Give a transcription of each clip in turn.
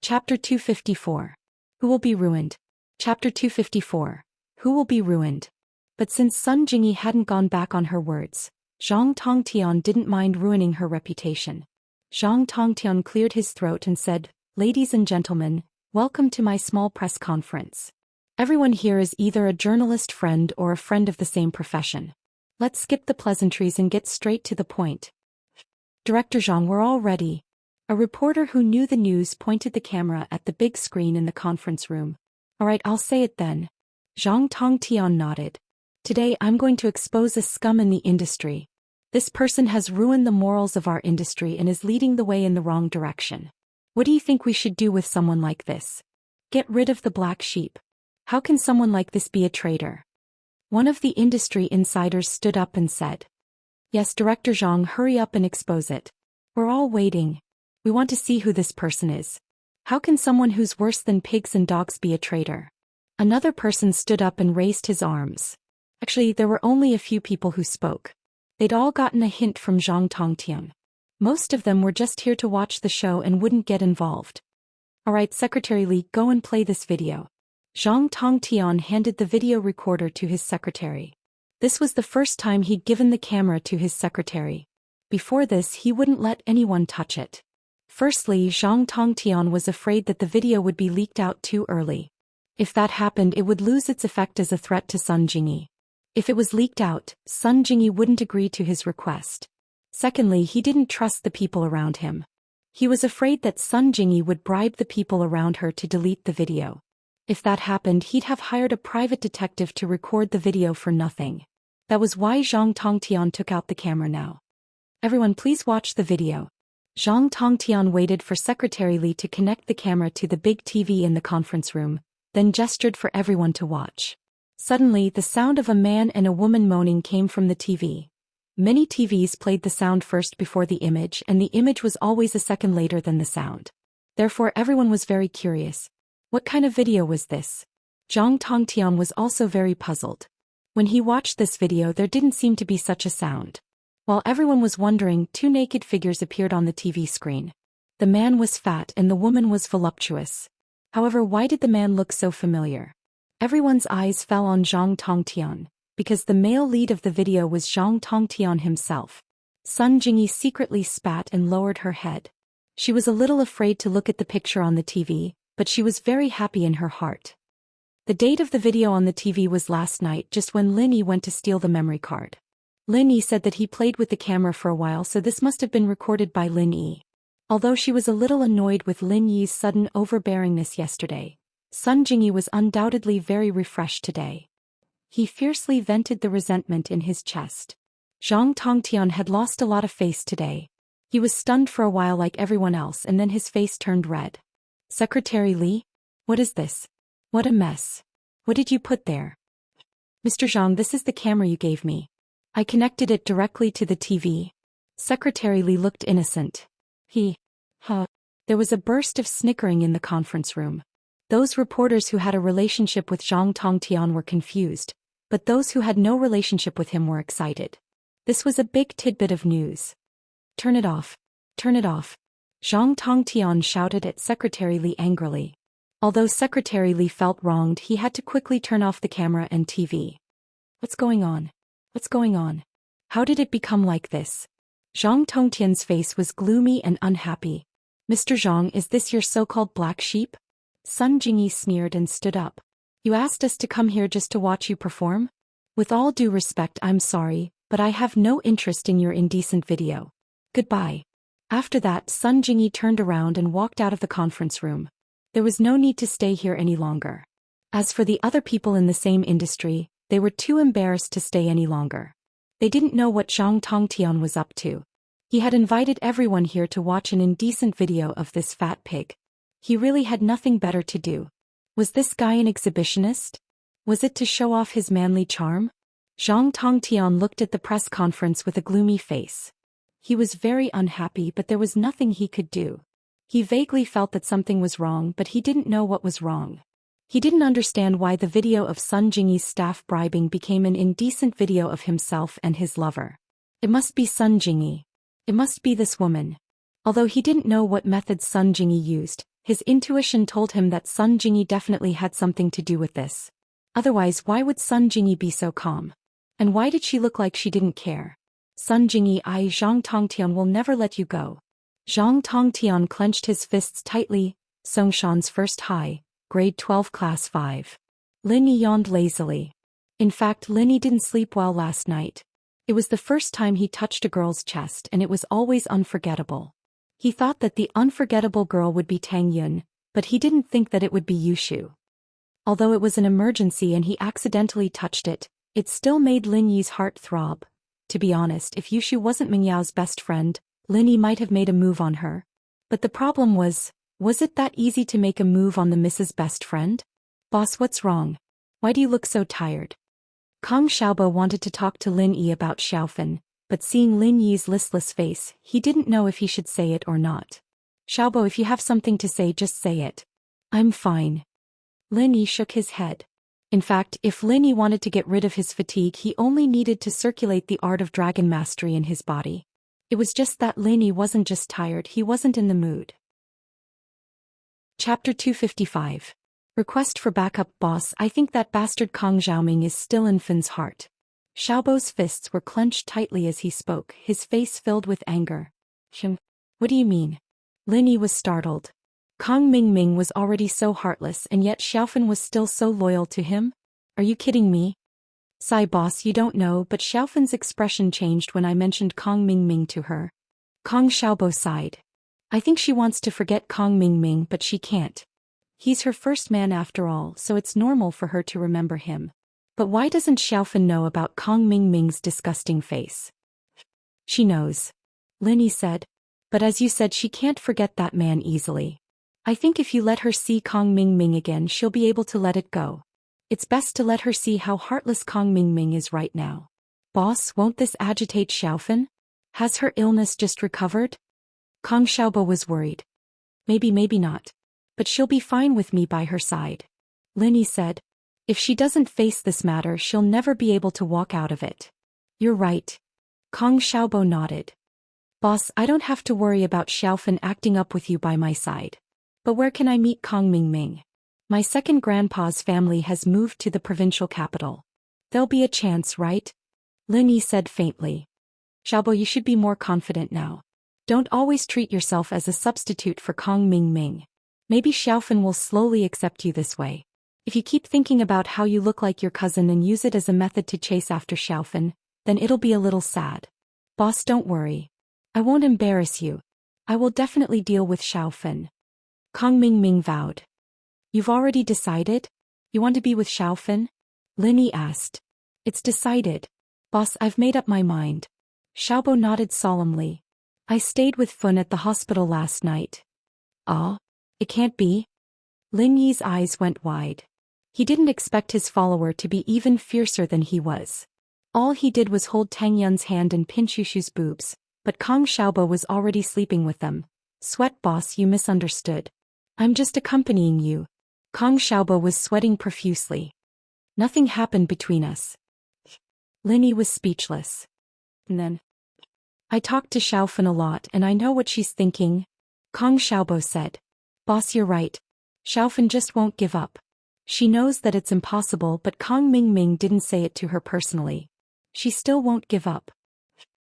Chapter 254. Who will be ruined? Chapter 254. Who will be ruined? But since Sun Jingyi hadn't gone back on her words, Zhang Tongtian didn't mind ruining her reputation. Zhang Tongtian cleared his throat and said, "Ladies and gentlemen, welcome to my small press conference. Everyone here is either a journalist friend or a friend of the same profession. Let's skip the pleasantries and get straight to the point. Director Zhang, we're all ready." A reporter who knew the news pointed the camera at the big screen in the conference room. "All right, I'll say it then." Zhang Tongtian nodded. "Today I'm going to expose a scum in the industry. This person has ruined the morals of our industry and is leading the way in the wrong direction. What do you think we should do with someone like this? Get rid of the black sheep. How can someone like this be a traitor?" One of the industry insiders stood up and said, "Yes, Director Zhang, hurry up and expose it. We're all waiting. We want to see who this person is. How can someone who's worse than pigs and dogs be a traitor?" Another person stood up and raised his arms. Actually, there were only a few people who spoke. They'd all gotten a hint from Zhang Tongtian. Most of them were just here to watch the show and wouldn't get involved. "All right, Secretary Li, go and play this video." Zhang Tongtian handed the video recorder to his secretary. This was the first time he'd given the camera to his secretary. Before this, he wouldn't let anyone touch it. Firstly, Zhang Tongtian was afraid that the video would be leaked out too early. If that happened, it would lose its effect as a threat to Sun Jingyi. If it was leaked out, Sun Jingyi wouldn't agree to his request. Secondly, he didn't trust the people around him. He was afraid that Sun Jingyi would bribe the people around her to delete the video. If that happened, he'd have hired a private detective to record the video for nothing. That was why Zhang Tongtian took out the camera now. "Everyone, please watch the video." Zhang Tongtian waited for Secretary Li to connect the camera to the big TV in the conference room, then gestured for everyone to watch. Suddenly, the sound of a man and a woman moaning came from the TV. Many TVs played the sound first before the image, and the image was always a second later than the sound. Therefore, everyone was very curious. What kind of video was this? Zhang Tongtian was also very puzzled. When he watched this video, there didn't seem to be such a sound. While everyone was wondering, two naked figures appeared on the TV screen. The man was fat and the woman was voluptuous. However, why did the man look so familiar? Everyone's eyes fell on Zhang Tongtian, because the male lead of the video was Zhang Tongtian himself. Sun Jingyi secretly spat and lowered her head. She was a little afraid to look at the picture on the TV, but she was very happy in her heart. The date of the video on the TV was last night, just when Lin Yi went to steal the memory card. Lin Yi said that he played with the camera for a while, so this must have been recorded by Lin Yi. Although she was a little annoyed with Lin Yi's sudden overbearingness yesterday, Sun Jingyi was undoubtedly very refreshed today. He fiercely vented the resentment in his chest. Zhang Tongtian had lost a lot of face today. He was stunned for a while like everyone else, and then his face turned red. "Secretary Li? What is this? What a mess. What did you put there?" "Mr. Zhang, this is the camera you gave me. I connected it directly to the TV." Secretary Li looked innocent. There was a burst of snickering in the conference room. Those reporters who had a relationship with Zhang Tongtian were confused, but those who had no relationship with him were excited. This was a big tidbit of news. "Turn it off. Turn it off." Zhang Tongtian shouted at Secretary Li angrily. Although Secretary Li felt wronged, he had to quickly turn off the camera and TV. "What's going on? What's going on? How did it become like this?" Zhang Tongtian's face was gloomy and unhappy. "Mr. Zhang, is this your so-called black sheep?" Sun Jingyi sneered and stood up. "You asked us to come here just to watch you perform? With all due respect, I'm sorry, but I have no interest in your indecent video. Goodbye." After that, Sun Jingyi turned around and walked out of the conference room. There was no need to stay here any longer. As for the other people in the same industry, they were too embarrassed to stay any longer. They didn't know what Zhang Tongtian was up to. He had invited everyone here to watch an indecent video of this fat pig. He really had nothing better to do. Was this guy an exhibitionist? Was it to show off his manly charm? Zhang Tongtian looked at the press conference with a gloomy face. He was very unhappy, but there was nothing he could do. He vaguely felt that something was wrong, but he didn't know what was wrong. He didn't understand why the video of Sun Jingyi's staff bribing became an indecent video of himself and his lover. It must be Sun Jingyi. It must be this woman. Although he didn't know what methods Sun Jingyi used, His intuition told him that Sun Jingyi definitely had something to do with this. Otherwise, why would Sun Jingyi be so calm? And why did she look like she didn't care? Sun Jingyi, I, Zhang Tongtian, will never let you go. Zhang Tongtian clenched his fists tightly. Songshan's first high, grade 12 class 5. Lin Yi yawned lazily. In fact, Lin Yi didn't sleep well last night. It was the first time he touched a girl's chest and it was always unforgettable. He thought that the unforgettable girl would be Tang Yun, but he didn't think that it would be Yushu. Although it was an emergency and he accidentally touched it, it still made Lin Yi's heart throb. To be honest, if Yushu wasn't Mingyao's best friend, Lin Yi might have made a move on her. But the problem was it that easy to make a move on the Mrs. Best Friend? Boss, what's wrong? Why do you look so tired? Kang Xiaobo wanted to talk to Lin Yi about Xiaofan, but seeing Lin Yi's listless face, he didn't know if he should say it or not. Xiaobo, if you have something to say, just say it. I'm fine. Lin Yi shook his head. In fact, if Lin Yi wanted to get rid of his fatigue, he only needed to circulate the art of dragon mastery in his body. It was just that Lin Yi wasn't just tired, he wasn't in the mood. Chapter 255. Request for backup. Boss, I think that bastard Kang Xiaoming is still in Fin's heart. Xiaobo's fists were clenched tightly as he spoke, his face filled with anger. What do you mean? Lin Yi was startled. Kang Mingming was already so heartless and yet Xiaofan was still so loyal to him? Are you kidding me? Sigh, boss, you don't know, but Xiaofan's expression changed when I mentioned Kang Mingming to her. Kang Xiaobo sighed. I think she wants to forget Kang Mingming, but she can't. He's her first man after all, so it's normal for her to remember him. But why doesn't Xiaofan know about Kang Mingming's disgusting face? She knows. Lin Yi said. But as you said, she can't forget that man easily. I think if you let her see Kang Mingming again, she'll be able to let it go. It's best to let her see how heartless Kang Mingming is right now. Boss, won't this agitate Xiaofan? Has her illness just recovered? Kang Xiaobo was worried. Maybe not. But she'll be fine with me by her side. Lin Yi said. If she doesn't face this matter, she'll never be able to walk out of it. You're right. Kang Xiaobo nodded. Boss, I don't have to worry about Xiaofan acting up with you by my side. But where can I meet Kang Mingming? My second grandpa's family has moved to the provincial capital. There'll be a chance, right? Lin Yi said faintly. Xiaobo, you should be more confident now. Don't always treat yourself as a substitute for Kang Mingming. Maybe Xiaofan will slowly accept you this way. If you keep thinking about how you look like your cousin and use it as a method to chase after Xiaofan, then it'll be a little sad. Boss, don't worry. I won't embarrass you. I will definitely deal with Xiaofan. Kang Mingming vowed. You've already decided? You want to be with Xiaofan? Lin Yi asked. It's decided. Boss, I've made up my mind. Xiaobo nodded solemnly. I stayed with Fun at the hospital last night. Ah? It can't be? Lin Yi's eyes went wide. He didn't expect his follower to be even fiercer than he was. All he did was hold Tang Yun's hand and pinch Yushu's boobs, but Kang Xiaobo was already sleeping with them. Sweat, boss, you misunderstood. I'm just accompanying you. Kang Xiaobo was sweating profusely. Nothing happened between us. Lin Yi was speechless. And then, I talked to Xiaofan a lot and I know what she's thinking. Kang Xiaobo said. Boss, you're right. Xiaofan just won't give up. She knows that it's impossible, but Kang Mingming didn't say it to her personally. She still won't give up.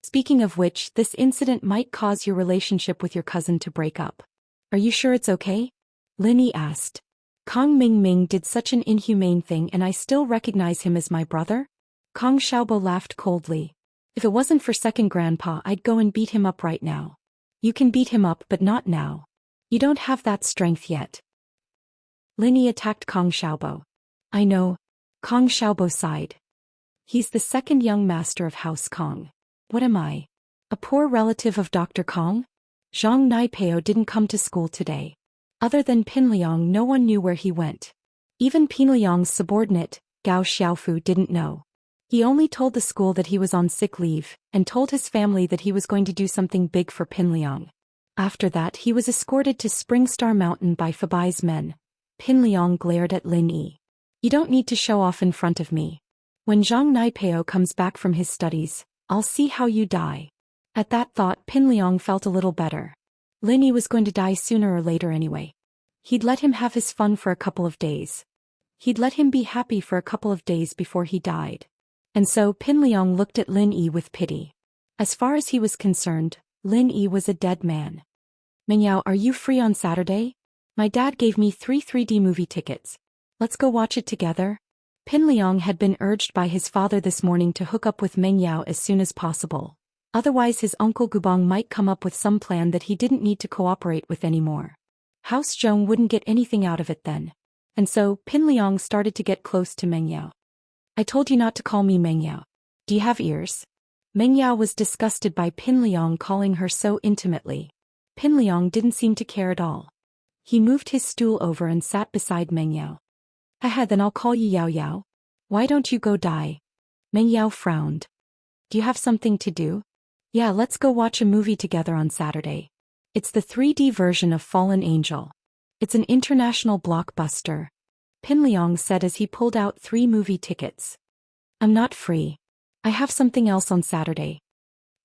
Speaking of which, this incident might cause your relationship with your cousin to break up. Are you sure it's okay? Lin Yi asked. Kang Mingming did such an inhumane thing and I still recognize him as my brother? Kang Xiaobo laughed coldly. If it wasn't for second grandpa, I'd go and beat him up right now. You can beat him up, but not now. You don't have that strength yet. Lin Yi attacked Kang Xiaobo. I know. Kang Xiaobo sighed. He's the second young master of House Kang. What am I? A poor relative of Dr. Kang? Zhang Naipeo didn't come to school today. Other than Pinliang, no one knew where he went. Even Pinliang's subordinate, Gao Xiaofu, didn't know. He only told the school that he was on sick leave, and told his family that he was going to do something big for Pinliang. After that, he was escorted to Springstar Mountain by Fabai's men. Pinliang glared at Lin Yi. You don't need to show off in front of me. When Zhang Naipeo comes back from his studies, I'll see how you die. At that thought, Pinliang felt a little better. Lin Yi was going to die sooner or later anyway. He'd let him have his fun for a couple of days. He'd let him be happy for a couple of days before he died. And so Pin Liang looked at Lin Yi with pity. As far as he was concerned, Lin Yi was a dead man. Mengyao, are you free on Saturday? My dad gave me 3 3D movie tickets. Let's go watch it together? Pin Liang had been urged by his father this morning to hook up with Mengyao as soon as possible. Otherwise his uncle Gubong might come up with some plan that he didn't need to cooperate with anymore. House Zhong wouldn't get anything out of it then. And so, Pin Liang started to get close to Mengyao. I told you not to call me Mengyao. Do you have ears? Mengyao was disgusted by Pin Liang calling her so intimately. Pin Liang didn't seem to care at all. He moved his stool over and sat beside Mengyao. Then I'll call you Yao Yao. Why don't you go die? Mengyao frowned. Do you have something to do? Yeah, let's go watch a movie together on Saturday. It's the 3D version of Fallen Angel. It's an international blockbuster. Pin Liang said as he pulled out 3 movie tickets. I'm not free. I have something else on Saturday.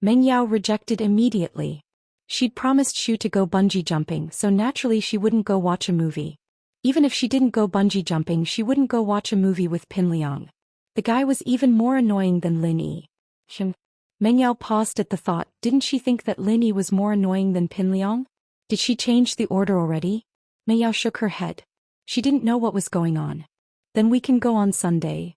Mengyao rejected immediately. She'd promised Shu to go bungee jumping, so naturally she wouldn't go watch a movie. Even if she didn't go bungee jumping, she wouldn't go watch a movie with Pin Liang. The guy was even more annoying than Lin Yi. Mengyao paused at the thought. Didn't she think that Lin Yi was more annoying than Pin Liang? Did she change the order already? Mengyao shook her head. She didn't know what was going on. Then we can go on Sunday.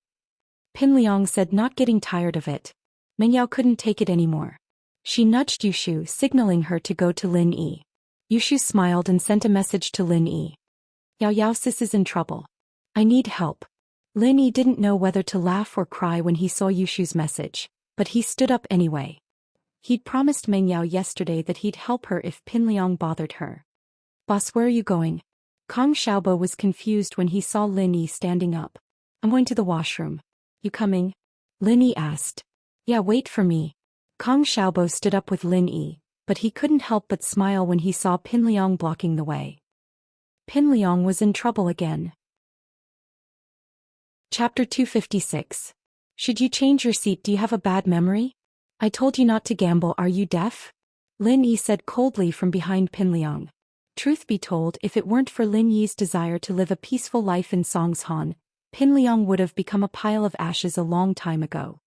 Pin Liang said, not getting tired of it. Mengyao couldn't take it anymore. She nudged Yushu, signaling her to go to Lin Yi. Yushu smiled and sent a message to Lin Yi. Yao Yao, sis is in trouble. I need help. Lin Yi didn't know whether to laugh or cry when he saw Yushu's message, but he stood up anyway. He'd promised Mengyao yesterday that he'd help her if Pin Liang bothered her. Boss, where are you going? Kong Xiaobo was confused when he saw Lin Yi standing up. I'm going to the washroom. You coming? Lin Yi asked. Yeah, wait for me. Kong Xiaobo stood up with Lin Yi, but he couldn't help but smile when he saw Pin Liang blocking the way. Pin Liang was in trouble again. Chapter 256. Should you change your seat? Do you have a bad memory? I told you not to gamble. Are you deaf? Lin Yi said coldly from behind Pin Liang. Truth be told, if it weren't for Lin Yi's desire to live a peaceful life in Songshan, Pin Liang would have become a pile of ashes a long time ago.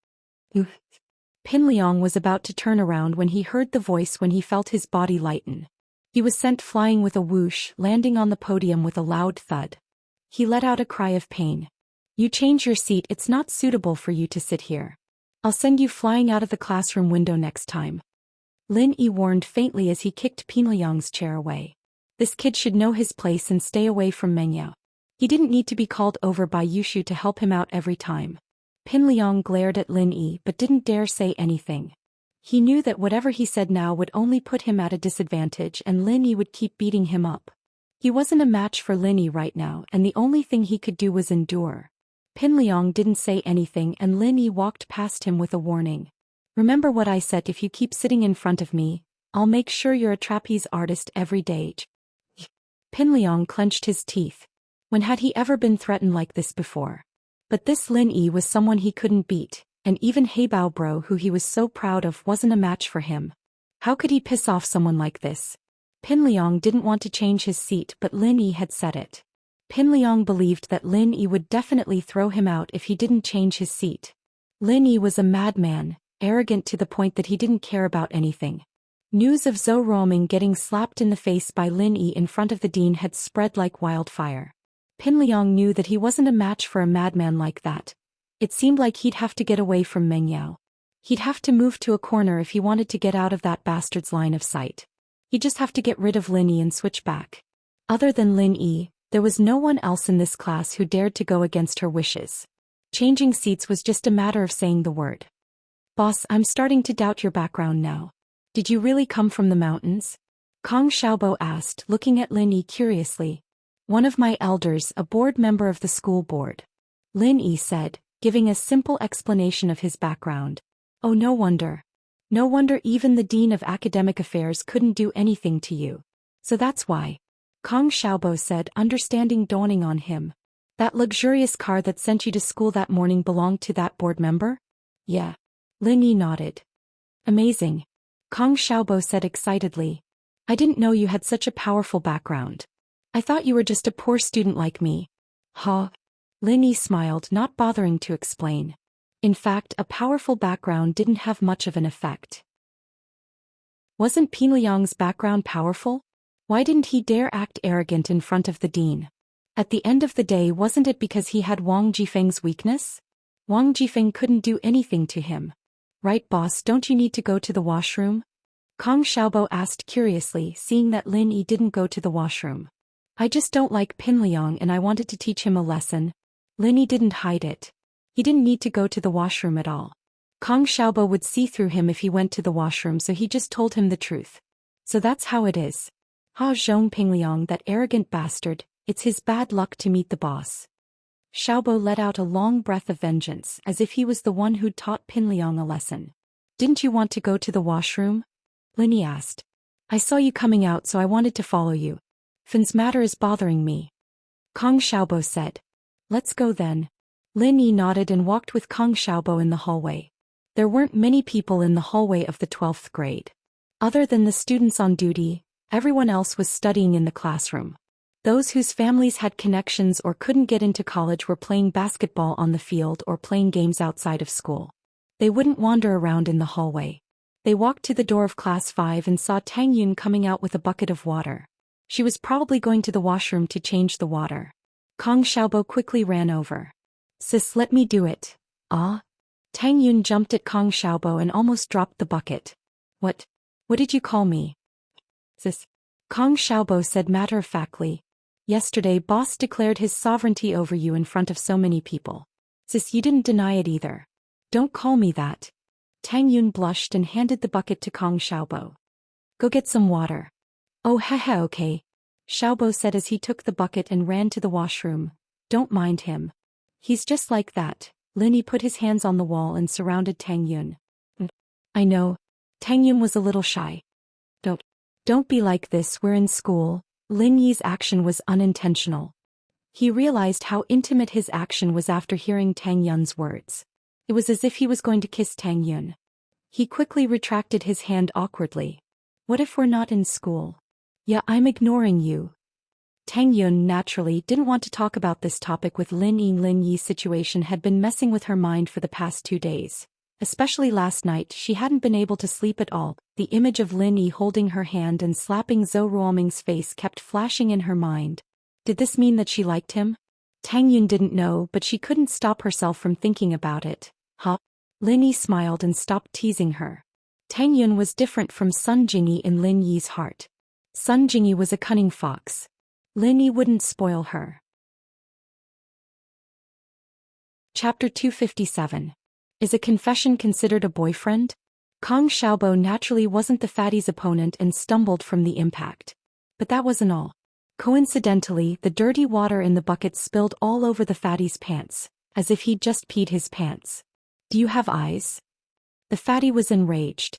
Pin Liang was about to turn around when he heard the voice when he felt his body lighten. He was sent flying with a whoosh, landing on the podium with a loud thud. He let out a cry of pain. You change your seat, it's not suitable for you to sit here. I'll send you flying out of the classroom window next time. Lin Yi warned faintly as he kicked Pin Liang's chair away. This kid should know his place and stay away from Mengyao. He didn't need to be called over by Yushu to help him out every time. Pin Liang glared at Lin Yi but didn't dare say anything. He knew that whatever he said now would only put him at a disadvantage and Lin Yi would keep beating him up. He wasn't a match for Lin Yi right now and the only thing he could do was endure. Pin Liang didn't say anything and Lin Yi walked past him with a warning. Remember what I said, if you keep sitting in front of me, I'll make sure you're a trapeze artist every day. Pin Liang clenched his teeth. When had he ever been threatened like this before? But this Lin Yi was someone he couldn't beat, and even Heibao Bro, who he was so proud of, wasn't a match for him. How could he piss off someone like this? Pin Liang didn't want to change his seat, but Lin Yi had said it. Pin Liang believed that Lin Yi would definitely throw him out if he didn't change his seat. Lin Yi was a madman, arrogant to the point that he didn't care about anything. News of Zhou Ruoming getting slapped in the face by Lin Yi in front of the dean had spread like wildfire. Pin Liang knew that he wasn't a match for a madman like that. It seemed like he'd have to get away from Mengyao. He'd have to move to a corner if he wanted to get out of that bastard's line of sight. He'd just have to get rid of Lin Yi and switch back. Other than Lin Yi, there was no one else in this class who dared to go against her wishes. Changing seats was just a matter of saying the word. Boss, I'm starting to doubt your background now. Did you really come from the mountains? Kong Xiaobo asked, looking at Lin Yi curiously. One of my elders, a board member of the school board. Lin Yi said, giving a simple explanation of his background. Oh, no wonder. No wonder even the Dean of Academic Affairs couldn't do anything to you. So that's why. Kong Xiaobo said, understanding dawning on him. That luxurious car that sent you to school that morning belonged to that board member? Yeah. Lin Yi nodded. Amazing. Kong Xiaobo said excitedly. I didn't know you had such a powerful background. I thought you were just a poor student like me. Ha. Lin Yi smiled, not bothering to explain. In fact, a powerful background didn't have much of an effect. Wasn't Pinliang's background powerful? Why didn't he dare act arrogant in front of the dean? At the end of the day, wasn't it because he had Wang Jifeng's weakness? Wang Jifeng couldn't do anything to him. Right, boss, don't you need to go to the washroom? Kang Xiaobo asked curiously, seeing that Lin Yi didn't go to the washroom. I just don't like Pinliang and I wanted to teach him a lesson. Lin Yi didn't hide it. He didn't need to go to the washroom at all. Kang Xiaobo would see through him if he went to the washroom, so he just told him the truth. So that's how it is. Ha Zhong Pingliang, that arrogant bastard, it's his bad luck to meet the boss. Xiaobo let out a long breath of vengeance, as if he was the one who'd taught Pinliang a lesson. Didn't you want to go to the washroom? Lin Yi asked. I saw you coming out, so I wanted to follow you. Fin's matter is bothering me. Kang Xiaobo said. Let's go then. Lin Yi nodded and walked with Kang Xiaobo in the hallway. There weren't many people in the hallway of the 12th grade. Other than the students on duty, everyone else was studying in the classroom. Those whose families had connections or couldn't get into college were playing basketball on the field or playing games outside of school. They wouldn't wander around in the hallway. They walked to the door of class 5 and saw Tang Yun coming out with a bucket of water. She was probably going to the washroom to change the water. Kang Xiaobo quickly ran over. Sis, let me do it. Ah? Tang Yun jumped at Kang Xiaobo and almost dropped the bucket. What did you call me? Sis. Kang Xiaobo said matter-of-factly. Yesterday, boss declared his sovereignty over you in front of so many people. Sis, you didn't deny it either. Don't call me that. Tang Yun blushed and handed the bucket to Kang Xiaobo. Go get some water. Oh haha, okay. Xiaobo said as he took the bucket and ran to the washroom. Don't mind him. He's just like that. Lin Yi put his hands on the wall and surrounded Tang Yun. I know. Tang Yun was a little shy. Don't be like this, we're in school. Lin Yi's action was unintentional. He realized how intimate his action was after hearing Tang Yun's words. It was as if he was going to kiss Tang Yun. He quickly retracted his hand awkwardly. What if we're not in school? Yeah, I'm ignoring you. Tang Yun naturally didn't want to talk about this topic with Lin Yi. Lin Yi's situation had been messing with her mind for the past 2 days. Especially last night, she hadn't been able to sleep at all. The image of Lin Yi holding her hand and slapping Zhou Ruoming's face kept flashing in her mind. Did this mean that she liked him? Tang Yun didn't know, but she couldn't stop herself from thinking about it. Huh? Lin Yi smiled and stopped teasing her. Tang Yun was different from Sun Jingyi in Lin Yi's heart. Sun Jingyi was a cunning fox. Lin Yi wouldn't spoil her. Chapter 257. Is a confession considered a boyfriend? Kang Xiaobo naturally wasn't the fatty's opponent and stumbled from the impact. But that wasn't all. Coincidentally, the dirty water in the bucket spilled all over the fatty's pants, as if he'd just peed his pants. Do you have eyes? The fatty was enraged.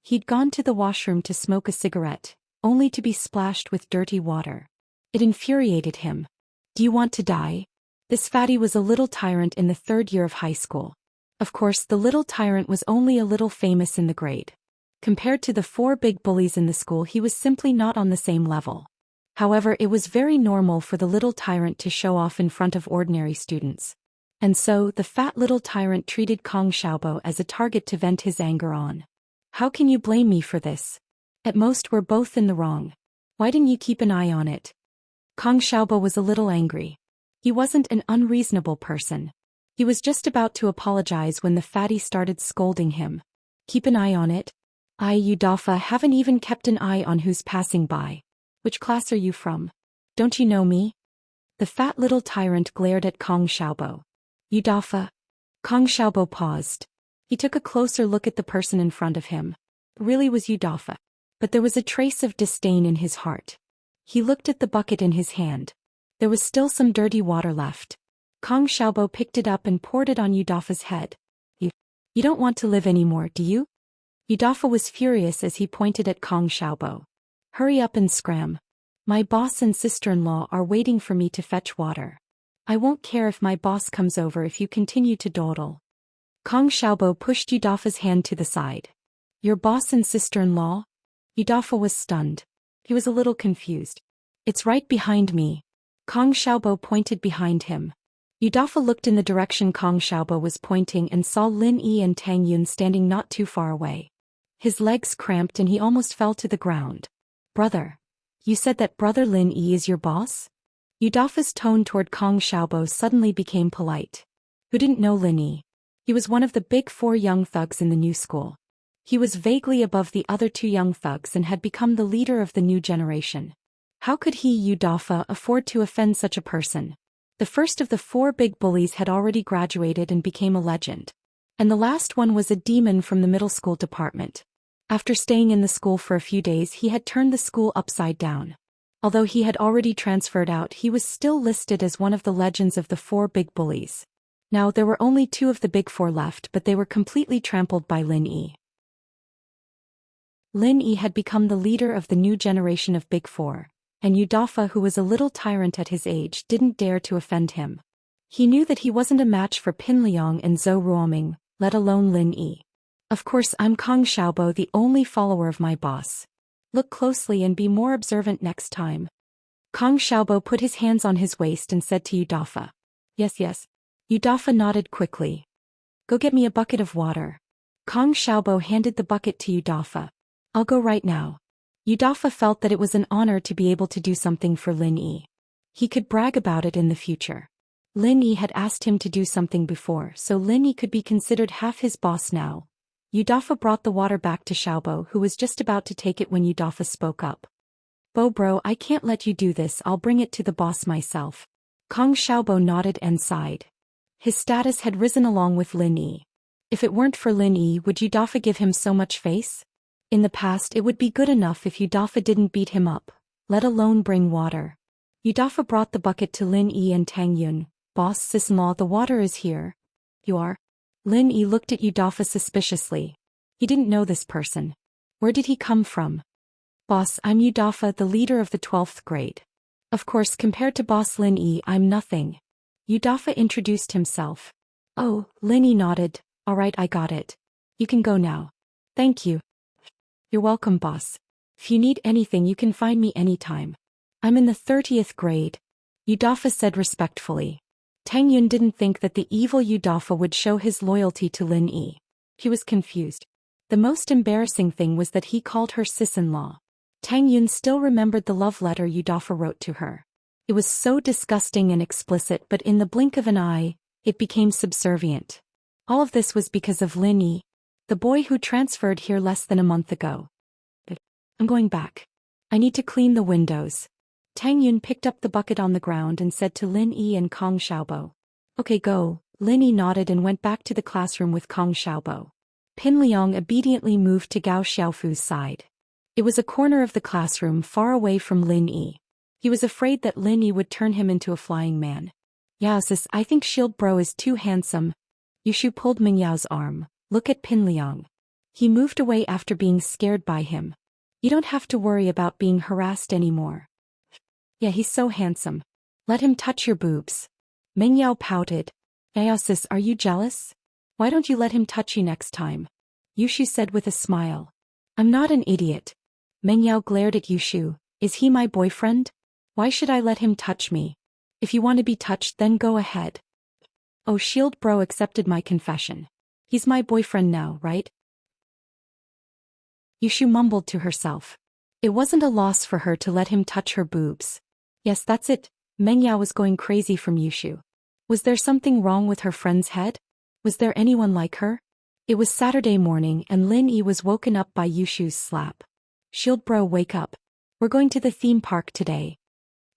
He'd gone to the washroom to smoke a cigarette, only to be splashed with dirty water. It infuriated him. Do you want to die? This fatty was a little tyrant in the 3rd year of high school. Of course, the little tyrant was only a little famous in the grade. Compared to the 4 big bullies in the school, he was simply not on the same level. However, it was very normal for the little tyrant to show off in front of ordinary students. And so, the fat little tyrant treated Kang Xiaobo as a target to vent his anger on. How can you blame me for this? At most, we're both in the wrong. Why didn't you keep an eye on it? Kang Xiaobo was a little angry. He wasn't an unreasonable person. He was just about to apologize when the fatty started scolding him. Keep an eye on it? You Dafa haven't even kept an eye on who's passing by. Which class are you from? Don't you know me? The fat little tyrant glared at Kang Xiaobo. You Dafa? Kang Xiaobo paused. He took a closer look at the person in front of him. It really was you Dafa. But there was a trace of disdain in his heart. He looked at the bucket in his hand. There was still some dirty water left. Kang Xiaobo picked it up and poured it on Yudafa's head. You don't want to live anymore, do you? Yudafa was furious as he pointed at Kang Xiaobo. Hurry up and scram. My boss and sister-in-law are waiting for me to fetch water. I won't care if my boss comes over if you continue to dawdle. Kang Xiaobo pushed Yudafa's hand to the side. Your boss and sister-in-law? Yudafa was stunned. He was a little confused. It's right behind me. Kong Xiaobo pointed behind him. Yudafa looked in the direction Kong Xiaobo was pointing and saw Lin Yi and Tang Yun standing not too far away. His legs cramped and he almost fell to the ground. Brother. You said that brother Lin Yi is your boss? Yudafa's tone toward Kong Xiaobo suddenly became polite. Who didn't know Lin Yi? He was one of the big four young thugs in the new school. He was vaguely above the other two young thugs and had become the leader of the new generation. How could he, Yudafa, afford to offend such a person? The first of the four big bullies had already graduated and became a legend. And the last one was a demon from the middle school department. After staying in the school for a few days, he had turned the school upside down. Although he had already transferred out, he was still listed as one of the legends of the four big bullies. Now there were only two of the big four left, but they were completely trampled by Lin Yi. Lin Yi had become the leader of the new generation of big four, and Yudafa, who was a little tyrant at his age, didn't dare to offend him. He knew that he wasn't a match for Pin Liang and Zhou Ruoming, let alone Lin Yi. Of course, I'm Kong Xiaobo, the only follower of my boss. Look closely and be more observant next time. Kong Xiaobo put his hands on his waist and said to Yudafa. Yes, yes. Yudafa nodded quickly. Go get me a bucket of water. Kong Xiaobo handed the bucket to Yudafa. I'll go right now. Yudafa felt that it was an honor to be able to do something for Lin Yi. He could brag about it in the future. Lin Yi had asked him to do something before, so Lin Yi could be considered half his boss now. Yudafa brought the water back to Xiaobo, who was just about to take it when Yudafa spoke up. Bro, I can't let you do this, I'll bring it to the boss myself. Kong Xiaobo nodded and sighed. His status had risen along with Lin Yi. If it weren't for Lin Yi, would Yudafa give him so much face? In the past, it would be good enough if Yudafa didn't beat him up, let alone bring water. Yudafa brought the bucket to Lin Yi and Tang Yun. Boss, sis-in-law, the water is here. You are? Lin Yi looked at Yudafa suspiciously. He didn't know this person. Where did he come from? Boss, I'm Yudafa, the leader of the 12th grade. Of course, compared to Boss Lin Yi, I'm nothing. Yudafa introduced himself. Oh, Lin Yi nodded. All right, I got it. You can go now. Thank you. You're welcome, boss. If you need anything, you can find me anytime. I'm in the 30th grade. Yudafa said respectfully. Tang Yun didn't think that the evil Yudafa would show his loyalty to Lin Yi. He was confused. The most embarrassing thing was that he called her sis-in-law. Tang Yun still remembered the love letter Yudafa wrote to her. It was so disgusting and explicit, but in the blink of an eye, it became subservient. All of this was because of Lin Yi, the boy who transferred here less than a month ago. I'm going back. I need to clean the windows. Tang Yun picked up the bucket on the ground and said to Lin Yi and Kong Xiaobo. Okay, go. Lin Yi nodded and went back to the classroom with Kong Xiaobo. Pin Liang obediently moved to Gao Xiaofu's side. It was a corner of the classroom far away from Lin Yi. He was afraid that Lin Yi would turn him into a flying man. Yao sis, I think Shield Bro is too handsome. Yushu pulled Ming Yao's arm. Look at Pin Liang. He moved away after being scared by him. You don't have to worry about being harassed anymore. Yeah, he's so handsome. Let him touch your boobs. Ming Yao pouted. Yao sis, are you jealous? Why don't you let him touch you next time? Yushu said with a smile. I'm not an idiot. Ming Yao glared at Yushu. Is he my boyfriend? Why should I let him touch me? If you want to be touched, then go ahead. Oh, Shield Bro accepted my confession. He's my boyfriend now, right? Yushu mumbled to herself. It wasn't a loss for her to let him touch her boobs. Yes, that's it. Meng Yao was going crazy from Yushu. Was there something wrong with her friend's head? Was there anyone like her? It was Saturday morning and Lin Yi was woken up by Yushu's slap. Shield Bro, wake up. We're going to the theme park today.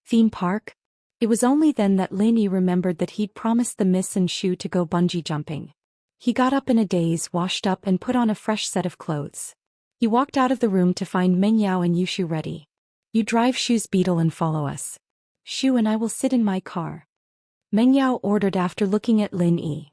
Theme park? It was only then that Lin Yi remembered that he'd promised the Miss and Shu to go bungee jumping. He got up in a daze, washed up and put on a fresh set of clothes. He walked out of the room to find Meng Yao and Yushu ready. You drive Shu's Beetle and follow us. Shu and I will sit in my car. Meng Yao ordered after looking at Lin Yi.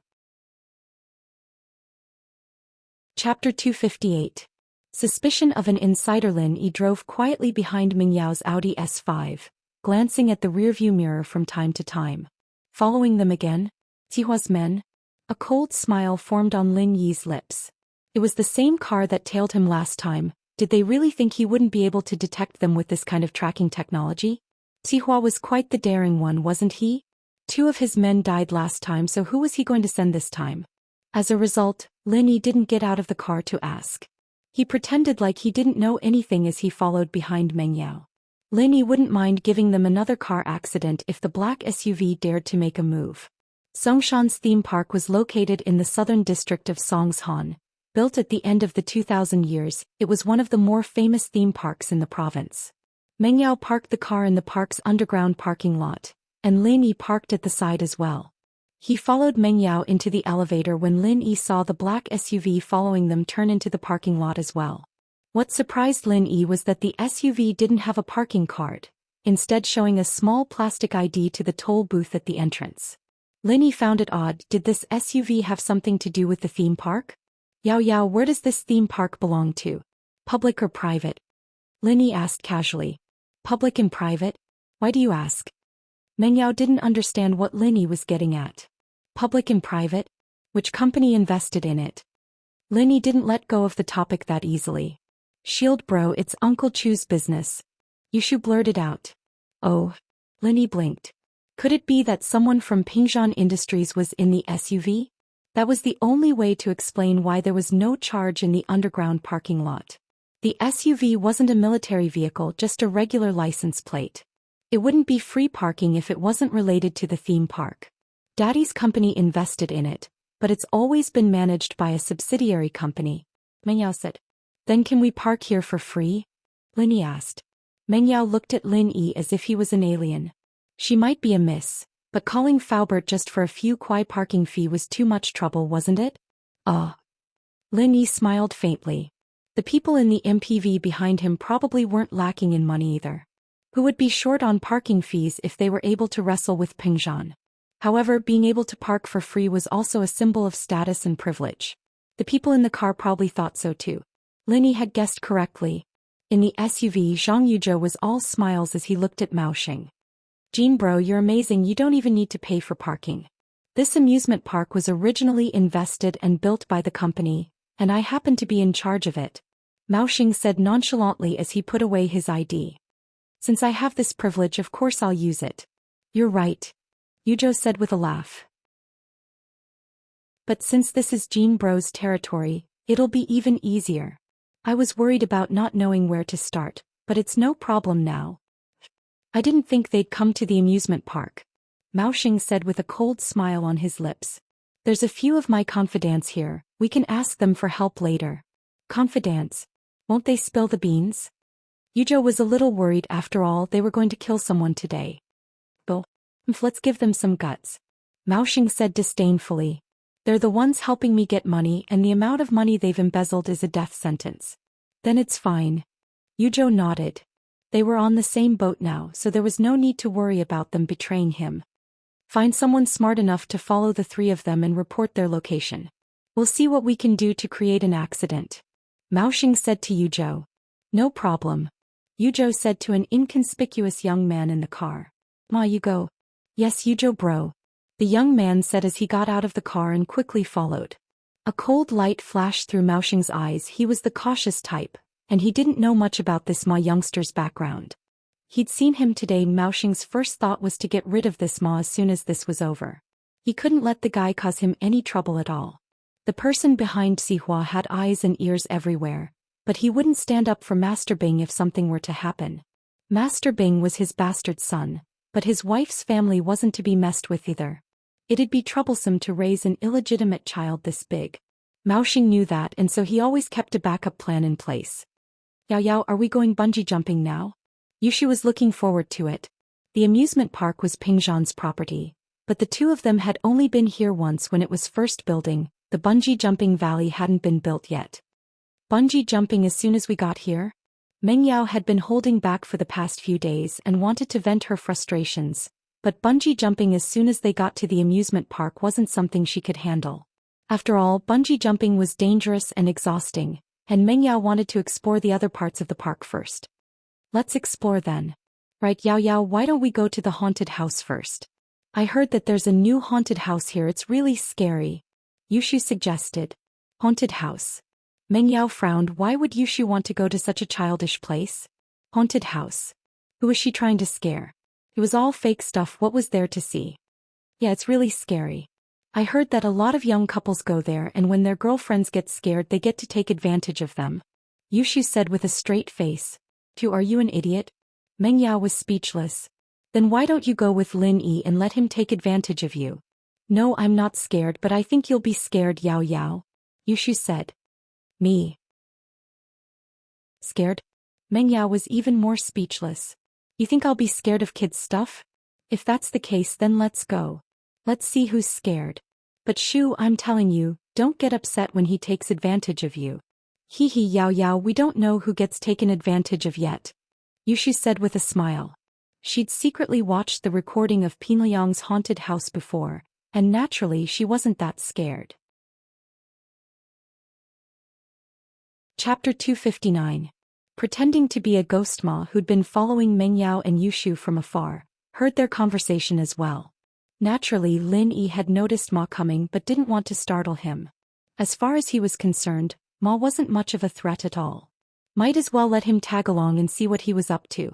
Chapter 258. Suspicion of an insider. Lin Yi drove quietly behind Meng Yao's Audi S5, glancing at the rearview mirror from time to time. Following them again? Tihua's men? A cold smile formed on Lin Yi's lips. It was the same car that tailed him last time. Did they really think he wouldn't be able to detect them with this kind of tracking technology? Sihua was quite the daring one, wasn't he? 2 of his men died last time, so who was he going to send this time? As a result, Lin Yi didn't get out of the car to ask. He pretended like he didn't know anything as he followed behind Meng Yao. Lin Yi wouldn't mind giving them another car accident if the black SUV dared to make a move. Songshan's theme park was located in the southern district of Songshan. Built at the end of the 2000 years, it was one of the more famous theme parks in the province. Meng Yao parked the car in the park's underground parking lot, and Lin Yi parked at the side as well. He followed Meng Yao into the elevator when Lin Yi saw the black SUV following them turn into the parking lot as well. What surprised Lin Yi was that the SUV didn't have a parking card, instead showing a small plastic ID to the toll booth at the entrance. Lin Yi found it odd. Did this SUV have something to do with the theme park? Yao Yao, where does this theme park belong to? Public or private? Lin Yi asked casually. Public and private? Why do you ask? Meng Yao didn't understand what Lin Yi was getting at. Public and private? Which company invested in it? Lin Yi didn't let go of the topic that easily. Shield bro, it's Uncle Chu's business. Yushu blurted out. Oh. Lin Yi blinked. Could it be that someone from Pingzhan Industries was in the SUV? That was the only way to explain why there was no charge in the underground parking lot. The SUV wasn't a military vehicle, just a regular license plate. It wouldn't be free parking if it wasn't related to the theme park. Daddy's company invested in it, but it's always been managed by a subsidiary company. Meng Yao said. Then can we park here for free? Lin Yi asked. Meng Yao looked at Lin Yi as if he was an alien. She might be a miss, but calling Faubert just for a few kwai parking fee was too much trouble, wasn't it? Lin Yi smiled faintly. The people in the MPV behind him probably weren't lacking in money either. Who would be short on parking fees if they were able to wrestle with Pingzhan? However, being able to park for free was also a symbol of status and privilege. The people in the car probably thought so too. Lin Yi had guessed correctly. In the SUV, Zhang Yuzhou was all smiles as he looked at Mao Xing. Jean bro, you're amazing, you don't even need to pay for parking. This amusement park was originally invested and built by the company, and I happen to be in charge of it. Mao Xing said nonchalantly as he put away his ID. Since I have this privilege, of course I'll use it. You're right, Yuzhou said with a laugh. But since this is Jean bro's territory, it'll be even easier. I was worried about not knowing where to start, but it's no problem now. I didn't think they'd come to the amusement park, Mao Xing said with a cold smile on his lips. There's a few of my confidants here, we can ask them for help later. Confidants? Won't they spill the beans? Yuzhou was a little worried. After all, they were going to kill someone today. Let's give them some guts, Mao Xing said disdainfully. They're the ones helping me get money, and the amount of money they've embezzled is a death sentence. Then it's fine. Yuzhou nodded. They were on the same boat now, so there was no need to worry about them betraying him. Find someone smart enough to follow the 3 of them and report their location. We'll see what we can do to create an accident, Mao Xing said to Yuzhou. No problem, Yuzhou said to an inconspicuous young man in the car. Ma, you go. Yes, Yuzhou bro, the young man said as he got out of the car and quickly followed. A cold light flashed through Mao Xing's eyes. He was the cautious type, and he didn't know much about this Ma youngster's background. He'd seen him today. Mao Xing's first thought was to get rid of this Ma as soon as this was over. He couldn't let the guy cause him any trouble at all. The person behind Sihua had eyes and ears everywhere, but he wouldn't stand up for Master Bing if something were to happen. Master Bing was his bastard son, but his wife's family wasn't to be messed with either. It'd be troublesome to raise an illegitimate child this big. Mao Xing knew that, and so he always kept a backup plan in place. Yao Yao, are we going bungee jumping now? Yushu was looking forward to it. The amusement park was Pingzhan's property, but the 2 of them had only been here once when it was first building. The bungee jumping valley hadn't been built yet. Bungee jumping as soon as we got here? Meng Yao had been holding back for the past few days and wanted to vent her frustrations, but bungee jumping as soon as they got to the amusement park wasn't something she could handle. After all, bungee jumping was dangerous and exhausting, and Meng Yao wanted to explore the other parts of the park first. Let's explore then. Right, Yao Yao, why don't we go to the haunted house first? I heard that there's a new haunted house here. It's really scary, Yushu suggested. Haunted house. Meng Yao frowned. Why would Yushu want to go to such a childish place? Haunted house. Who is she trying to scare? It was all fake stuff. What was there to see? Yeah, it's really scary. I heard that a lot of young couples go there, and when their girlfriends get scared they get to take advantage of them. Yushu said with a straight face. Are you an idiot? Meng Yao was speechless. Then why don't you go with Lin Yi and let him take advantage of you? No, I'm not scared, but I think you'll be scared, Yao Yao. Yushu said. Me? Scared? Meng Yao was even more speechless. You think I'll be scared of kids' stuff? If that's the case, then let's go. Let's see who's scared. But Shu, I'm telling you, don't get upset when he takes advantage of you. Hee hee, Yao Yao, we don't know who gets taken advantage of yet. Yushu said with a smile. She'd secretly watched the recording of Pinliang's haunted house before, and naturally she wasn't that scared. Chapter 259. Pretending to be a ghost. Ma, who'd been following Meng Yao and Yushu from afar, heard their conversation as well. Naturally, Lin Yi had noticed Ma coming but didn't want to startle him. As far as he was concerned, Ma wasn't much of a threat at all. Might as well let him tag along and see what he was up to.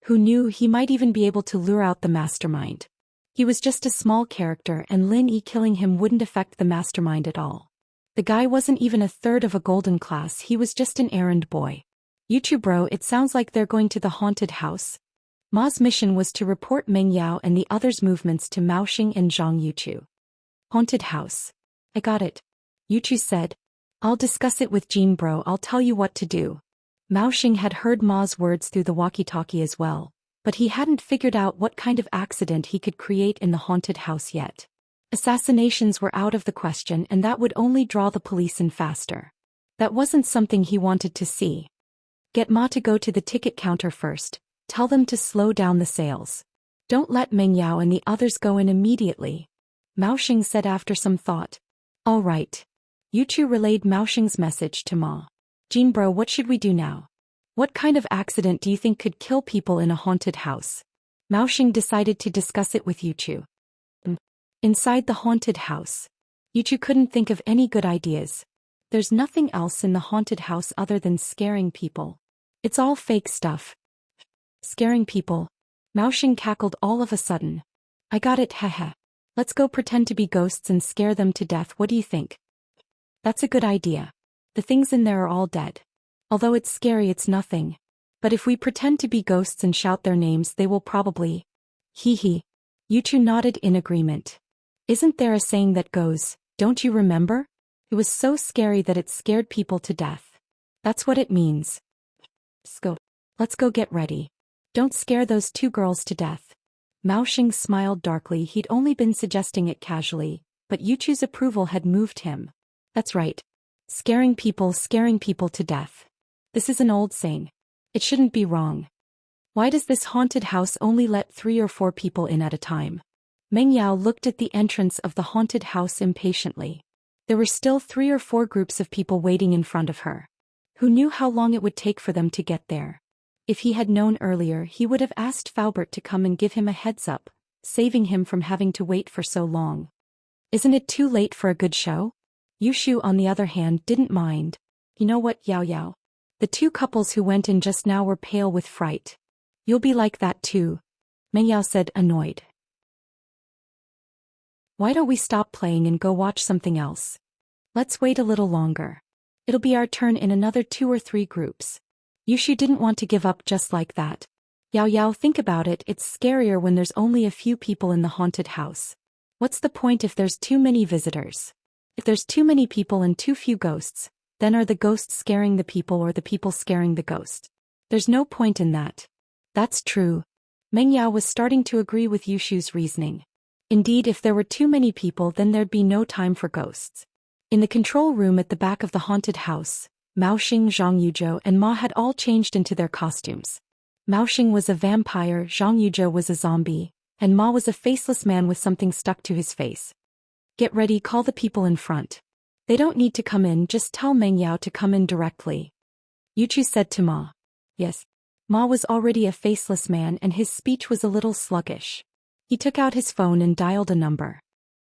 Who knew, he might even be able to lure out the mastermind. He was just a small character, and Lin Yi killing him wouldn't affect the mastermind at all. The guy wasn't even a third of a golden class, he was just an errand boy. Yuchu bro, it sounds like they're going to the haunted house. Ma's mission was to report Meng Yao and the others' movements to Maoxing and Zhang Yuchu. Haunted house. I got it. Yuchu said. I'll discuss it with Jean bro, I'll tell you what to do. Maoxing had heard Ma's words through the walkie-talkie as well, but he hadn't figured out what kind of accident he could create in the haunted house yet. Assassinations were out of the question, and that would only draw the police in faster. That wasn't something he wanted to see. Get Ma to go to the ticket counter first, tell them to slow down the sales. Don't let Meng Yao and the others go in immediately. Maoxing said after some thought. All right. Yuchu relayed Maoxing's message to Ma. Jean bro, what should we do now? What kind of accident do you think could kill people in a haunted house? Maoxing decided to discuss it with Yuchu. Inside the haunted house. Yuchu couldn't think of any good ideas. There's nothing else in the haunted house other than scaring people. It's all fake stuff. Scaring people. Maoxing cackled all of a sudden. I got it, haha. Let's go pretend to be ghosts and scare them to death, what do you think? That's a good idea. The things in there are all dead. Although it's scary, it's nothing. But if we pretend to be ghosts and shout their names, they will probably... Hee hee. Yuchu nodded in agreement. Isn't there a saying that goes, don't you remember? It was so scary that it scared people to death. That's what it means. Let's go get ready. Don't scare those two girls to death. Maoxing smiled darkly. He'd only been suggesting it casually, but Yuchu's approval had moved him. That's right. Scaring people to death. This is an old saying. It shouldn't be wrong. Why does this haunted house only let 3 or 4 people in at a time? Meng Yao looked at the entrance of the haunted house impatiently. There were still 3 or 4 groups of people waiting in front of her. Who knew how long it would take for them to get there? If he had known earlier, he would have asked Faubert to come and give him a heads up, saving him from having to wait for so long. Isn't it too late for a good show? Yushu, on the other hand, didn't mind. You know what, Yao Yao? The 2 couples who went in just now were pale with fright. You'll be like that too, Meng Yao said, annoyed. Why don't we stop playing and go watch something else? Let's wait a little longer. It'll be our turn in another 2 or 3 groups. Yushu didn't want to give up just like that. Yao Yao, think about it, it's scarier when there's only a few people in the haunted house. What's the point if there's too many visitors? If there's too many people and too few ghosts, then are the ghosts scaring the people or the people scaring the ghost? There's no point in that. That's true. Meng Yao was starting to agree with Yushu's reasoning. Indeed, if there were too many people, then there'd be no time for ghosts. In the control room at the back of the haunted house, Maoxing, Zhang Yuzhou, and Ma had all changed into their costumes. Maoxing was a vampire, Zhang Yuzhou was a zombie, and Ma was a faceless man with something stuck to his face. Get ready, call the people in front. They don't need to come in, just tell Meng Yao to come in directly. Yuchu said to Ma. Yes. Ma was already a faceless man and his speech was a little sluggish. He took out his phone and dialed a number.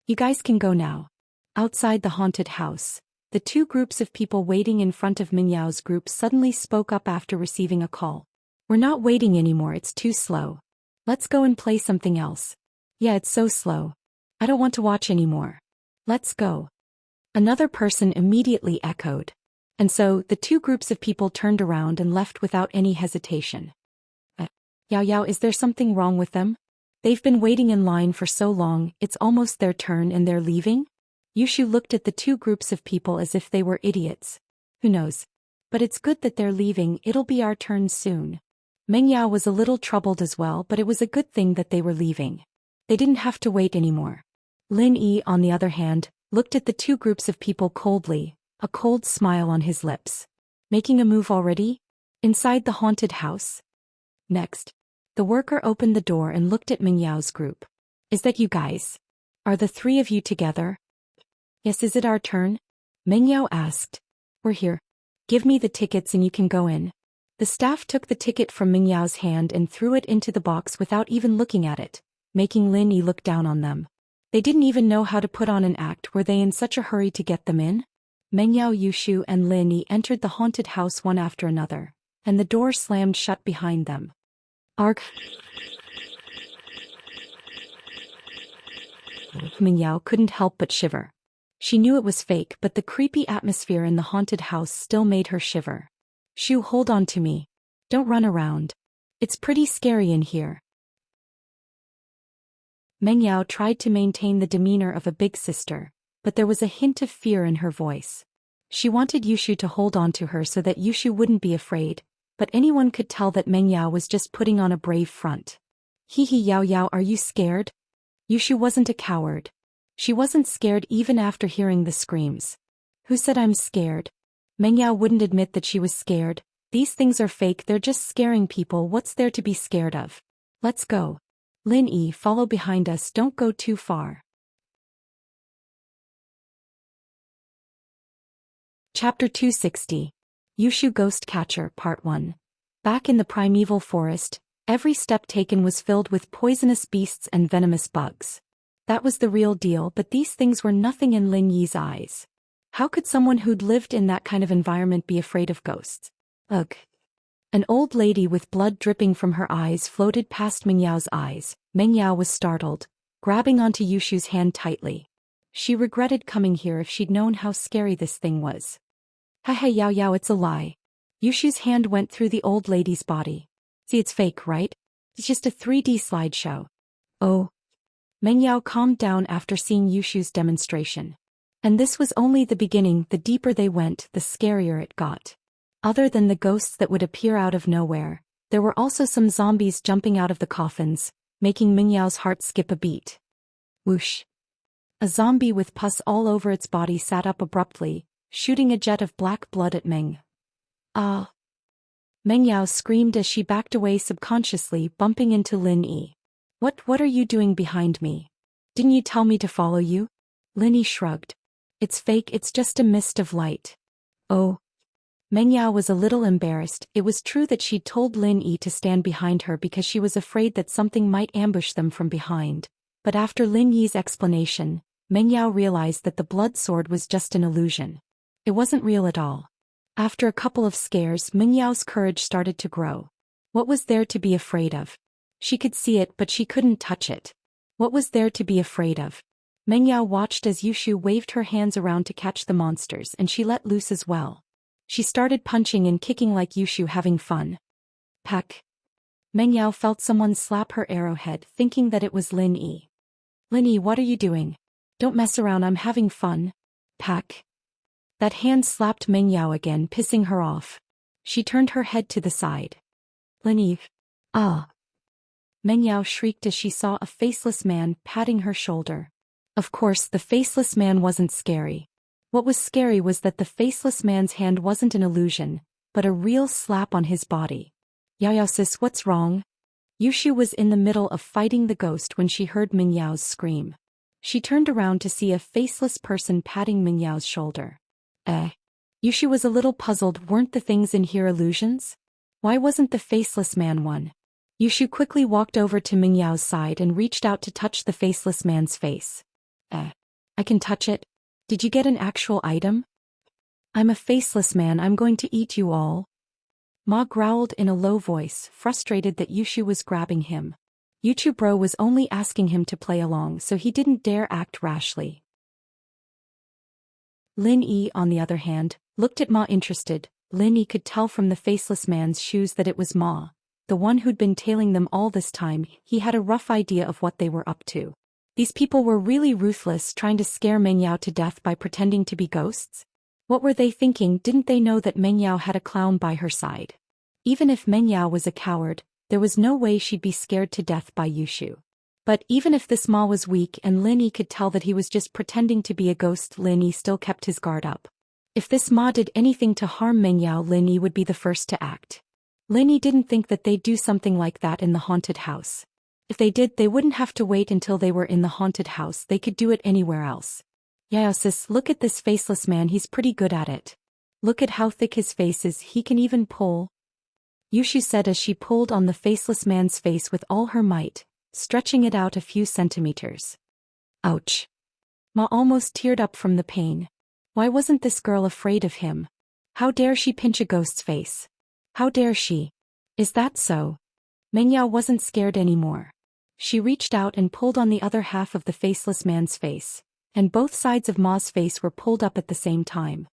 You guys can go now. Outside the haunted house, the 2 groups of people waiting in front of Meng Yao's group suddenly spoke up after receiving a call. We're not waiting anymore, it's too slow. Let's go and play something else. Yeah, it's so slow. I don't want to watch anymore. Let's go. Another person immediately echoed. And so, the two groups of people turned around and left without any hesitation. Yao Yao, is there something wrong with them? They've been waiting in line for so long, it's almost their turn and they're leaving? Yushu looked at the two groups of people as if they were idiots. Who knows? But it's good that they're leaving, it'll be our turn soon. Meng Yao was a little troubled as well, but it was a good thing that they were leaving. They didn't have to wait anymore. Lin Yi, on the other hand, looked at the two groups of people coldly, a cold smile on his lips. Making a move already? Inside the haunted house? Next. The worker opened the door and looked at Meng Yao's group. Is that you guys? Are the three of you together? Yes, is it our turn? Meng Yao asked. We're here. Give me the tickets and you can go in. The staff took the ticket from Meng Yao's hand and threw it into the box without even looking at it, making Lin Yi look down on them. They didn't even know how to put on an act, were they in such a hurry to get them in? Meng Yao, Yushu and Lin Yi entered the haunted house one after another, and the door slammed shut behind them. Arg. Meng Yao couldn't help but shiver. She knew it was fake, but the creepy atmosphere in the haunted house still made her shiver. Shu, hold on to me. Don't run around. It's pretty scary in here. Meng Yao tried to maintain the demeanor of a big sister, but there was a hint of fear in her voice. She wanted Yushu to hold on to her so that Yushu wouldn't be afraid, but anyone could tell that Meng Yao was just putting on a brave front. Hee hee, Yao Yao, are you scared? Yushu wasn't a coward. She wasn't scared even after hearing the screams. Who said I'm scared? Meng Yao wouldn't admit that she was scared. These things are fake, they're just scaring people, what's there to be scared of? Let's go. Lin Yi, follow behind us, don't go too far. Chapter 260. Yushu Ghost Catcher, Part 1. Back in the primeval forest, every step taken was filled with poisonous beasts and venomous bugs. That was the real deal, but these things were nothing in Lin Yi's eyes. How could someone who'd lived in that kind of environment be afraid of ghosts? Ugh. An old lady with blood dripping from her eyes floated past Meng Yao's eyes. Meng Yao was startled, grabbing onto Yushu's hand tightly. She regretted coming here if she'd known how scary this thing was. Haha, Yao Yao, it's a lie. Yushu's hand went through the old lady's body. See, it's fake, right? It's just a 3D slideshow. Oh. Meng Yao calmed down after seeing Yushu's demonstration. And this was only the beginning, the deeper they went, the scarier it got. Other than the ghosts that would appear out of nowhere, there were also some zombies jumping out of the coffins, making Meng Yao's heart skip a beat. Whoosh. A zombie with pus all over its body sat up abruptly, shooting a jet of black blood at Meng. Ah! Meng Yao screamed as she backed away subconsciously, bumping into Lin Yi. What are you doing behind me? Didn't you tell me to follow you? Lin Yi shrugged. It's fake, it's just a mist of light. Oh. Meng Yao was a little embarrassed. It was true that she'd told Lin Yi to stand behind her because she was afraid that something might ambush them from behind. But after Lin Yi's explanation, Meng Yao realized that the blood sword was just an illusion. It wasn't real at all. After a couple of scares, Meng Yao's courage started to grow. What was there to be afraid of? She could see it, but she couldn't touch it. What was there to be afraid of? Meng Yao watched as Yushu waved her hands around to catch the monsters, and she let loose as well. She started punching and kicking like Yushu, having fun. Peck. Meng Yao felt someone slap her arrowhead, thinking that it was Lin Yi. Lin Yi, what are you doing? Don't mess around, I'm having fun. Peck. That hand slapped Meng Yao again, pissing her off. She turned her head to the side. Lin Yi. Ah. Meng Yao shrieked as she saw a faceless man patting her shoulder. Of course, the faceless man wasn't scary. What was scary was that the faceless man's hand wasn't an illusion, but a real slap on his body. Yao Yao sis, what's wrong? Yushu was in the middle of fighting the ghost when she heard Meng Yao's scream. She turned around to see a faceless person patting Meng Yao's shoulder. Yushu was a little puzzled. Weren't the things in here illusions? Why wasn't the faceless man one? Yushu quickly walked over to Meng Yao's side and reached out to touch the faceless man's face. I can touch it. Did you get an actual item? I'm a faceless man, I'm going to eat you all. Ma growled in a low voice, frustrated that Yushu was grabbing him. Yuchu bro was only asking him to play along, so he didn't dare act rashly. Lin Yi, on the other hand, looked at Ma interested. Lin Yi could tell from the faceless man's shoes that it was Ma, the one who'd been tailing them all this time. He had a rough idea of what they were up to. These people were really ruthless, trying to scare Meng Yao to death by pretending to be ghosts. What were they thinking? Didn't they know that Meng Yao had a clown by her side? Even if Meng Yao was a coward, there was no way she'd be scared to death by Yushu. But even if this Ma was weak and Lin Yi could tell that he was just pretending to be a ghost, Lin Yi still kept his guard up. If this Ma did anything to harm Meng Yao, Lin Yi would be the first to act. Lin Yi didn't think that they'd do something like that in the haunted house. If they did, they wouldn't have to wait until they were in the haunted house. They could do it anywhere else. Yao sis, look at this faceless man, he's pretty good at it. Look at how thick his face is, he can even pull. Yushu said as she pulled on the faceless man's face with all her might, stretching it out a few centimeters. Ouch. Ma almost teared up from the pain. Why wasn't this girl afraid of him? How dare she pinch a ghost's face? How dare she? Is that so? Meng Yao wasn't scared anymore. She reached out and pulled on the other half of the faceless man's face, and both sides of Ma's face were pulled up at the same time.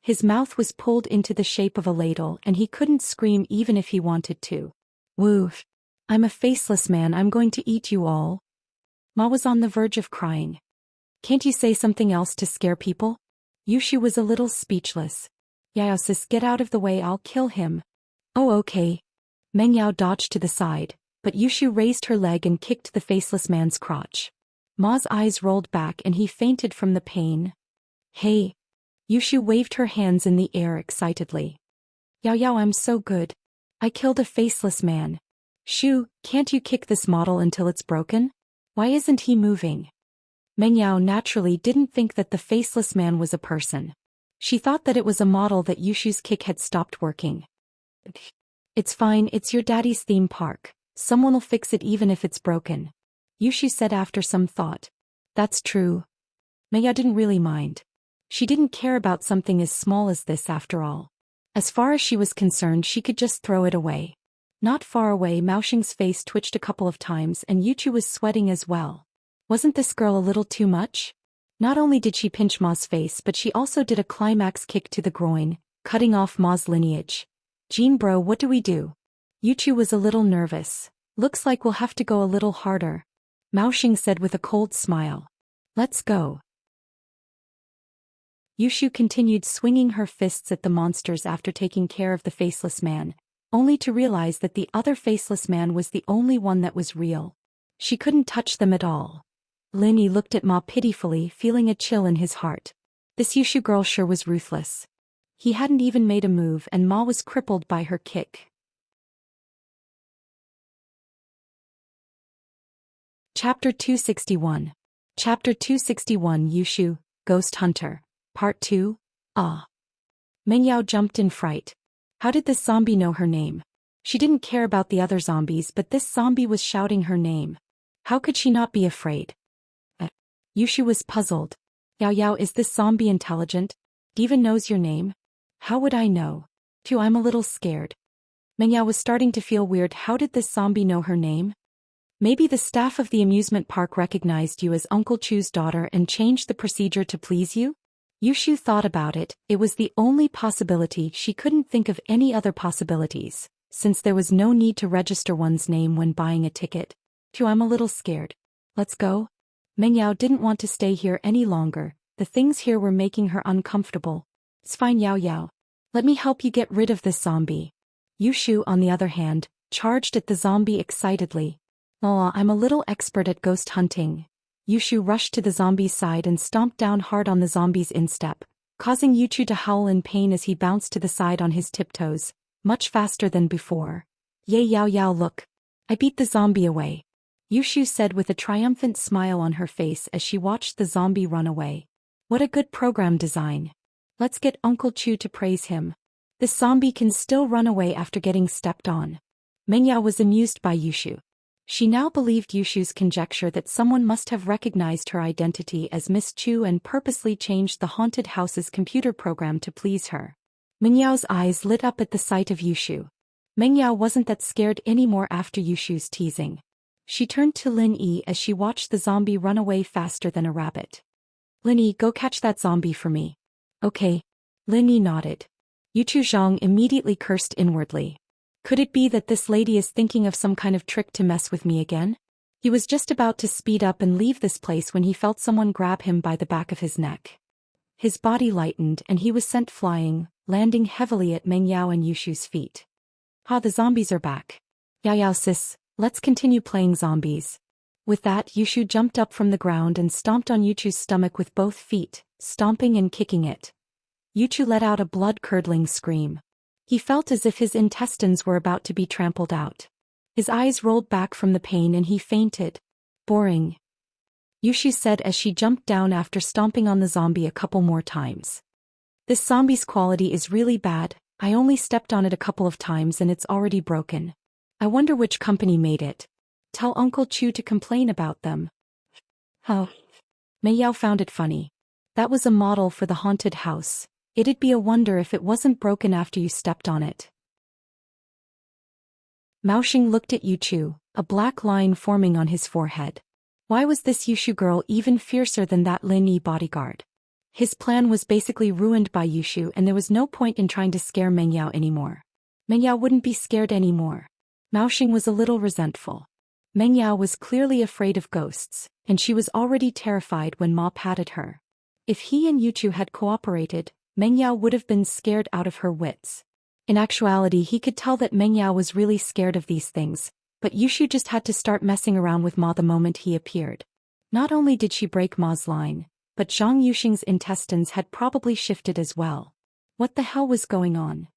His mouth was pulled into the shape of a ladle and he couldn't scream even if he wanted to. Woof. I'm a faceless man, I'm going to eat you all. Ma was on the verge of crying. Can't you say something else to scare people? Yushu was a little speechless. Yao sis, get out of the way, I'll kill him. Oh okay. Meng Yao dodged to the side, but Yushu raised her leg and kicked the faceless man's crotch. Ma's eyes rolled back and he fainted from the pain. Hey! Yushu waved her hands in the air excitedly. Yao Yao, I'm so good. I killed a faceless man. Shu, can't you kick this model until it's broken? Why isn't he moving? Meng Yao naturally didn't think that the faceless man was a person. She thought that it was a model that Yushu's kick had stopped working. It's fine, it's your daddy's theme park. Someone'll fix it even if it's broken. Yushu said after some thought. That's true. Meng Yao didn't really mind. She didn't care about something as small as this after all. As far as she was concerned, she could just throw it away. Not far away, Maoxing's face twitched a couple of times and Yuchu was sweating as well. Wasn't this girl a little too much? Not only did she pinch Ma's face, but she also did a climax kick to the groin, cutting off Ma's lineage. Jean bro, what do we do? Yuchu was a little nervous. Looks like we'll have to go a little harder. Maoxing said with a cold smile. Let's go. Yushu continued swinging her fists at the monsters after taking care of the faceless man, only to realize that the other faceless man was the only one that was real. She couldn't touch them at all. Lin Yi looked at Ma pitifully, feeling a chill in his heart. This Yushu girl sure was ruthless. He hadn't even made a move and Ma was crippled by her kick. Chapter 261. Chapter 261, Yushu, Ghost Hunter. Part 2. Ah. Meng Yao jumped in fright. How did this zombie know her name? She didn't care about the other zombies, but this zombie was shouting her name. How could she not be afraid? Yushu was puzzled. Yao Yao, is this zombie intelligent? Even knows your name? How would I know? Phew, I'm a little scared. Meng Yao was starting to feel weird. How did this zombie know her name? Maybe the staff of the amusement park recognized you as Uncle Chu's daughter and changed the procedure to please you? Yushu thought about it. It was the only possibility. She couldn't think of any other possibilities, since there was no need to register one's name when buying a ticket. Phew, I'm a little scared. Let's go. Meng Yao didn't want to stay here any longer. The things here were making her uncomfortable. It's fine, Yao Yao. Let me help you get rid of this zombie. Yushu, on the other hand, charged at the zombie excitedly. Oh, I'm a little expert at ghost hunting. Yushu rushed to the zombie's side and stomped down hard on the zombie's instep, causing Yushu to howl in pain as he bounced to the side on his tiptoes, much faster than before. Yay Yao Yao, look. I beat the zombie away. Yushu said with a triumphant smile on her face as she watched the zombie run away. What a good program design. Let's get Uncle Chu to praise him. This zombie can still run away after getting stepped on. Meng Yao was amused by Yushu. She now believed Yushu's conjecture that someone must have recognized her identity as Miss Chu and purposely changed the haunted house's computer program to please her. Meng Yao's eyes lit up at the sight of Yushu. Meng Yao wasn't that scared anymore after Yushu's teasing. She turned to Lin Yi as she watched the zombie run away faster than a rabbit. Lin Yi, go catch that zombie for me. Okay. Lin Yi nodded. Yuchu Zhang immediately cursed inwardly. Could it be that this lady is thinking of some kind of trick to mess with me again? He was just about to speed up and leave this place when he felt someone grab him by the back of his neck. His body lightened and he was sent flying, landing heavily at Meng Yao and Yushu's feet. Ha, the zombies are back. Yao Yao sis, let's continue playing zombies. With that, Yushu jumped up from the ground and stomped on Yuchu's stomach with both feet, stomping and kicking it. Yuchu let out a blood-curdling scream. He felt as if his intestines were about to be trampled out. His eyes rolled back from the pain and he fainted. Boring. Yushu said as she jumped down after stomping on the zombie a couple more times. This zombie's quality is really bad. I only stepped on it a couple of times and it's already broken. I wonder which company made it. Tell Uncle Chu to complain about them. Oh. Mei Yao found it funny. That was a model for the haunted house. It'd be a wonder if it wasn't broken after you stepped on it. Mao Xing looked at Yuchu, a black line forming on his forehead. Why was this Yushu girl even fiercer than that Lin Yi bodyguard? His plan was basically ruined by Yushu and there was no point in trying to scare Meng Yao anymore. Meng Yao wouldn't be scared anymore. Mao Xing was a little resentful. Meng Yao was clearly afraid of ghosts, and she was already terrified when Ma patted her. If he and Yuchu had cooperated, Meng Yao would have been scared out of her wits. In actuality, he could tell that Meng Yao was really scared of these things, but Yushu just had to start messing around with Ma the moment he appeared. Not only did she break Ma's line, but Zhang Yuxing's intestines had probably shifted as well. What the hell was going on?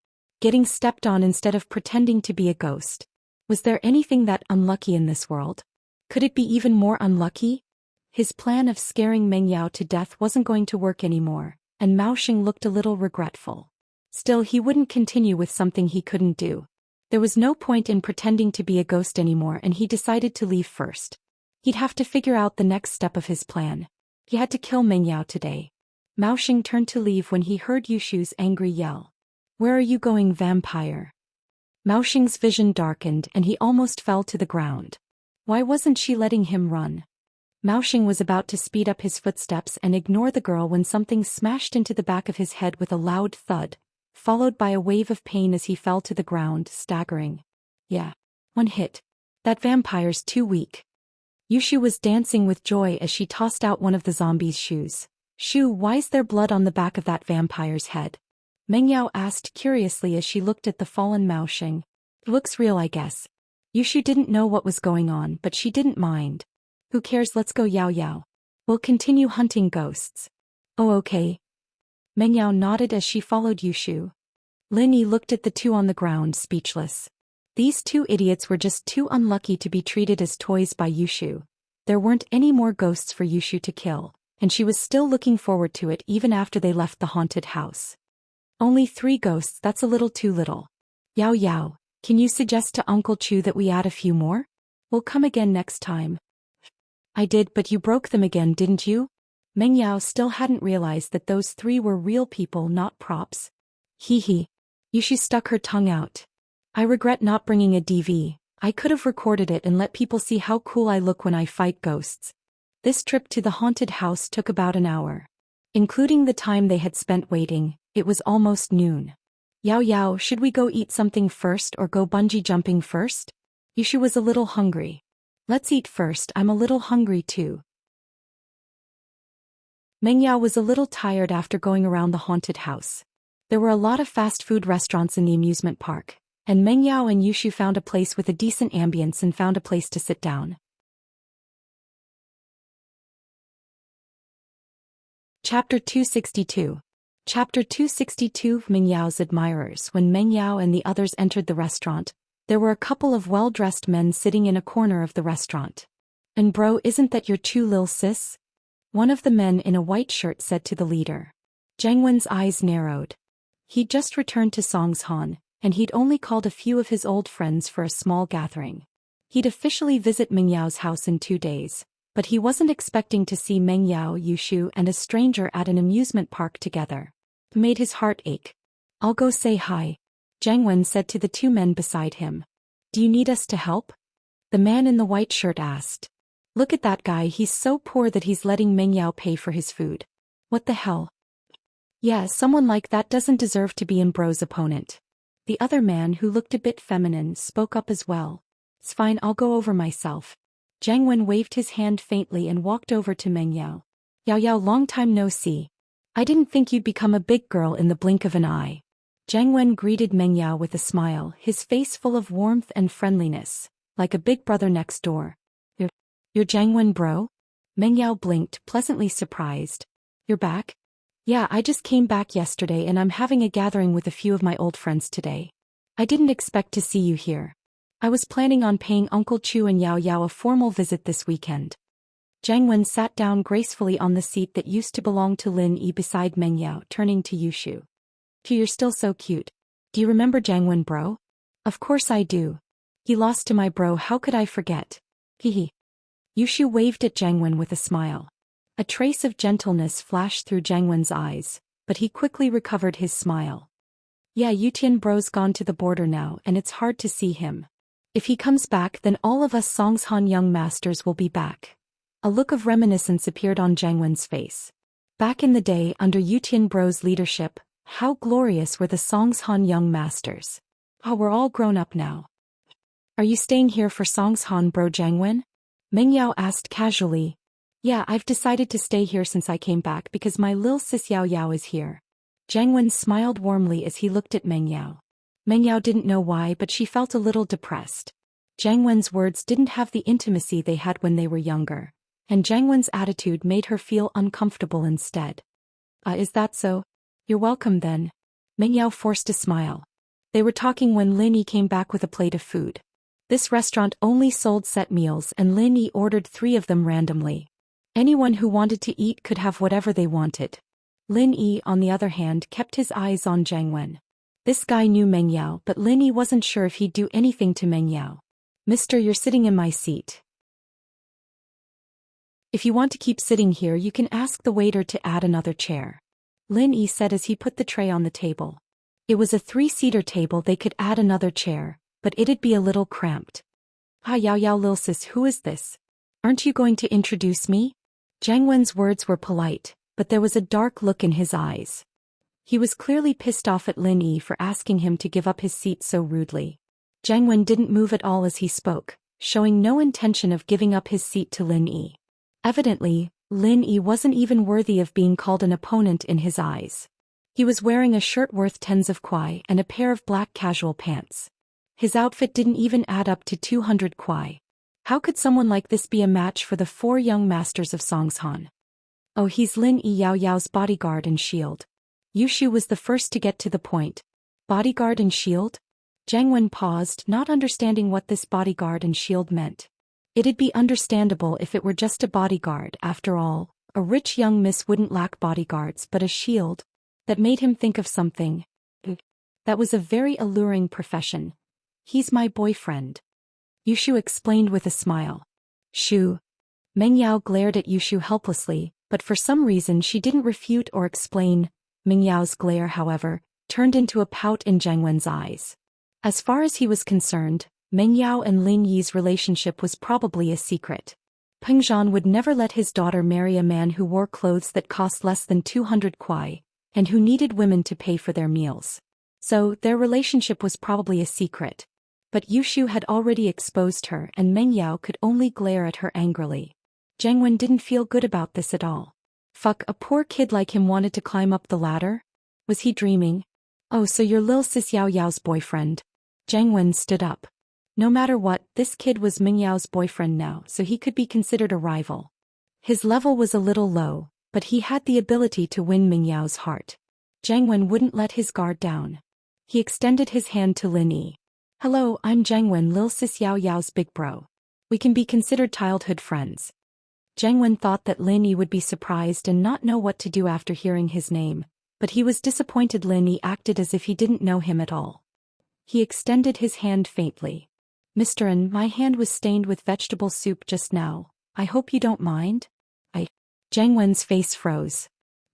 Getting stepped on instead of pretending to be a ghost. Was there anything that unlucky in this world? Could it be even more unlucky? His plan of scaring Meng Yao to death wasn't going to work anymore, and Mao Xing looked a little regretful. Still, he wouldn't continue with something he couldn't do. There was no point in pretending to be a ghost anymore and he decided to leave first. He'd have to figure out the next step of his plan. He had to kill Meng Yao today. Mao Xing turned to leave when he heard Yushu's angry yell. Where are you going, vampire? Mao Xing's vision darkened and he almost fell to the ground. Why wasn't she letting him run? Mao Xing was about to speed up his footsteps and ignore the girl when something smashed into the back of his head with a loud thud, followed by a wave of pain as he fell to the ground, staggering. Yeah. One hit. That vampire's too weak. Yushu was dancing with joy as she tossed out one of the zombie's shoes. Shoo, why's there blood on the back of that vampire's head? Meng Yao asked curiously as she looked at the fallen Mao Xing. Looks real, I guess. Yushu didn't know what was going on, but she didn't mind. Who cares, let's go Yao Yao. We'll continue hunting ghosts. Oh okay. Meng Yao nodded as she followed Yushu. Lin Yi looked at the two on the ground, speechless. These two idiots were just too unlucky to be treated as toys by Yushu. There weren't any more ghosts for Yushu to kill, and she was still looking forward to it even after they left the haunted house. Only 3 ghosts, that's a little too little. Yao Yao, can you suggest to Uncle Chu that we add a few more? We'll come again next time. I did, but you broke them again, didn't you? Meng Yao still hadn't realized that those 3 were real people, not props. Hee hee. Yushu stuck her tongue out. I regret not bringing a DV. I could have recorded it and let people see how cool I look when I fight ghosts. This trip to the haunted house took about an hour. Including the time they had spent waiting, it was almost noon. Yao Yao, should we go eat something first or go bungee jumping first? Yushu was a little hungry. Let's eat first, I'm a little hungry too. Meng Yao was a little tired after going around the haunted house. There were a lot of fast food restaurants in the amusement park, and Meng Yao and Yushu found a place with a decent ambience and found a place to sit down. Chapter 262. Chapter 262. Meng Yao's admirers. When Meng Yao and the others entered the restaurant, there were a couple of well-dressed men sitting in a corner of the restaurant. And bro, isn't that your Chu lil sis? One of the men in a white shirt said to the leader. Zhang Wen's eyes narrowed. He'd just returned to Songshan, and he'd only called a few of his old friends for a small gathering. He'd officially visit Meng Yao's house in 2 days, but he wasn't expecting to see Meng Yao, Yushu and a stranger at an amusement park together. It made his heart ache. I'll go say hi, Zhang Wen said to the 2 men beside him. Do you need us to help? The man in the white shirt asked. Look at that guy, he's so poor that he's letting Meng Yao pay for his food. What the hell? Yeah, someone like that doesn't deserve to be Bro's opponent. The other man, who looked a bit feminine, spoke up as well. It's fine, I'll go over myself. Jiang Wen waved his hand faintly and walked over to Meng Yao. Yao Yao, long time no see. I didn't think you'd become a big girl in the blink of an eye. Jiang Wen greeted Meng Yao with a smile, his face full of warmth and friendliness, like a big brother next door. You're Jiang Wen, bro? Meng Yao blinked, pleasantly surprised. You're back? Yeah, I just came back yesterday and I'm having a gathering with a few of my old friends today. I didn't expect to see you here. I was planning on paying Uncle Chu and Yao Yao a formal visit this weekend. Jiang Wen sat down gracefully on the seat that used to belong to Lin Yi beside Meng Yao, turning to Yushu. You're still so cute. Do you remember Jiang Wen, bro? Of course I do. He lost to my bro, how could I forget? Hehe. Yushu waved at Jiang Wen with a smile. A trace of gentleness flashed through Jiang Wen's eyes, but he quickly recovered his smile. Yeah, Yutian bro's gone to the border now and it's hard to see him. If he comes back, then all of us Songshan young masters will be back. A look of reminiscence appeared on Jiang Wen's face. Back in the day, under Yutian bro's leadership, how glorious were the Songshan young masters. Oh, we're all grown up now. Are you staying here for Songshan bro, Jiang Wen? Meng Yao asked casually. Yeah, I've decided to stay here since I came back because my lil sis Yao Yao is here. Jiang Wen smiled warmly as he looked at Meng Yao. Meng Yao didn't know why, but she felt a little depressed. Jiang Wen's words didn't have the intimacy they had when they were younger, and Jiang Wen's attitude made her feel uncomfortable instead. Is that so? You're welcome then. Meng Yao forced a smile. They were talking when Lin Yi came back with a plate of food. This restaurant only sold set meals and Lin Yi ordered 3 of them randomly. Anyone who wanted to eat could have whatever they wanted. Lin Yi, on the other hand, kept his eyes on Jiang Wen. This guy knew Meng Yao, but Lin Yi wasn't sure if he'd do anything to Meng Yao. Mister, you're sitting in my seat. If you want to keep sitting here, you can ask the waiter to add another chair. Lin Yi said as he put the tray on the table. It was a 3-seater table, they could add another chair, but it'd be a little cramped. Yao Yao lil sis, who is this? Aren't you going to introduce me? Jiang Wen's words were polite, but there was a dark look in his eyes. He was clearly pissed off at Lin Yi for asking him to give up his seat so rudely. Jiang Wen didn't move at all as he spoke, showing no intention of giving up his seat to Lin Yi. Evidently, Lin Yi wasn't even worthy of being called an opponent in his eyes. He was wearing a shirt worth tens of kuai and a pair of black casual pants. His outfit didn't even add up to 200 kuai. How could someone like this be a match for the 4 young masters of Songshan? Oh, he's Lin Yi, Yao Yao's bodyguard and shield. Yushu was the first to get to the point. Bodyguard and shield? Jiang Wen paused, not understanding what this bodyguard and shield meant. It'd be understandable if it were just a bodyguard, after all. A rich young miss wouldn't lack bodyguards, but a shield? That made him think of something. That was a very alluring profession. He's my boyfriend. Yushu explained with a smile. Shu. Meng Yao glared at Yushu helplessly, but for some reason she didn't refute or explain. Meng Yao's glare, however, turned into a pout in Jiang Wen's eyes. As far as he was concerned, Meng Yao and Lin Yi's relationship was probably a secret. Peng Zhan would never let his daughter marry a man who wore clothes that cost less than 200 kuai, and who needed women to pay for their meals. So, their relationship was probably a secret. But Yushu had already exposed her and Meng Yao could only glare at her angrily. Jiang Wen didn't feel good about this at all. Fuck, a poor kid like him wanted to climb up the ladder? Was he dreaming? Oh, so you're lil sis Yao Yao's boyfriend. Jiang Wen stood up. No matter what, this kid was Meng Yao's boyfriend now, so he could be considered a rival. His level was a little low, but he had the ability to win Meng Yao's heart. Jiang Wen wouldn't let his guard down. He extended his hand to Lin Yi. Hello, I'm Jiang Wen, lil sis Yao Yao's big bro. We can be considered childhood friends. Jiang Wen thought that Lin Yi would be surprised and not know what to do after hearing his name, but he was disappointed Lin Yi acted as if he didn't know him at all. He extended his hand faintly. Mr. N, my hand was stained with vegetable soup just now. I hope you don't mind? Jiang Wen's face froze.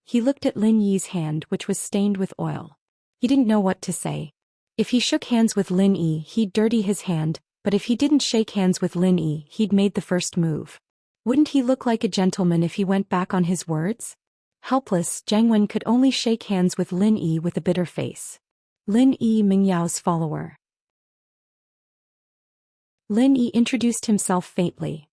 He looked at Lin Yi's hand, which was stained with oil. He didn't know what to say. If he shook hands with Lin Yi, he'd dirty his hand, But if he didn't shake hands with Lin Yi, he'd made the first move. Wouldn't he look like a gentleman if he went back on his words? Helpless, Jiang Wen could only shake hands with Lin Yi with a bitter face. Lin Yi, Ming Yao's follower. Lin Yi introduced himself faintly.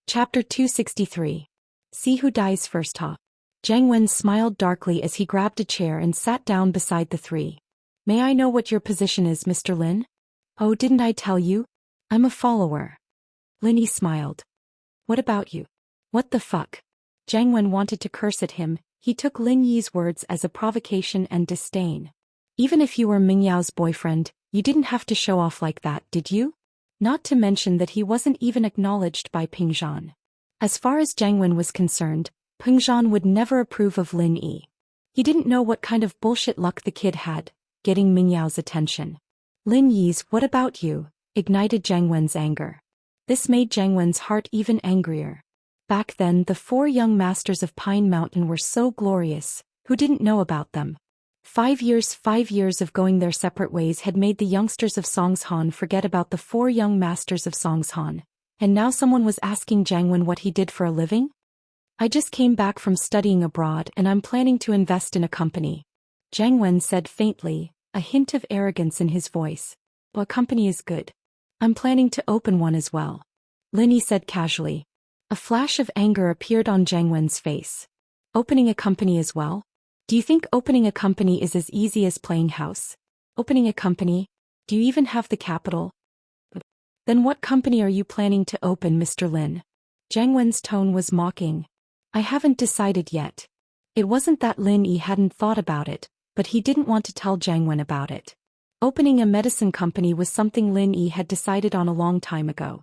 Chapter 263. See who dies first, huh? Jiang Wen smiled darkly as he grabbed a chair and sat down beside the three. May I know what your position is, Mr. Lin? Oh, didn't I tell you? I'm a follower. Lin Yi smiled. What about you? What the fuck? Jiang Wen wanted to curse at him. He took Lin Yi's words as a provocation and disdain. Even if you were Ming Yao's boyfriend, you didn't have to show off like that, did you? Not to mention that he wasn't even acknowledged by Ping Zhan. As far as Jiang Wen was concerned, Ping Zhan would never approve of Lin Yi. He didn't know what kind of bullshit luck the kid had, getting Ming Yao's attention. Lin Yi's "what about you" ignited Jiang Wen's anger. This made Jiang Wen's heart even angrier. Back then, the 4 young masters of Pine Mountain were so glorious, who didn't know about them? 5 years of going their separate ways had made the youngsters of Songshan forget about the 4 young masters of Songshan. And now someone was asking Jiang Wen what he did for a living? I just came back from studying abroad and I'm planning to invest in a company. Jiang Wen said faintly, a hint of arrogance in his voice. Well, a company is good. I'm planning to open one as well. Lin Yi said casually. A flash of anger appeared on Jiang Wen's face. Opening a company as well? Do you think opening a company is as easy as playing house? Opening a company? Do you even have the capital? Then what company are you planning to open, Mr. Lin? Jiang Wen's tone was mocking. I haven't decided yet. It wasn't that Lin Yi hadn't thought about it, but he didn't want to tell Jiang Wen about it. Opening a medicine company was something Lin Yi had decided on a long time ago.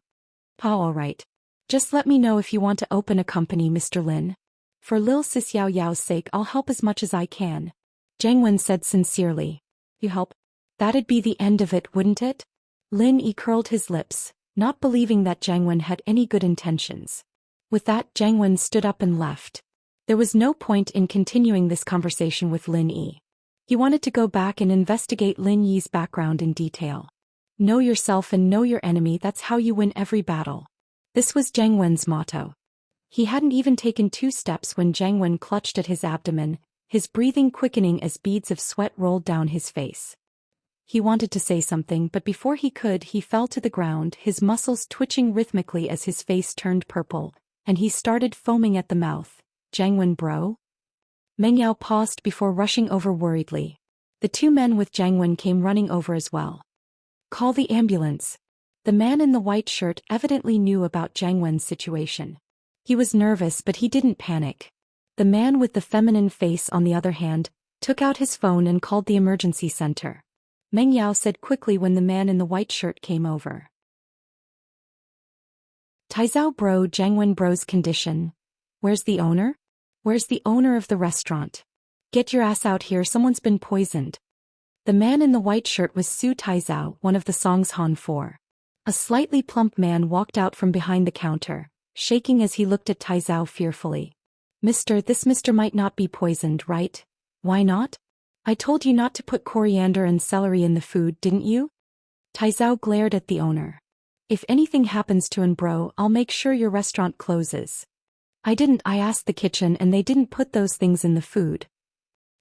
Oh, all right. Just let me know if you want to open a company, Mr. Lin. For Lil Sis Yao Yao's sake, I'll help as much as I can. Jiang Wen said sincerely. You help? That'd be the end of it, wouldn't it? Lin Yi curled his lips, not believing that Jiang Wen had any good intentions. With that, Jiang Wen stood up and left. There was no point in continuing this conversation with Lin Yi. He wanted to go back and investigate Lin Yi's background in detail. Know yourself and know your enemy, that's how you win every battle. This was Jiang Wen's motto. He hadn't even taken 2 steps when Jiang Wen clutched at his abdomen, his breathing quickening as beads of sweat rolled down his face. He wanted to say something, but before he could, he fell to the ground, his muscles twitching rhythmically as his face turned purple, and he started foaming at the mouth. Jiang Wen, bro? Meng Yao paused before rushing over worriedly. The 2 men with Jiang Wen came running over as well. Call the ambulance. The man in the white shirt evidently knew about Jiang Wen's situation. He was nervous, but he didn't panic. The man with the feminine face, on the other hand, took out his phone and called the emergency center. Meng Yao said quickly when the man in the white shirt came over. Taizao bro, Jiang Wen bro's condition. Where's the owner? Where's the owner of the restaurant? Get your ass out here, someone's been poisoned. The man in the white shirt was Su Taizao, one of the Songshan 4. A slightly plump man walked out from behind the counter, shaking as he looked at Taizao fearfully. Mister, this mister might not be poisoned, right? Why not? I told you not to put coriander and celery in the food, didn't you? Taizao glared at the owner. If anything happens to an bro, I'll make sure your restaurant closes. I asked the kitchen and they didn't put those things in the food.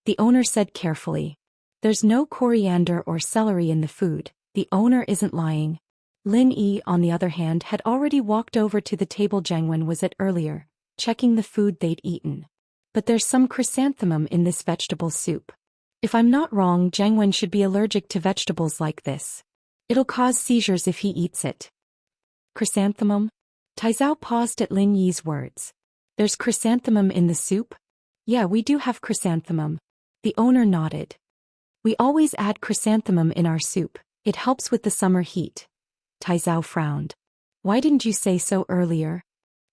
The owner said carefully. There's no coriander or celery in the food, the owner isn't lying. Lin Yi, on the other hand, had already walked over to the table Jiang Wen was at earlier, checking the food they'd eaten. But there's some chrysanthemum in this vegetable soup. If I'm not wrong, Jiang Wen should be allergic to vegetables like this. It'll cause seizures if he eats it. Chrysanthemum? Taizao paused at Lin Yi's words. There's chrysanthemum in the soup? Yeah, we do have chrysanthemum. The owner nodded. We always add chrysanthemum in our soup, it helps with the summer heat. Taizao frowned. Why didn't you say so earlier?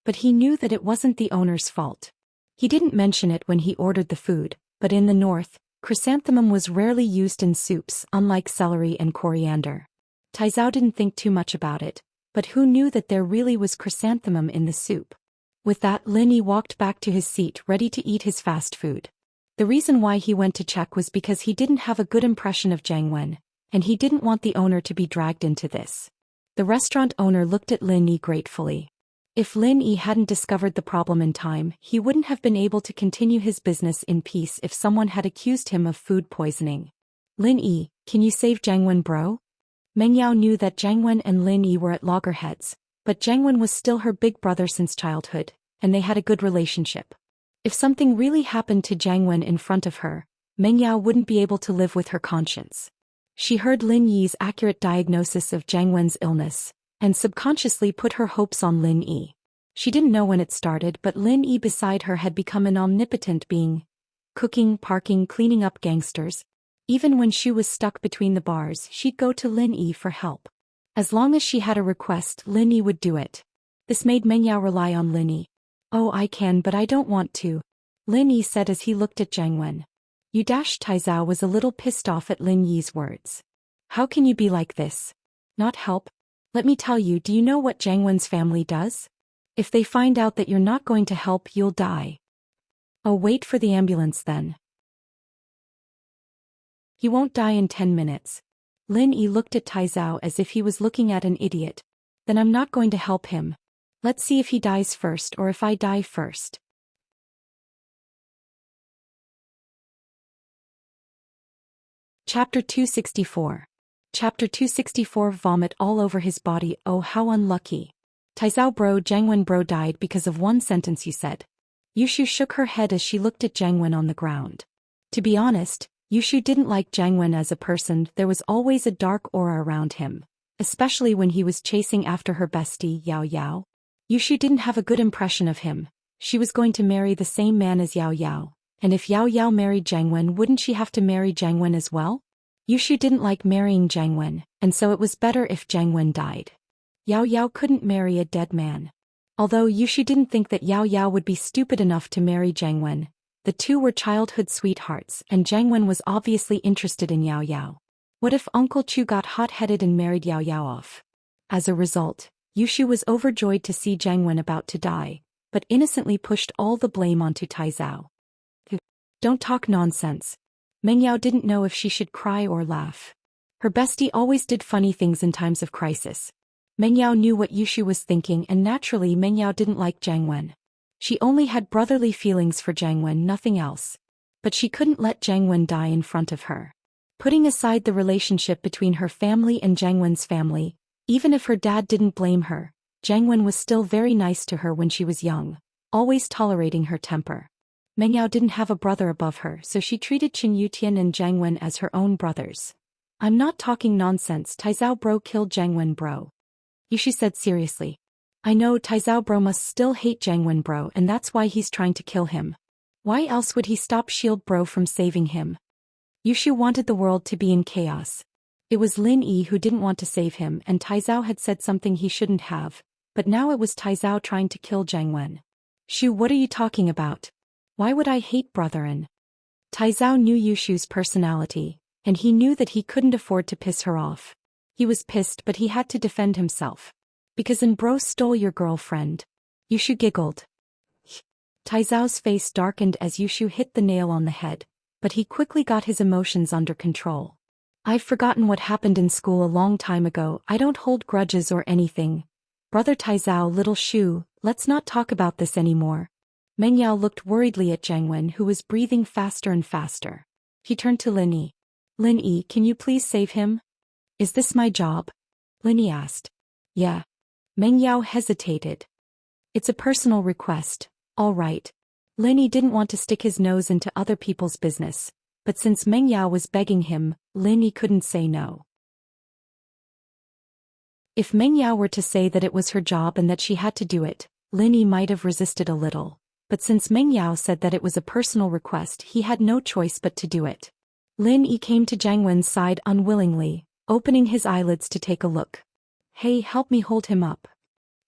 But he knew that it wasn't the owner's fault. He didn't mention it when he ordered the food, but in the north, chrysanthemum was rarely used in soups, unlike celery and coriander. Taizao didn't think too much about it, but who knew that there really was chrysanthemum in the soup? With that, Lin Yi walked back to his seat ready to eat his fast food. The reason why he went to check was because he didn't have a good impression of Jiang Wen, and he didn't want the owner to be dragged into this. The restaurant owner looked at Lin Yi gratefully. If Lin Yi hadn't discovered the problem in time, he wouldn't have been able to continue his business in peace if someone had accused him of food poisoning. Lin Yi, can you save Jiang Wen, bro? Meng Yao knew that Jiang Wen and Lin Yi were at loggerheads, but Jiang Wen was still her big brother since childhood, and they had a good relationship. If something really happened to Jiang Wen in front of her, Meng Yao wouldn't be able to live with her conscience. She heard Lin Yi's accurate diagnosis of Jiang Wen's illness, and subconsciously put her hopes on Lin Yi. She didn't know when it started, but Lin Yi beside her had become an omnipotent being. Cooking, parking, cleaning up gangsters. Even when she was stuck between the bars, she'd go to Lin Yi for help. As long as she had a request, Lin Yi would do it. This made Meng Yao rely on Lin Yi. Oh, I can, but I don't want to, Lin Yi said as he looked at Jiang Wen. Taizao was a little pissed off at Lin Yi's words. How can you be like this? Not help? Let me tell you, do you know what Jiang Wen's family does? If they find out that you're not going to help, you'll die. Oh, wait for the ambulance then. He won't die in 10 minutes. Lin Yi looked at Taizao as if he was looking at an idiot. Then I'm not going to help him. Let's see if he dies first or if I die first. Chapter 264. Chapter 264. Vomit all over his body. Oh, how unlucky. Taizao bro, Jiang Wen bro died because of one sentence you said. Yushu shook her head as she looked at Jiang Wen on the ground. To be honest, Yushu didn't like Jiang Wen as a person. There was always a dark aura around him, especially when he was chasing after her bestie, Yao Yao. Yushu didn't have a good impression of him. She was going to marry the same man as Yao Yao, and if Yao Yao married Jiang Wen, wouldn't she have to marry Jiang Wen as well? Yushu didn't like marrying Jiang Wen, and so it was better if Jiang Wen died. Yao Yao couldn't marry a dead man. Although Yushu didn't think that Yao Yao would be stupid enough to marry Jiang Wen, the two were childhood sweethearts, and Jiang Wen was obviously interested in Yao Yao. What if Uncle Chu got hot-headed and married Yao Yao off? As a result, Yushu was overjoyed to see Jiang Wen about to die, but innocently pushed all the blame onto Taizao. Don't talk nonsense. Meng Yao didn't know if she should cry or laugh. Her bestie always did funny things in times of crisis. Meng Yao knew what Yushu was thinking, and naturally Meng Yao didn't like Jiang Wen. She only had brotherly feelings for Jiang Wen, nothing else. But she couldn't let Jiang Wen die in front of her. Putting aside the relationship between her family and Jiang Wen's family, even if her dad didn't blame her, Jiang Wen was still very nice to her when she was young, always tolerating her temper. Meng Yao didn't have a brother above her, so she treated Qin Yutian and Jiang Wen as her own brothers. I'm not talking nonsense. Taizao bro killed Jiang Wen bro. Yushu said seriously. I know Taizao bro must still hate Jiang Wen bro, and that's why he's trying to kill him. Why else would he stop Shield bro from saving him? Yushu wanted the world to be in chaos. It was Lin Yi who didn't want to save him, and Taizao had said something he shouldn't have, but now it was Taizao trying to kill Jiang Wen. Shu, what are you talking about? Why would I hate brotherin? Taizao knew Yushu's personality, and he knew that he couldn't afford to piss her off. He was pissed, but he had to defend himself. Because an bro stole your girlfriend. Yushu giggled. Taizao's face darkened as Yushu hit the nail on the head, but he quickly got his emotions under control. I've forgotten what happened in school a long time ago. I don't hold grudges or anything. Brother Taizao, little Shu, let's not talk about this anymore. Meng Yao looked worriedly at Jiang Wen, who was breathing faster and faster. He turned to Lin Yi. Lin Yi, can you please save him? Is this my job? Lin Yi asked. Yeah. Meng Yao hesitated. It's a personal request, all right. Lin Yi didn't want to stick his nose into other people's business, but since Meng Yao was begging him, Lin Yi couldn't say no. If Meng Yao were to say that it was her job and that she had to do it, Lin Yi might have resisted a little. But since Meng Yao said that it was a personal request, he had no choice but to do it. Lin Yi came to Jiang Wen's side unwillingly, opening his eyelids to take a look. Hey, help me hold him up.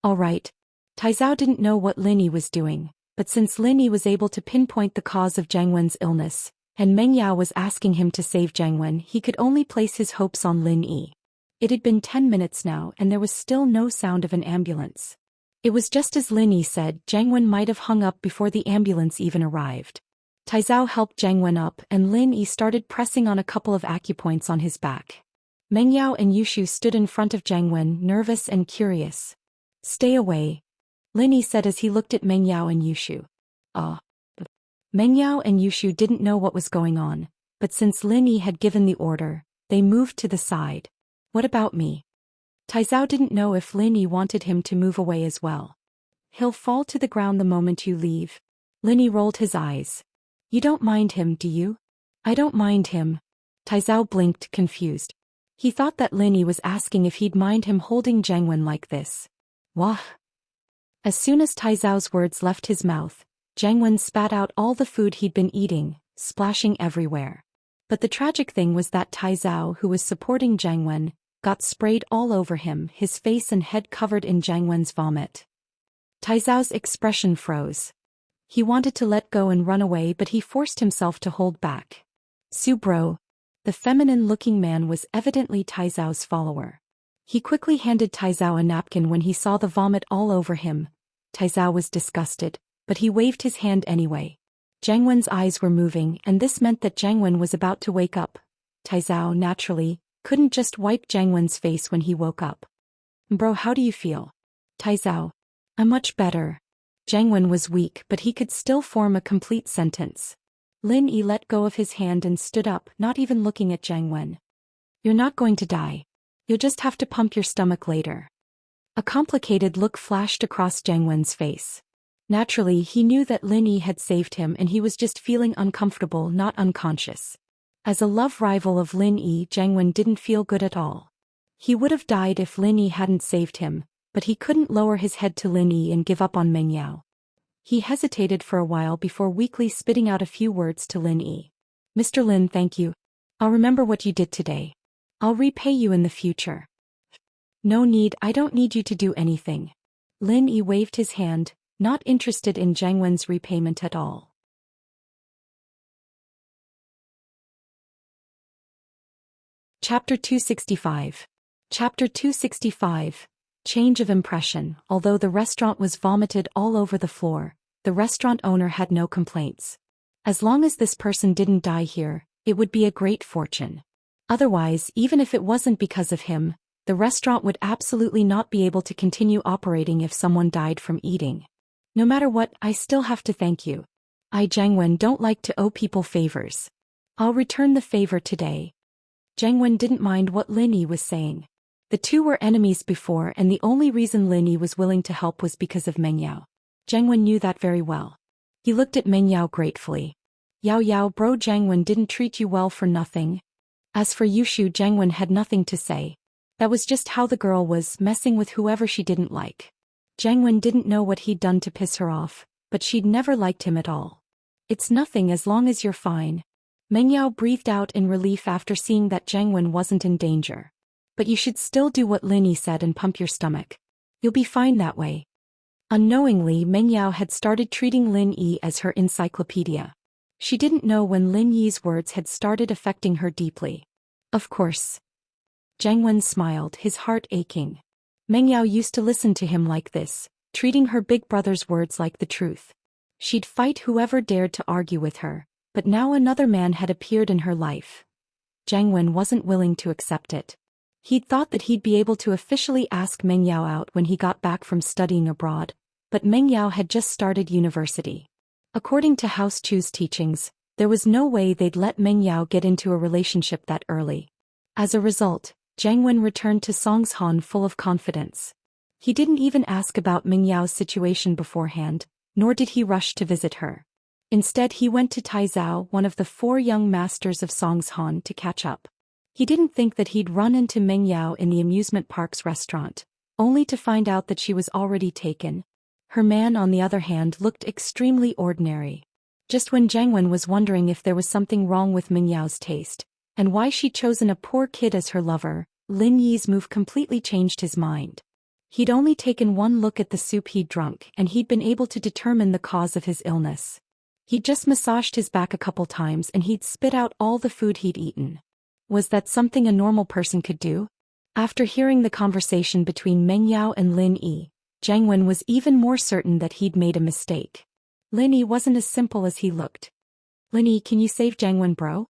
All right. Taizao didn't know what Lin Yi was doing, but since Lin Yi was able to pinpoint the cause of Jiang Wen's illness, and Meng Yao was asking him to save Jiang Wen, he could only place his hopes on Lin Yi. It had been 10 minutes now, and there was still no sound of an ambulance. It was just as Lin Yi said, Jiang Wen might have hung up before the ambulance even arrived. Taizao helped Zhang Wen up and Lin Yi started pressing on a couple of acupoints on his back. Meng Yao and Yushu stood in front of Zhang Wen, nervous and curious. "Stay away," Lin Yi said as he looked at Meng Yao and Yushu. Meng Yao and Yushu didn't know what was going on, but since Lin Yi had given the order, they moved to the side. "What about me?" Taizao didn't know if Lin Yi wanted him to move away as well. "He'll fall to the ground the moment you leave." Lin Yi rolled his eyes. "You don't mind him, do you?" "I don't mind him." Taizao blinked, confused. He thought that Lin Yi was asking if he'd mind him holding Zhang Wen like this. Wah! As soon as Taizao's words left his mouth, Zhang Wen spat out all the food he'd been eating, splashing everywhere. But the tragic thing was that Taizao, who was supporting Zhang Wen, got sprayed all over him, his face and head covered in Zhang Wen's vomit. Taizao's expression froze. He wanted to let go and run away, but he forced himself to hold back. "Su bro." The feminine-looking man was evidently Taizao's follower. He quickly handed Taizao a napkin when he saw the vomit all over him. Taizao was disgusted, but he waved his hand anyway. Zhang Wen's eyes were moving, and this meant that Zhang Wen was about to wake up. Taizao, naturally, couldn't just wipe Zhang Wen's face when he woke up. "Bro, how do you feel?" "Taizao. I'm much better." Zhang Wen was weak, but he could still form a complete sentence. Lin Yi let go of his hand and stood up, not even looking at Zhang Wen. "You're not going to die. You'll just have to pump your stomach later." A complicated look flashed across Zhang Wen's face. Naturally, he knew that Lin Yi had saved him and he was just feeling uncomfortable, not unconscious. As a love rival of Lin Yi, Zhang Wen didn't feel good at all. He would have died if Lin Yi hadn't saved him, but he couldn't lower his head to Lin Yi and give up on Meng Yao. He hesitated for a while before weakly spitting out a few words to Lin Yi. "Mr. Lin, thank you. I'll remember what you did today. I'll repay you in the future." "No need, I don't need you to do anything." Lin Yi waved his hand, not interested in Zhang Wen's repayment at all. Chapter 265. Chapter 265. Change of impression. Although the restaurant was vomited all over the floor, the restaurant owner had no complaints. As long as this person didn't die here, it would be a great fortune. Otherwise, even if it wasn't because of him, the restaurant would absolutely not be able to continue operating if someone died from eating. "No matter what, I still have to thank you. I, Zhang Wen, don't like to owe people favors. I'll return the favor today." Zhang Wen didn't mind what Lin Yi was saying. The two were enemies before, and the only reason Lin Yi was willing to help was because of Meng Yao. Zhang Wen knew that very well. He looked at Meng Yao gratefully. "Yao Yao bro, Zhang Wen didn't treat you well for nothing." As for Yushu, Zhang Wen had nothing to say. That was just how the girl was, messing with whoever she didn't like. Zhang Wen didn't know what he'd done to piss her off, but she'd never liked him at all. "It's nothing as long as you're fine." Meng Yao breathed out in relief after seeing that Zhang Wen wasn't in danger. "But you should still do what Lin Yi said and pump your stomach. You'll be fine that way." Unknowingly, Meng Yao had started treating Lin Yi as her encyclopedia. She didn't know when Lin Yi's words had started affecting her deeply. "Of course." Zhang Wen smiled, his heart aching. Meng Yao used to listen to him like this, treating her big brother's words like the truth. She'd fight whoever dared to argue with her, but now another man had appeared in her life. Zhang Wen wasn't willing to accept it. He'd thought that he'd be able to officially ask Meng Yao out when he got back from studying abroad, but Meng Yao had just started university. According to House Chu's teachings, there was no way they'd let Meng Yao get into a relationship that early. As a result, Zhang Wen returned to Songshan full of confidence. He didn't even ask about Meng Yao's situation beforehand, nor did he rush to visit her. Instead, he went to Taizao, one of the 4 young masters of Songshan, to catch up. He didn't think that he'd run into Meng Yao in the amusement park's restaurant, only to find out that she was already taken. Her man, on the other hand, looked extremely ordinary. Just when Zhang Wen was wondering if there was something wrong with Meng Yao's taste, and why she'd chosen a poor kid as her lover, Lin Yi's move completely changed his mind. He'd only taken one look at the soup he'd drunk and he'd been able to determine the cause of his illness. He'd just massaged his back a couple times and he'd spit out all the food he'd eaten. Was that something a normal person could do? After hearing the conversation between Meng Yao and Lin Yi, Zhang Wen was even more certain that he'd made a mistake. Lin Yi wasn't as simple as he looked. Lin Yi, can you save Jangwon, bro?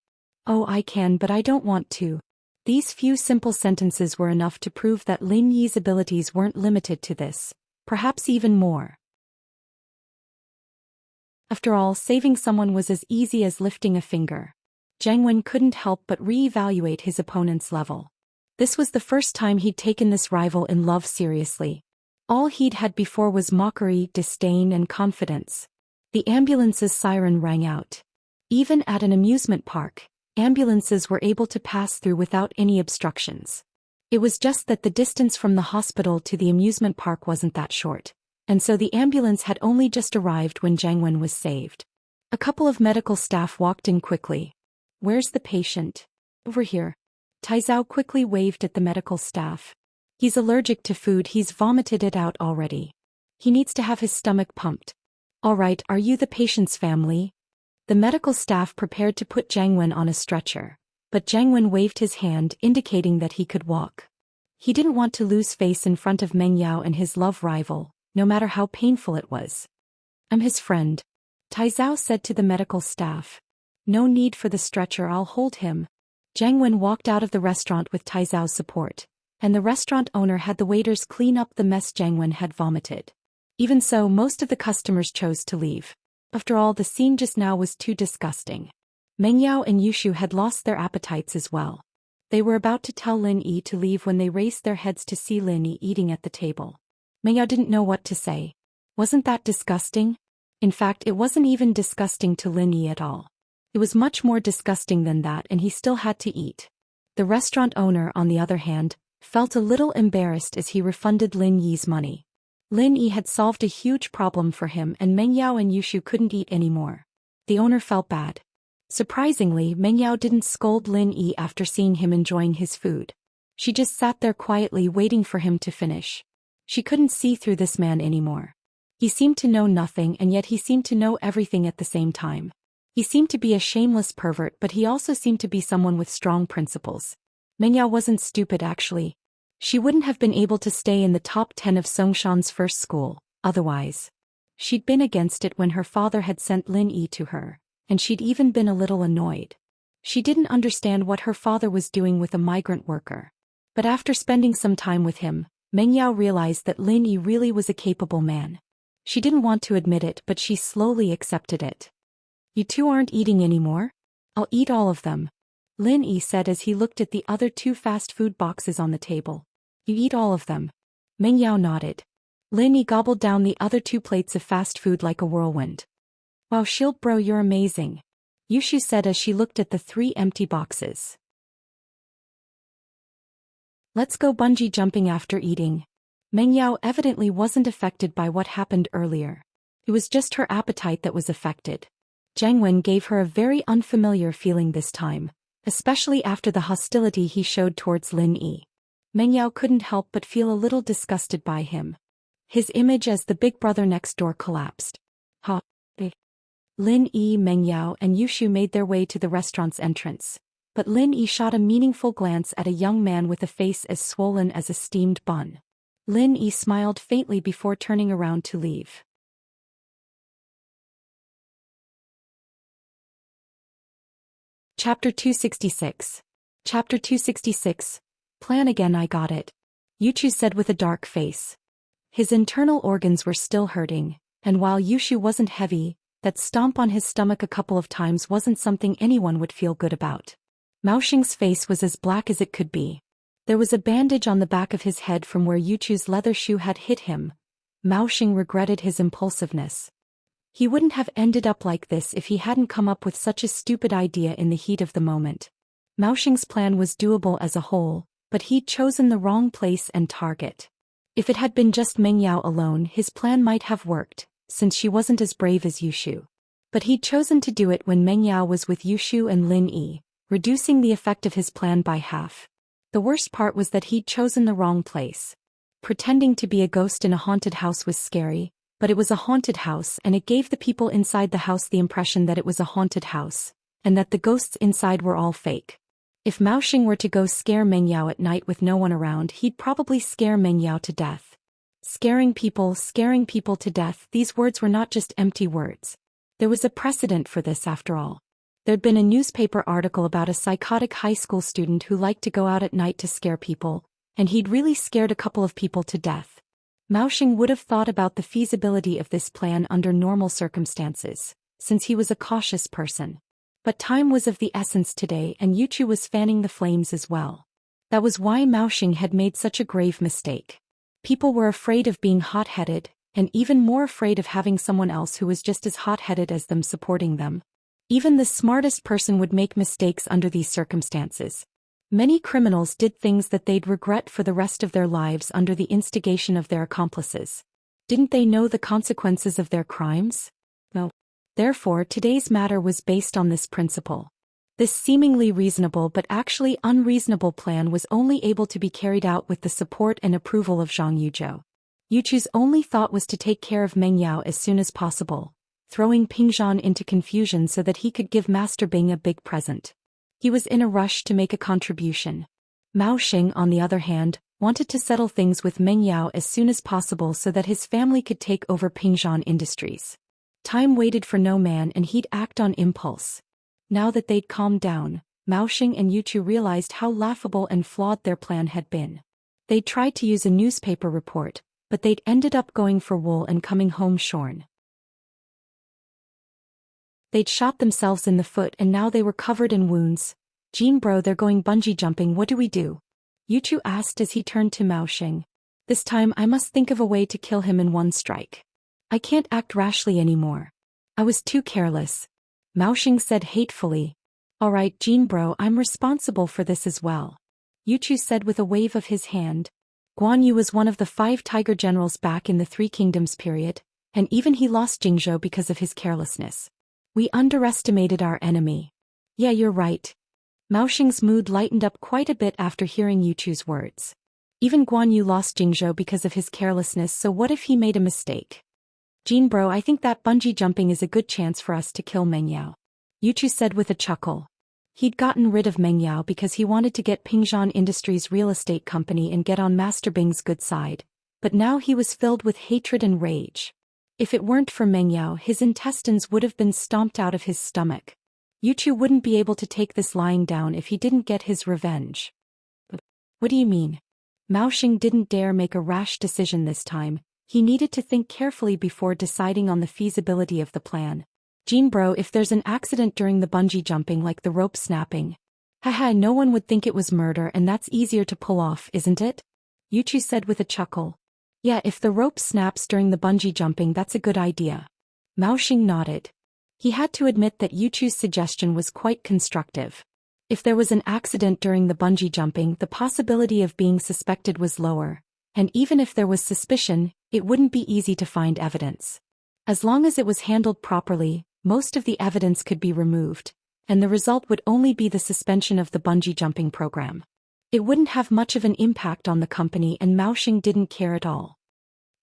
Oh, I can, but I don't want to. These few simple sentences were enough to prove that Lin Yi's abilities weren't limited to this, perhaps even more. After all, saving someone was as easy as lifting a finger. Jangwon couldn't help but re-evaluate his opponent's level. This was the first time he'd taken this rival in love seriously. All he'd had before was mockery, disdain, and confidence. The ambulance's siren rang out. Even at an amusement park, ambulances were able to pass through without any obstructions. It was just that the distance from the hospital to the amusement park wasn't that short, and so the ambulance had only just arrived when Jangwon was saved. A couple of medical staff walked in quickly. "Where's the patient?" "Over here." Taizao quickly waved at the medical staff. "He's allergic to food, he's vomited it out already. He needs to have his stomach pumped." "All right, are you the patient's family?" The medical staff prepared to put Jangwon on a stretcher, but Jangwon waved his hand indicating that he could walk. He didn't want to lose face in front of Meng Yao and his love rival, no matter how painful it was. "I'm his friend," Taizao said to the medical staff. "No need for the stretcher, I'll hold him." Jangwon walked out of the restaurant with Taizao's support, and the restaurant owner had the waiters clean up the mess Jangwon had vomited. Even so, most of the customers chose to leave. After all, the scene just now was too disgusting. Meng Yao and Yushu had lost their appetites as well. They were about to tell Lin Yi to leave when they raised their heads to see Lin Yi eating at the table. Meng Yao didn't know what to say. Wasn't that disgusting? In fact, it wasn't even disgusting to Lin Yi at all. It was much more disgusting than that, and he still had to eat. The restaurant owner, on the other hand, felt a little embarrassed as he refunded Lin Yi's money. Lin Yi had solved a huge problem for him, and Meng Yao and Yushu couldn't eat anymore. The owner felt bad. Surprisingly, Meng Yao didn't scold Lin Yi after seeing him enjoying his food. She just sat there quietly waiting for him to finish. She couldn't see through this man anymore. He seemed to know nothing, and yet he seemed to know everything at the same time. He seemed to be a shameless pervert, but he also seemed to be someone with strong principles. Meng Yao wasn't stupid actually. She wouldn't have been able to stay in the top 10 of Songshan's first school, otherwise. She'd been against it when her father had sent Lin Yi to her, and she'd even been a little annoyed. She didn't understand what her father was doing with a migrant worker. But after spending some time with him, Meng Yao realized that Lin Yi really was a capable man. She didn't want to admit it, but she slowly accepted it. "You two aren't eating anymore?" "I'll eat all of them," Lin Yi said as he looked at the other 2 fast food boxes on the table. "You eat all of them?" Meng Yao nodded. Lin Yi gobbled down the other 2 plates of fast food like a whirlwind. "Wow, Shield bro, you're amazing," Yushu said as she looked at the 3 empty boxes. "Let's go bungee jumping after eating." Meng Yao evidently wasn't affected by what happened earlier. It was just her appetite that was affected. Jangwon gave her a very unfamiliar feeling this time, especially after the hostility he showed towards Lin Yi. Meng Yao couldn't help but feel a little disgusted by him. His image as the big brother next door collapsed. Lin Yi, Meng Yao, and Yushu made their way to the restaurant's entrance, but Lin Yi shot a meaningful glance at a young man with a face as swollen as a steamed bun. Lin Yi smiled faintly before turning around to leave. Chapter 266. Chapter 266. Plan again, I got it, Yuchu said with a dark face. His internal organs were still hurting, and while Yushu wasn't heavy, that stomp on his stomach a couple of times wasn't something anyone would feel good about. Mao Xing's face was as black as it could be. There was a bandage on the back of his head from where Yuchu's leather shoe had hit him. Mao Xing regretted his impulsiveness. He wouldn't have ended up like this if he hadn't come up with such a stupid idea in the heat of the moment. Mao Xing's plan was doable as a whole, but he'd chosen the wrong place and target. If it had been just Meng Yao alone, his plan might have worked, since she wasn't as brave as Yushu. But he'd chosen to do it when Meng Yao was with Yushu and Lin Yi, reducing the effect of his plan by half. The worst part was that he'd chosen the wrong place. Pretending to be a ghost in a haunted house was scary, but it was a haunted house, and it gave the people inside the house the impression that it was a haunted house, and that the ghosts inside were all fake. If Mao Xing were to go scare Meng Yao at night with no one around, he'd probably scare Meng Yao to death. Scaring people to death, these words were not just empty words. There was a precedent for this after all. There'd been a newspaper article about a psychotic high school student who liked to go out at night to scare people, and he'd really scared a couple of people to death. Mao Xing would have thought about the feasibility of this plan under normal circumstances, since he was a cautious person. But time was of the essence today, and Yuchu was fanning the flames as well. That was why Mao Xing had made such a grave mistake. People were afraid of being hot-headed, and even more afraid of having someone else who was just as hot-headed as them supporting them. Even the smartest person would make mistakes under these circumstances. Many criminals did things that they'd regret for the rest of their lives under the instigation of their accomplices. Didn't they know the consequences of their crimes? No. Therefore, today's matter was based on this principle. This seemingly reasonable but actually unreasonable plan was only able to be carried out with the support and approval of Zhang Yuzhou. Yuchu's only thought was to take care of Meng Yao as soon as possible, throwing Ping Zhan into confusion so that he could give Master Bing a big present. He was in a rush to make a contribution. Mao Xing, on the other hand, wanted to settle things with Meng Yao as soon as possible so that his family could take over Ping Zhan Industries. Time waited for no man, and he'd act on impulse. Now that they'd calmed down, Mao Xing and Yuchu realized how laughable and flawed their plan had been. They'd tried to use a newspaper report, but they'd ended up going for wool and coming home shorn. They'd shot themselves in the foot and now they were covered in wounds. "Jean bro, they're going bungee jumping, what do we do?" Yuchu asked as he turned to Mao Xing. "This time I must think of a way to kill him in one strike. I can't act rashly anymore. I was too careless." Mao Xing said hatefully. "Alright Jean bro, I'm responsible for this as well," Yuchu said with a wave of his hand. Guan Yu was one of the 5 tiger generals back in the Three Kingdoms period, and even he lost Jingzhou because of his carelessness. "We underestimated our enemy." "Yeah, you're right." Mao Xing's mood lightened up quite a bit after hearing Yuchu's words. Even Guan Yu lost Jingzhou because of his carelessness, so what if he made a mistake? "Jean bro, I think that bungee jumping is a good chance for us to kill Meng Yao," Yuchu said with a chuckle. He'd gotten rid of Meng Yao because he wanted to get Ping Zhan Industries' real estate company and get on Master Bing's good side, but now he was filled with hatred and rage. If it weren't for Meng Yao, his intestines would have been stomped out of his stomach. Yuchu wouldn't be able to take this lying down if he didn't get his revenge. "What do you mean?" Mao Xing didn't dare make a rash decision this time. He needed to think carefully before deciding on the feasibility of the plan. "Jean bro, if there's an accident during the bungee jumping like the rope snapping, haha, no one would think it was murder and that's easier to pull off, isn't it?" Yuchu said with a chuckle. "Yeah, if the rope snaps during the bungee jumping, that's a good idea." Mao Xing nodded. He had to admit that Yuchu's suggestion was quite constructive. If there was an accident during the bungee jumping, the possibility of being suspected was lower, and even if there was suspicion, it wouldn't be easy to find evidence. As long as it was handled properly, most of the evidence could be removed, and the result would only be the suspension of the bungee jumping program. It wouldn't have much of an impact on the company, and Mao Xing didn't care at all.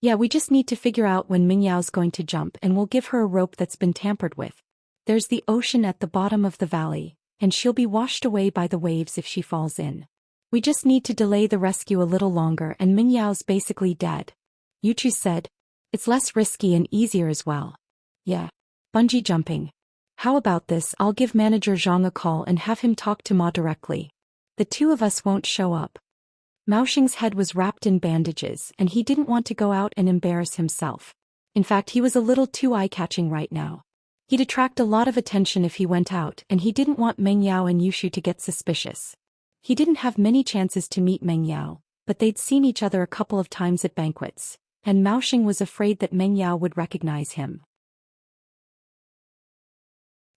"Yeah, we just need to figure out when Meng Yao's going to jump and we'll give her a rope that's been tampered with. There's the ocean at the bottom of the valley, and she'll be washed away by the waves if she falls in. We just need to delay the rescue a little longer and Meng Yao's basically dead." Yuchu said. "It's less risky and easier as well." "Yeah. Bungee jumping. How about this? I'll give Manager Zhang a call and have him talk to Ma directly. The two of us won't show up." Mao Xing's head was wrapped in bandages, and he didn't want to go out and embarrass himself. In fact, he was a little too eye-catching right now. He'd attract a lot of attention if he went out, and he didn't want Meng Yao and Yushu to get suspicious. He didn't have many chances to meet Meng Yao, but they'd seen each other a couple of times at banquets, and Mao Xing was afraid that Meng Yao would recognize him.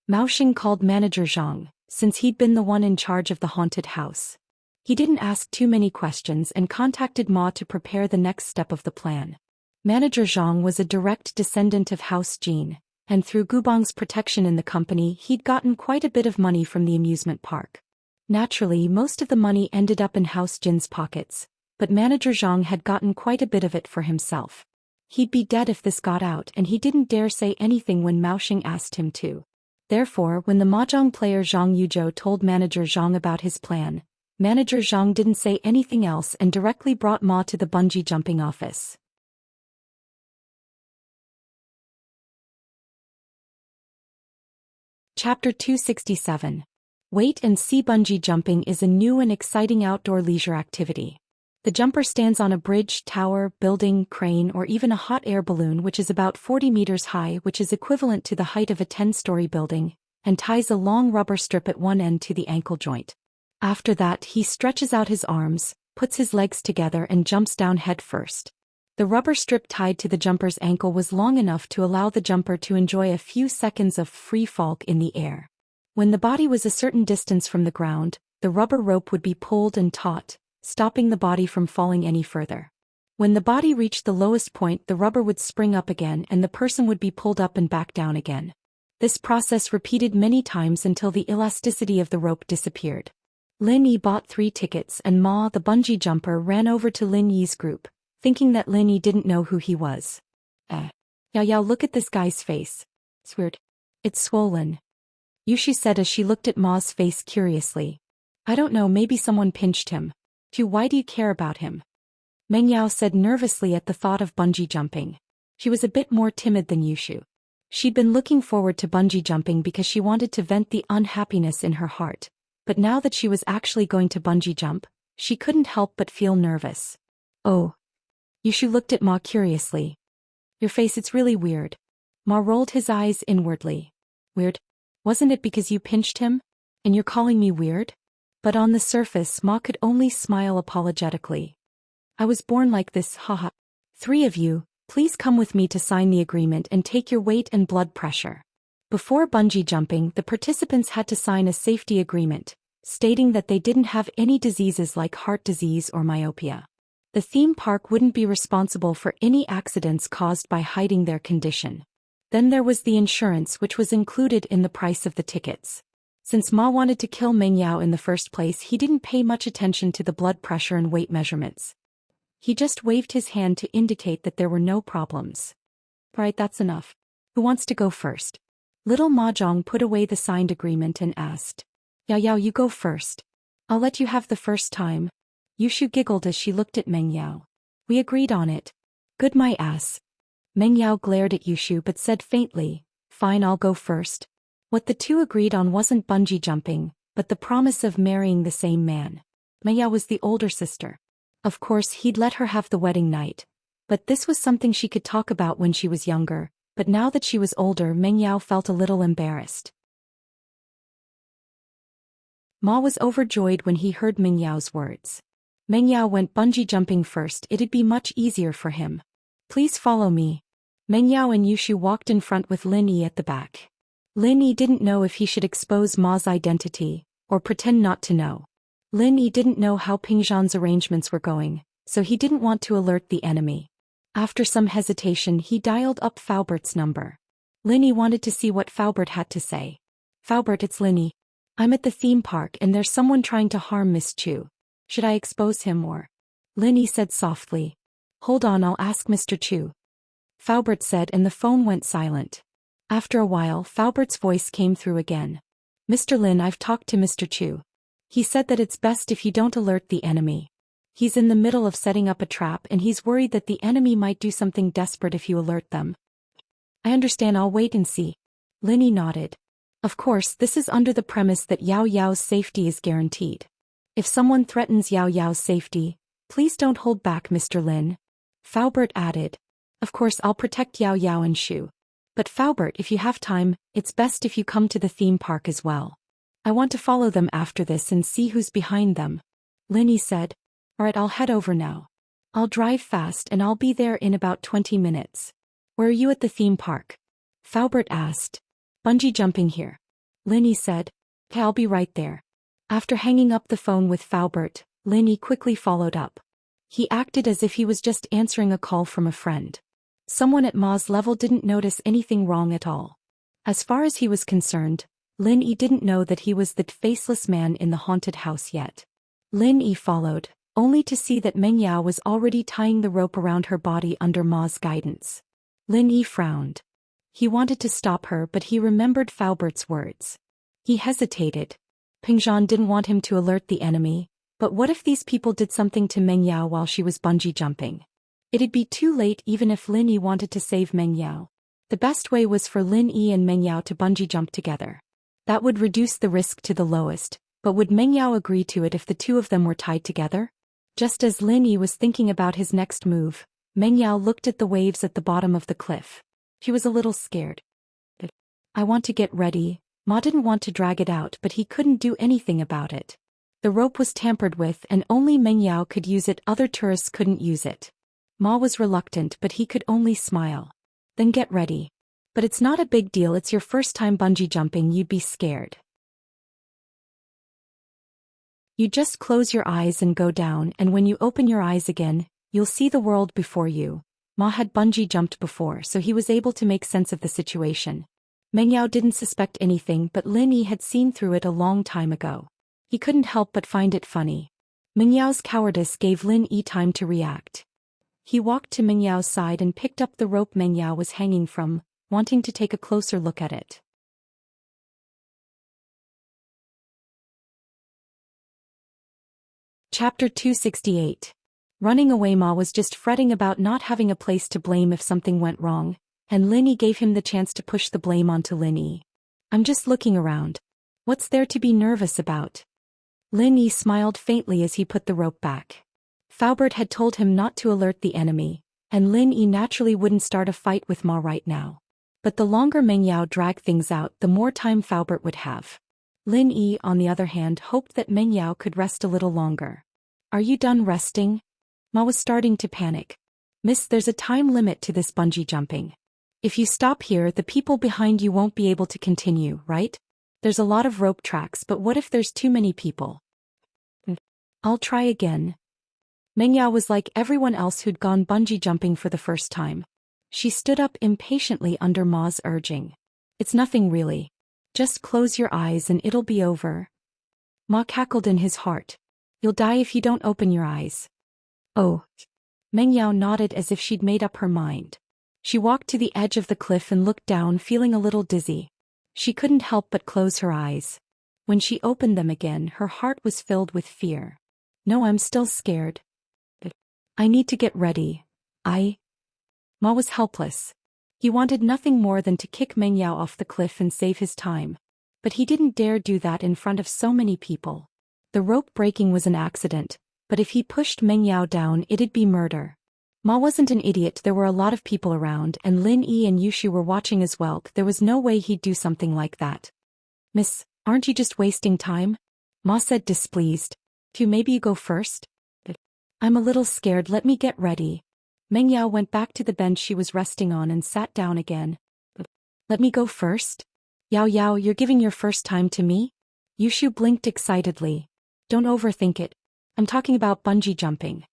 Mao Xing called Manager Zhang, since he'd been the one in charge of the haunted house. He didn't ask too many questions and contacted Ma to prepare the next step of the plan. Manager Zhang was a direct descendant of House Jin, and through Gubang's protection in the company, he'd gotten quite a bit of money from the amusement park. Naturally, most of the money ended up in House Jin's pockets, but Manager Zhang had gotten quite a bit of it for himself. He'd be dead if this got out, and he didn't dare say anything when Mao Xing asked him to. Therefore, when the mahjong player Zhang Yuzhou told Manager Zhang about his plan, Manager Zhang didn't say anything else and directly brought Ma to the bungee jumping office. Chapter 267. Wait and see. Bungee jumping is a new and exciting outdoor leisure activity. The jumper stands on a bridge, tower, building, crane, or even a hot air balloon which is about 40 meters high, which is equivalent to the height of a 10-story building, and ties a long rubber strip at one end to the ankle joint. After that, he stretches out his arms, puts his legs together and jumps down head first. The rubber strip tied to the jumper's ankle was long enough to allow the jumper to enjoy a few seconds of free fall in the air. When the body was a certain distance from the ground, the rubber rope would be pulled and taut, stopping the body from falling any further. When the body reached the lowest point, the rubber would spring up again and the person would be pulled up and back down again. This process repeated many times until the elasticity of the rope disappeared. Lin Yi bought 3 tickets and Ma, the bungee jumper, ran over to Lin Yi's group, thinking that Lin Yi didn't know who he was. Yao, look at this guy's face. It's weird. It's swollen. Yushu said as she looked at Ma's face curiously. I don't know, maybe someone pinched him. Why do you care about him? Meng Yao said nervously at the thought of bungee jumping. She was a bit more timid than Yushu. She'd been looking forward to bungee jumping because she wanted to vent the unhappiness in her heart, but now that she was actually going to bungee jump, she couldn't help but feel nervous. Oh. Yushu looked at Ma curiously. Your face, it's really weird. Ma rolled his eyes inwardly. Weird? Wasn't it because you pinched him? And you're calling me weird? But on the surface, Ma could only smile apologetically. I was born like this, haha. 3 of you, please come with me to sign the agreement and take your weight and blood pressure. Before bungee jumping, the participants had to sign a safety agreement, stating that they didn't have any diseases like heart disease or myopia. The theme park wouldn't be responsible for any accidents caused by hiding their condition. Then there was the insurance, which was included in the price of the tickets. Since Ma wanted to kill Meng Yao in the first place, he didn't pay much attention to the blood pressure and weight measurements. He just waved his hand to indicate that there were no problems. Right, that's enough. Who wants to go first? Little Mahjong put away the signed agreement and asked. Yao, you go first. I'll let you have the first time. Yushu giggled as she looked at Meng Yao. We agreed on it. Good my ass. Meng Yao glared at Yushu but said faintly, fine, I'll go first. What the two agreed on wasn't bungee jumping, but the promise of marrying the same man. Meng Yao was the older sister. Of course, he'd let her have the wedding night. But this was something she could talk about when she was younger, but now that she was older, Meng Yao felt a little embarrassed. Ma was overjoyed when he heard Meng Yao's words. Meng Yao went bungee jumping first, it'd be much easier for him. Please follow me. Meng Yao and Yushu walked in front with Lin Yi at the back. Lin Yi didn't know if he should expose Ma's identity, or pretend not to know. Lin Yi didn't know how Pingzhan's arrangements were going, so he didn't want to alert the enemy. After some hesitation, he dialed up Faubert's number. Lin Yi wanted to see what Faubert had to say. Faubert, it's Lin Yi. I'm at the theme park and there's someone trying to harm Miss Chu. Should I expose him or? Lin Yi said softly. Hold on, I'll ask Mr. Chu. Faubert said and the phone went silent. After a while, Faubert's voice came through again. Mr. Lin, I've talked to Mr. Chu. He said that it's best if you don't alert the enemy. He's in the middle of setting up a trap and he's worried that the enemy might do something desperate if you alert them. I understand, I'll wait and see. Lin Yi nodded. Of course, this is under the premise that Yao Yao's safety is guaranteed. If someone threatens Yao Yao's safety, please don't hold back, Mr. Lin. Faubert added. Of course, I'll protect Yao Yao and Shu. But Faubert, if you have time, it's best if you come to the theme park as well. I want to follow them after this and see who's behind them. Lin Yi said. Alright, I'll head over now. I'll drive fast and I'll be there in about 20 minutes. Where are you at the theme park? Faubert asked. Bungee jumping here. Lin Yi said. Okay, I'll be right there. After hanging up the phone with Faubert, Lin Yi quickly followed up. He acted as if he was just answering a call from a friend. Someone at Ma's level didn't notice anything wrong at all. As far as he was concerned, Lin Yi didn't know that he was the faceless man in the haunted house yet. Lin Yi followed, only to see that Meng Yao was already tying the rope around her body under Ma's guidance. Lin Yi frowned. He wanted to stop her but he remembered Faubert's words. He hesitated. Pingzhan didn't want him to alert the enemy, but what if these people did something to Meng Yao while she was bungee jumping? It'd be too late even if Lin Yi wanted to save Meng Yao. The best way was for Lin Yi and Meng Yao to bungee jump together. That would reduce the risk to the lowest, but would Meng Yao agree to it if the two of them were tied together? Just as Lin Yi was thinking about his next move, Meng Yao looked at the waves at the bottom of the cliff. He was a little scared. I want to get ready. Ma didn't want to drag it out, but he couldn't do anything about it. The rope was tampered with and only Meng Yao could use it, other tourists couldn't use it. Ma was reluctant, but he could only smile. Then get ready. But it's not a big deal, it's your first time bungee jumping, you'd be scared. You just close your eyes and go down, and when you open your eyes again, you'll see the world before you. Ma had bungee jumped before, so he was able to make sense of the situation. Meng Yao didn't suspect anything, but Lin Yi had seen through it a long time ago. He couldn't help but find it funny. Meng Yao's cowardice gave Lin Yi time to react. He walked to Meng Yao's side and picked up the rope Meng Yao was hanging from, wanting to take a closer look at it. Chapter 268. Running away. Ma was just fretting about not having a place to blame if something went wrong, and Lin Yi gave him the chance to push the blame onto Lin Yi. I'm just looking around. What's there to be nervous about? Lin Yi smiled faintly as he put the rope back. Faubert had told him not to alert the enemy, and Lin Yi naturally wouldn't start a fight with Ma right now. But the longer Meng Yao dragged things out, the more time Faubert would have. Lin Yi, on the other hand, hoped that Meng Yao could rest a little longer. Are you done resting? Ma was starting to panic. Miss, there's a time limit to this bungee jumping. If you stop here, the people behind you won't be able to continue, right? There's a lot of rope tracks, but what if there's too many people? I'll try again. Meng Yao was like everyone else who'd gone bungee jumping for the first time. She stood up impatiently under Ma's urging. It's nothing really. Just close your eyes and it'll be over. Ma cackled in his heart. You'll die if you don't open your eyes. Oh. Meng Yao nodded as if she'd made up her mind. She walked to the edge of the cliff and looked down, feeling a little dizzy. She couldn't help but close her eyes. When she opened them again, her heart was filled with fear. No, I'm still scared. I need to get ready. Ma was helpless. He wanted nothing more than to kick Meng Yao off the cliff and save his time. But he didn't dare do that in front of so many people. The rope breaking was an accident, but if he pushed Meng Yao down, it'd be murder. Ma wasn't an idiot, there were a lot of people around, and Lin Yi and Yushu were watching as well. There was no way he'd do something like that. Miss, aren't you just wasting time? Ma said, displeased. Maybe you go first? I'm a little scared, let me get ready. Meng Yao went back to the bench she was resting on and sat down again. Let me go first? Yao, you're giving your first time to me? Yushu blinked excitedly. Don't overthink it. I'm talking about bungee jumping.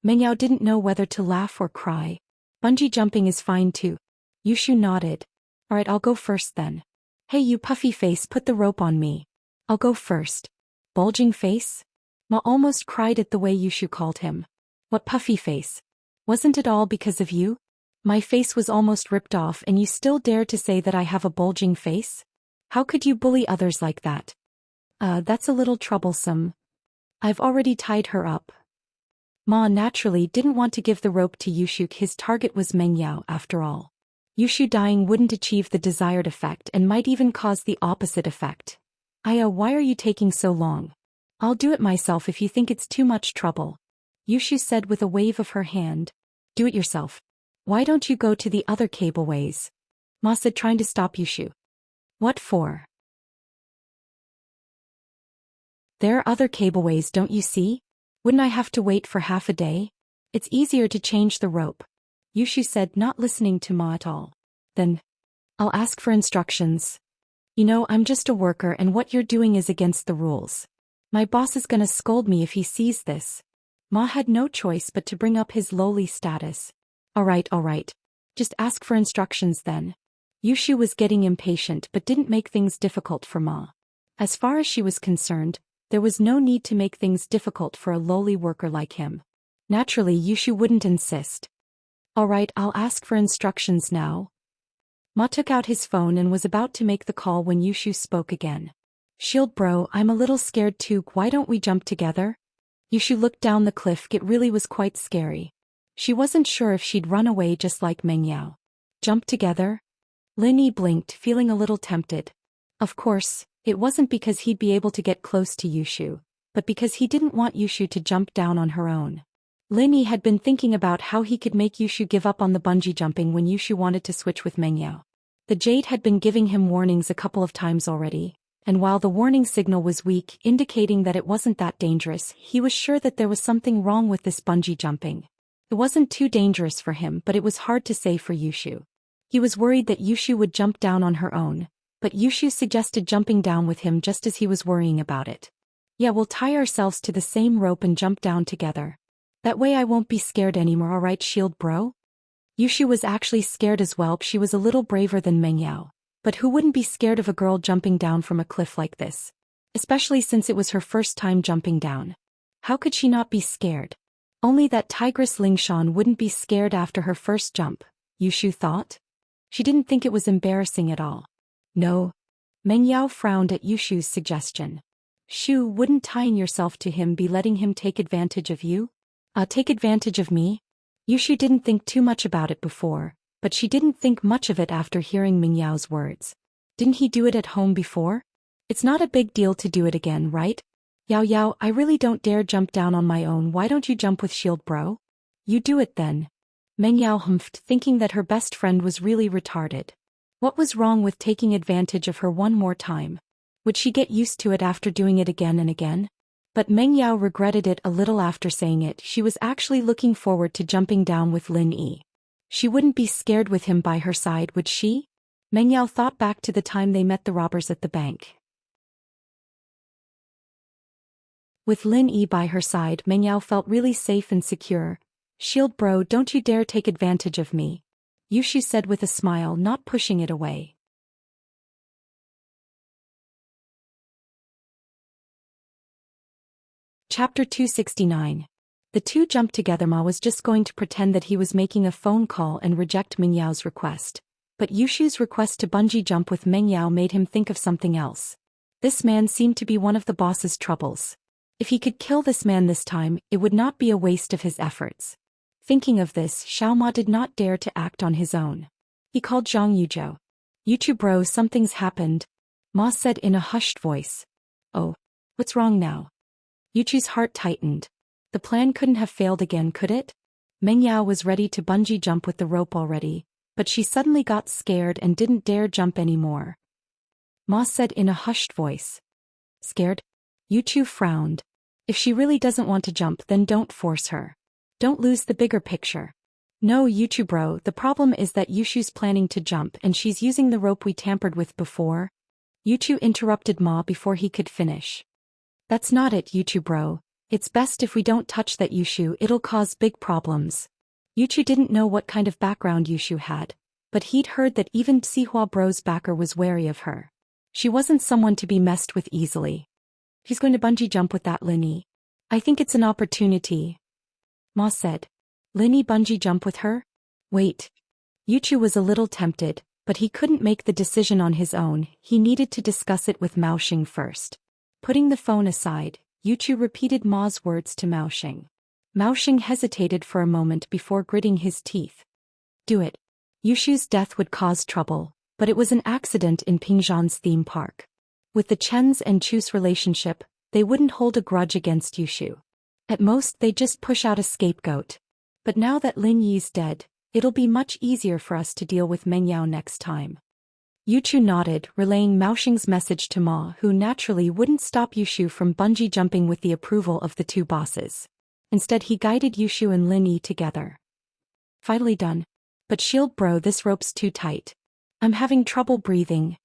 Meng Yao didn't know whether to laugh or cry. Bungee jumping is fine too. Yushu nodded. Alright, I'll go first then. Hey you puffy face, put the rope on me. I'll go first. Bulging face? Ma almost cried at the way Yushu called him. What puffy face? Wasn't it all because of you? My face was almost ripped off and you still dare to say that I have a bulging face? How could you bully others like that? That's a little troublesome. I've already tied her up. Ma naturally didn't want to give the rope to Yushu. His target was Meng Yao after all. Yushu dying wouldn't achieve the desired effect and might even cause the opposite effect. Aya, why are you taking so long? I'll do it myself if you think it's too much trouble. Yushu said with a wave of her hand. Do it yourself. Why don't you go to the other cableways? Ma said, trying to stop Yushu. What for? There are other cableways, don't you see? Wouldn't I have to wait for half a day? It's easier to change the rope. Yushu said, not listening to Ma at all. Then, I'll ask for instructions. You know, I'm just a worker and what you're doing is against the rules. My boss is gonna scold me if he sees this. Ma had no choice but to bring up his lowly status. Alright. Just ask for instructions then. Yushu was getting impatient but didn't make things difficult for Ma. As far as she was concerned, there was no need to make things difficult for a lowly worker like him. Naturally, Yushu wouldn't insist. Alright, I'll ask for instructions now. Ma took out his phone and was about to make the call when Yushu spoke again. Shield bro, I'm a little scared too, why don't we jump together? Yushu looked down the cliff, it really was quite scary. She wasn't sure if she'd run away just like Meng Yao. Jump together? Lin Yi blinked, feeling a little tempted. Of course, It wasn't because he'd be able to get close to Yushu, but because he didn't want Yushu to jump down on her own. Lin Yi had been thinking about how he could make Yushu give up on the bungee jumping when Yushu wanted to switch with Mengyao. The Jade had been giving him warnings a couple of times already, and while the warning signal was weak, indicating that it wasn't that dangerous, he was sure that there was something wrong with this bungee jumping. It wasn't too dangerous for him, but it was hard to say for Yushu. He was worried that Yushu would jump down on her own, but Yushu suggested jumping down with him just as he was worrying about it. Yeah, we'll tie ourselves to the same rope and jump down together. That way I won't be scared anymore, alright shield bro? Yushu was actually scared as well. She was a little braver than Mengyao, but who wouldn't be scared of a girl jumping down from a cliff like this? Especially since it was her first time jumping down. How could she not be scared? Only that Tigress Lingshan wouldn't be scared after her first jump, Yushu thought. She didn't think it was embarrassing at all. No. Mengyao frowned at Yushu's suggestion. Shu, wouldn't tying yourself to him be letting him take advantage of you? Take advantage of me? Yushu didn't think too much about it before, but she didn't think much of it after hearing Mingyao's words. Didn't he do it at home before? It's not a big deal to do it again, right? Yao Yao, I really don't dare jump down on my own. Why don't you jump with shield bro? You do it then. Mengyao humphed, thinking that her best friend was really retarded. What was wrong with taking advantage of her one more time? Would she get used to it after doing it again and again? But Mengyao regretted it a little after saying it. She was actually looking forward to jumping down with Lin Yi. She wouldn't be scared with him by her side, would she? Mengyao thought back to the time they met the robbers at the bank. With Lin Yi by her side, Mengyao felt really safe and secure. Shield bro, don't you dare take advantage of me, Yushu said with a smile, not pushing it away. Chapter 269. The two jumped together. Ma was just going to pretend that he was making a phone call and reject Mengyao's request. But Yushu's request to bungee jump with Mengyao made him think of something else. This man seemed to be one of the boss's troubles. If he could kill this man this time, it would not be a waste of his efforts. Thinking of this, Xiao Ma did not dare to act on his own. He called Zhang Yuzhou. Yuchu bro, something's happened, Ma said in a hushed voice. Oh, what's wrong now? Yuchu's heart tightened. The plan couldn't have failed again, could it? Mengyao was ready to bungee jump with the rope already, but she suddenly got scared and didn't dare jump anymore. Ma said in a hushed voice. Scared? Yuchu frowned. If she really doesn't want to jump, then don't force her. Don't lose the bigger picture. No, Yuchu bro, the problem is that Yushu's planning to jump and she's using the rope we tampered with before. Yuchu interrupted Ma before he could finish. That's not it, Yuchu bro. It's best if we don't touch that Yushu, it'll cause big problems. Yuchu didn't know what kind of background Yushu had, but he'd heard that even Sihua bro's backer was wary of her. She wasn't someone to be messed with easily. He's going to bungee jump with that Lin Yi. I think it's an opportunity, Ma said. Lin Yi bungee jump with her? Wait. Yuchu was a little tempted, but he couldn't make the decision on his own. He needed to discuss it with Mao Xing first. Putting the phone aside, Yuchu repeated Ma's words to Mao Xing. Mao Xing hesitated for a moment before gritting his teeth. Do it. Yushu's death would cause trouble, but it was an accident in Pingzhan's theme park. With the Chen's and Chu's relationship, they wouldn't hold a grudge against Yushu. At most they'd just push out a scapegoat. But now that Lin Yi's dead, it'll be much easier for us to deal with Mengyao next time. Yuchu nodded, relaying Mao Xing's message to Ma, who naturally wouldn't stop Yushu from bungee jumping with the approval of the two bosses. Instead he guided Yushu and Lin Yi together. Finally done. But shield bro, this rope's too tight. I'm having trouble breathing,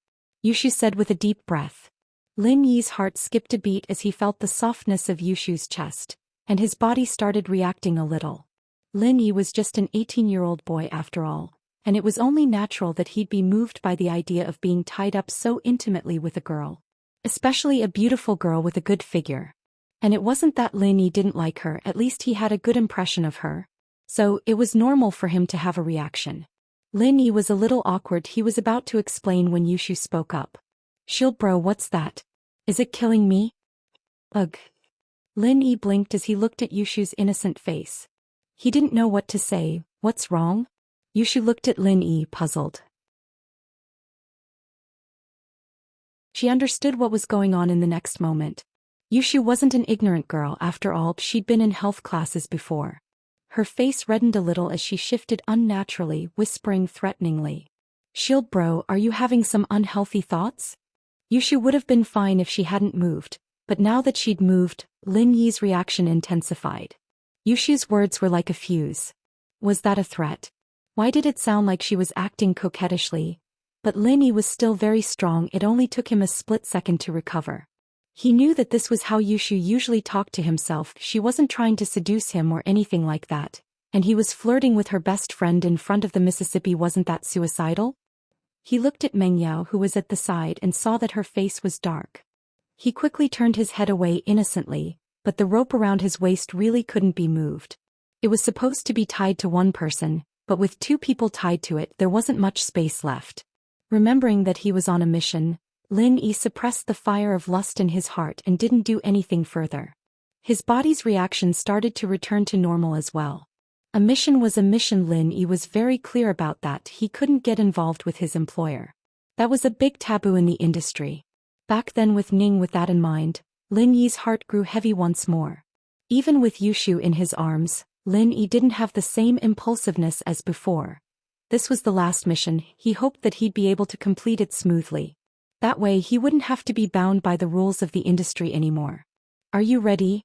Yushu said with a deep breath. Lin Yi's heart skipped a beat as he felt the softness of Yushu's chest, and his body started reacting a little. Lin Yi was just an 18-year-old boy after all, and it was only natural that he'd be moved by the idea of being tied up so intimately with a girl. Especially a beautiful girl with a good figure. And it wasn't that Lin Yi didn't like her, at least he had a good impression of her. So, it was normal for him to have a reaction. Lin Yi was a little awkward. He was about to explain when Yushu spoke up. Shield bro, what's that? Is it killing me? Ugh. Lin Yi blinked as he looked at Yushu's innocent face. He didn't know what to say. What's wrong? Yushu looked at Lin Yi, puzzled. She understood what was going on in the next moment. Yushu wasn't an ignorant girl after all, she'd been in health classes before. Her face reddened a little as she shifted unnaturally, whispering threateningly. Shield bro, are you having some unhealthy thoughts? Yushu would have been fine if she hadn't moved, but now that she'd moved, Lin Yi's reaction intensified. Yushu's words were like a fuse. Was that a threat? Why did it sound like she was acting coquettishly? But Lin Yi was still very strong, it only took him a split second to recover. He knew that this was how Yushu usually talked to himself, she wasn't trying to seduce him or anything like that, and he was flirting with her best friend in front of the Mississippi, wasn't that suicidal? He looked at Meng Yao who was at the side and saw that her face was dark. He quickly turned his head away innocently, but the rope around his waist really couldn't be moved. It was supposed to be tied to one person, but with two people tied to it there wasn't much space left. Remembering that he was on a mission, Lin Yi suppressed the fire of lust in his heart and didn't do anything further. His body's reaction started to return to normal as well. A mission was a mission, Lin Yi was very clear about that, he couldn't get involved with his employer. That was a big taboo in the industry. Back then with that in mind, Lin Yi's heart grew heavy once more. Even with Yushu in his arms, Lin Yi didn't have the same impulsiveness as before. This was the last mission, he hoped that he'd be able to complete it smoothly. That way he wouldn't have to be bound by the rules of the industry anymore. Are you ready?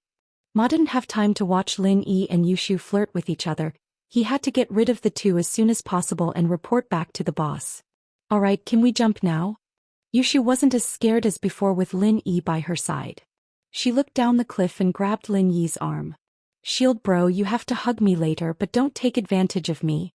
Ma didn't have time to watch Lin Yi and Yushu flirt with each other, he had to get rid of the two as soon as possible and report back to the boss. Alright, can we jump now? Yushu wasn't as scared as before with Lin Yi by her side. She looked down the cliff and grabbed Lin Yi's arm. Shield bro, you have to hug me later, but don't take advantage of me.